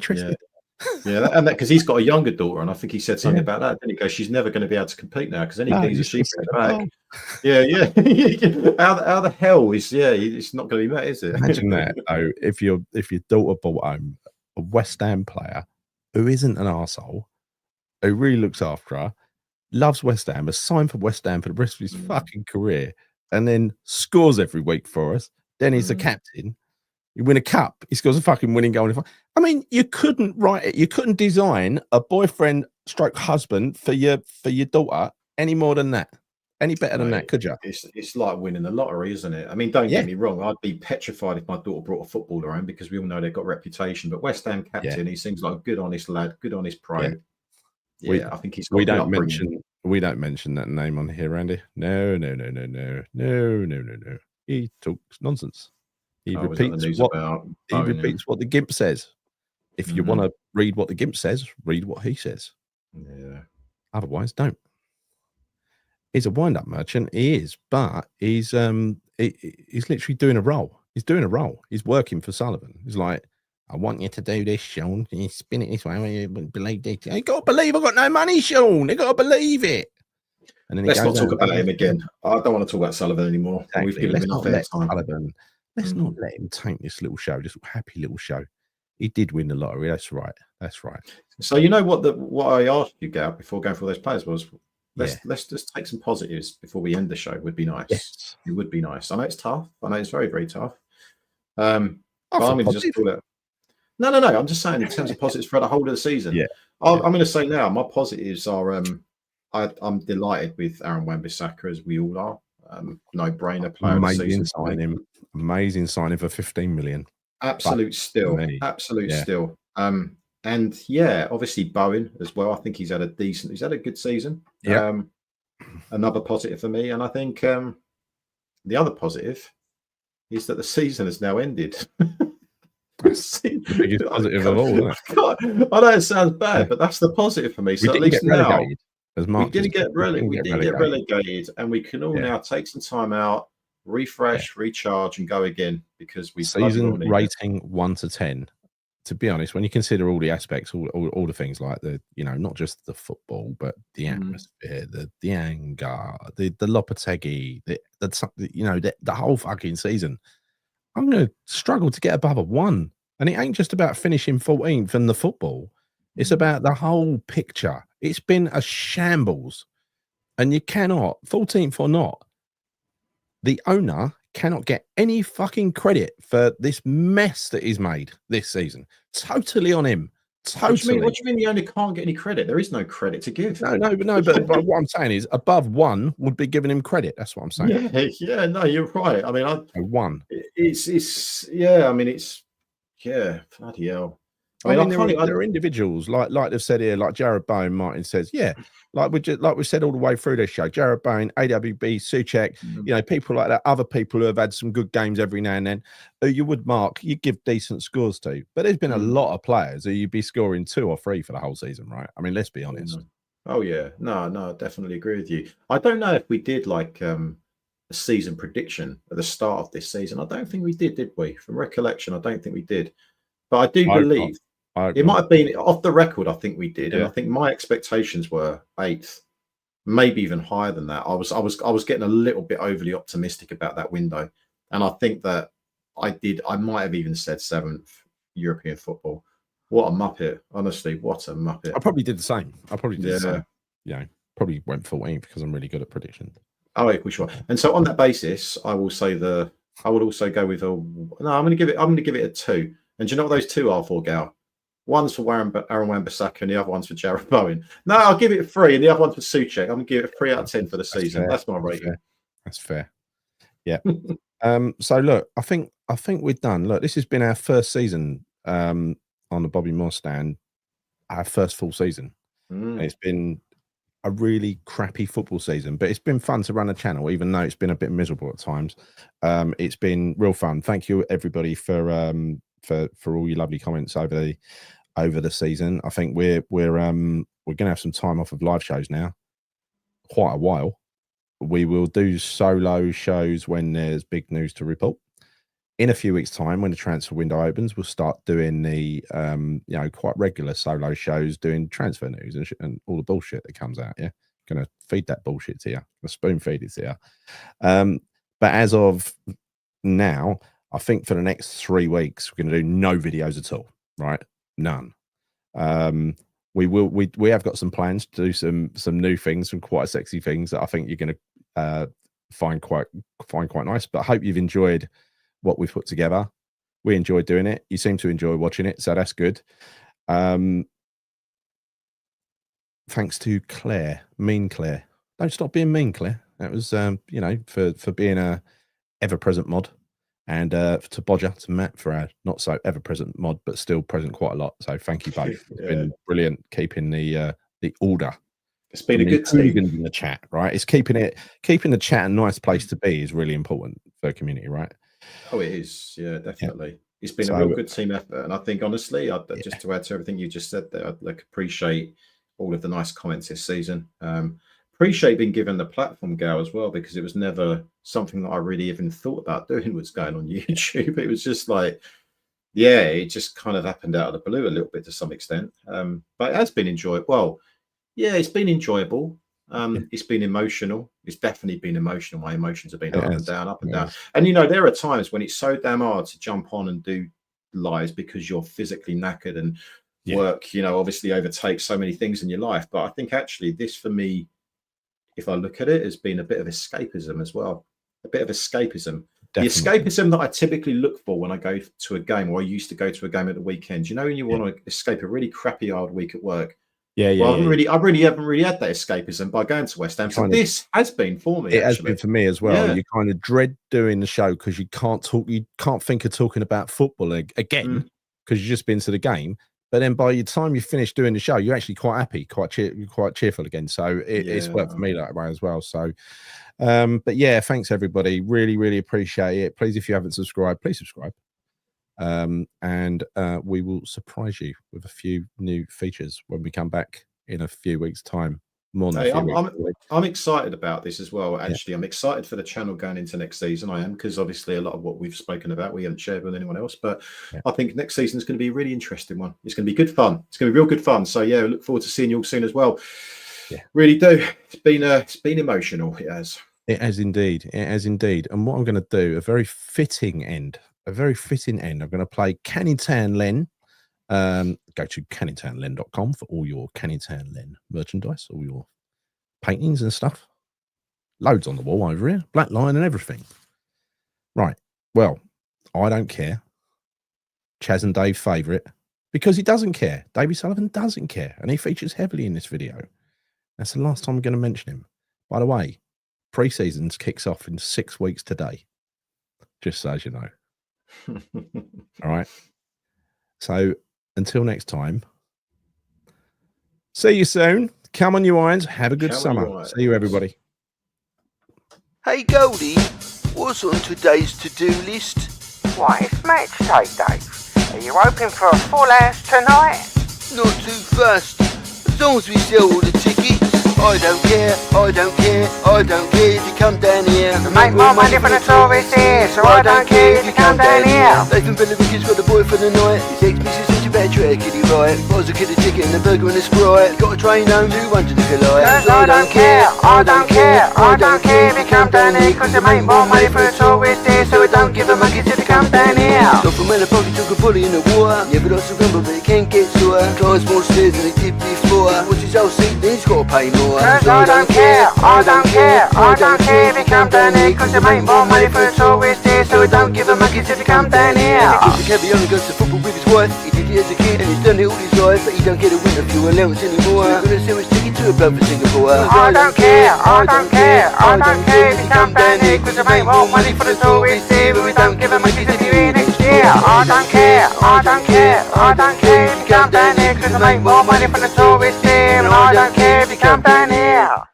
and that because he's got a younger daughter, and I think he said something about that. Then he goes, she's never going to be able to compete now because any geezer she brings back. Yeah. how the hell is it's not going to be met, is it? Imagine that though. If your daughter brought home a West Ham player who isn't an arsehole, who really looks after her, loves West Ham, has signed for West Ham for the rest of his fucking career, and then scores every week for us. Then he's the captain. You win a cup. He scores a fucking winning goal. I mean, you couldn't write it. You couldn't design a boyfriend / husband for your daughter any more than that. Any better than that, could you? It's like winning the lottery, isn't it? I mean, don't get me wrong. I'd be petrified if my daughter brought a footballer home because we all know they've got reputation. But West Ham captain, he seems like a good, honest lad, good, honest pro. I think he's got we don't mention that name on here, Andy. No. He talks nonsense. He repeats what the Gimp says. If you want to read what the Gimp says, read what he says. Yeah. Otherwise, don't. He's a wind-up merchant. He is, but he's literally doing a role. He's doing a role. He's working for Sullivan. He's like, I want you to do this, Sean. You spin it this way. You believe it. You got to believe I've got no money, Sean. You got to believe it. And then let's not talk about him again. I don't want to talk about Sullivan anymore. Exactly. We've given him enough airtime. Let's not let him taint this little show, this happy little show. He did win the lottery. That's right. So you know what I asked you, Gav, before going for all those players was let's just take some positives before we end the show. Would be nice. Yes. It would be nice. I know it's tough. I know it's very, very tough. But I'm going to just call it. No. I'm just saying in terms of positives for the whole of the season. Yeah. I'm going to say now my positives are I'm delighted with Aaron Wan-Bissaka, as we all are. No brainer player. Amazing signing for 15 million. Absolute still. And obviously Bowen as well. I think he's had a good season. Yeah. Another positive for me, and I think the other positive is that the season has now ended. That's the biggest positive of all, isn't it? I know it sounds bad, but that's the positive for me. So at least now we didn't get relegated, and we can all now take some time out, refresh, recharge, and go again because we season rating 1 to 10. To be honest, when you consider all the aspects, all the things like not just the football, but the atmosphere, the anger, the Lopetegui, the whole fucking season, I'm going to struggle to get above a 1. And it ain't just about finishing 14th in the football. It's about the whole picture. It's been a shambles. And you cannot, 14th or not, the owner cannot get any fucking credit for this mess that he's made this season. Totally on him. Totally. What do you mean the owner can't get any credit? There is no credit to give. No, but what I'm saying is above 1 would be giving him credit. That's what I'm saying. Yeah, no, you're right. I mean, 1. Bloody hell. I mean, there are individuals like they've said here, like Jared Bowen. Martin says, like we said all the way through this show. Jared Bowen, AWB, Souček, people like that. Other people who have had some good games every now and then, who you would give decent scores to. But there's been a lot of players who you'd be scoring 2 or 3 for the whole season, right? I mean, let's be honest. Oh yeah, no, I definitely agree with you. I don't know if we did like a season prediction at the start of this season. I don't think we did we? From recollection, I don't think we did. But I do believe. It might have been off the record. I think we did, and I think my expectations were 8th, maybe even higher than that. I was getting a little bit overly optimistic about that window, and I think that I did. I might have even said 7th European football. What a muppet! Honestly, what a muppet! I probably did the same. Probably went 14th because I'm really good at predictions. Oh, equal sure. And so on that basis, I will say I would also go with I'm going to give it a 2. And do you know what those 2 are for, Gal? One's for Aaron Wan-Bissaka and the other one's for Jarrod Bowen. No, I'll give it a 3, and the other one's for Souček. I'm going to give it a 3 out of 10 for the season. That's my rating. That's fair. Yeah. So look, I think we're done. Look, this has been our first season on the Bobby Moore stand, our first full season. It's been a really crappy football season, but it's been fun to run a channel, even though it's been a bit miserable at times. It's been real fun. Thank you everybody for all your lovely comments over the season. I think we're gonna have some time off of live shows now, quite a while. We will do solo shows when there's big news to report. In a few weeks' time, when the transfer window opens, we'll start doing the quite regular solo shows, doing transfer news and all the bullshit that comes out. Yeah, gonna feed that bullshit to you. Gonna spoon feed it to you. But as of now, I think for the next 3 weeks, we're gonna do no videos at all. Right? None. We have got some plans to do some new things, some quite sexy things that I think you're gonna find quite nice. But I hope you've enjoyed what we've put together. We enjoyed doing it. You seem to enjoy watching it, so that's good. Thanks to Claire, mean Claire. Don't stop being mean, Claire. That was for being a ever-present mod, and to Bodger, to Matt for our not so ever-present mod, but still present quite a lot. So thank you both. It's been brilliant keeping the order. It's been a good team in the chat, right? It's keeping the chat a nice place to be is really important for a community, right? Oh, it is. Yeah, definitely. Yeah. It's been a real good team effort. And I think, honestly, just to add to everything you just said there, I'd appreciate all of the nice comments this season. Appreciate being given the platform, Gal, as well, because it was never something that I really even thought about doing was going on YouTube. It was just like, it just kind of happened out of the blue a little bit to some extent. But it has been enjoyable. Well, yeah, it's been enjoyable. It's been emotional. It's definitely been emotional. My emotions have been up and down. And there are times when it's so damn hard to jump on and do lives because you're physically knackered and work, obviously overtakes so many things in your life. But I think actually this, for me, if I look at it, has been a bit of escapism as well. A bit of escapism. Definitely. The escapism that I typically look for when I go to a game, or I used to go to a game at the weekend. When you want to escape a really crappy hard week at work. I haven't really had that escapism by going to West Ham. So this has been for me. It has been for me as well. Yeah. You kind of dread doing the show because you can't think of talking about football again because you've just been to the game. But then by the time you finish doing the show, you're actually quite happy, quite cheerful again. So it's worked for me that way as well. So, but yeah, thanks everybody. Really, really appreciate it. Please, if you haven't subscribed, please subscribe. And we will surprise you with a few new features when we come back in a few weeks' time. More than I'm excited about this as well. Actually, I'm excited for the channel going into next season. I am, because obviously a lot of what we've spoken about we haven't shared with anyone else. But I think next season is going to be a really interesting one. It's going to be good fun. It's going to be real good fun. So I look forward to seeing you all soon as well. Yeah, really do. It's been emotional. It has. It has indeed. It has indeed. And what I'm going to do, a very fitting end. I'm going to play Canning Town Len. Go to canningtownlen.com for all your Canning Town Len merchandise, all your paintings and stuff. Loads on the wall over here, black line and everything. Right. Well, I don't care. Chaz and Dave favourite, because he doesn't care. Davey Sullivan doesn't care, and he features heavily in this video. That's the last time I'm going to mention him. By the way, pre-seasons kicks off in 6 weeks today, just so as you know. All right. So until next time, see you soon. Come on, you irons. Have a good summer. See you, everybody. Hey, Goldie, what's on today's to-do list? Why, it's match day, Dave. Are you hoping for a full house tonight? Not too fast. As long as we sell all the tickets. I don't care, I don't care, I don't care if you come down here. Make more money from the tourists here, so I don't care if you come down here. Nathan Bellevic's got a boy for the night. His ex-missus said you better try a kiddie right. Buys a kid a ticket and a burger and a Sprite. Got a train home, 200 if you like. Cause I don't care, I don't care, I don't care if you come down here. Cause you make more money for the tourists here, so I don't give a monkey if you come down here. Stop from where the pocket took a bully in the water. Never lost a rumble but it can't get sore. Climbs more stairs than they did before. What's his old seat, he's got to pay more. Cause I don't care, I don't care, I don't care if you come down here. Cause you make more money for a tourist here. So we don't give a monkeys if you come down here. Because the cabbie only goes to football with his wife. He did it as a kid and he's done it all his life. But he don't get a winter fuel allowance anymore. So we're gonna sell his ticket to a bloke for Singapore. I don't care, I don't care, I don't care if you come down here. Cause you make more money for the tourists here. But we don't give a monkeys if you're here next year. I don't care, I don't care, I don't care if you come down here. Cause you make more money for the tourists here. And I don't care if you come down here.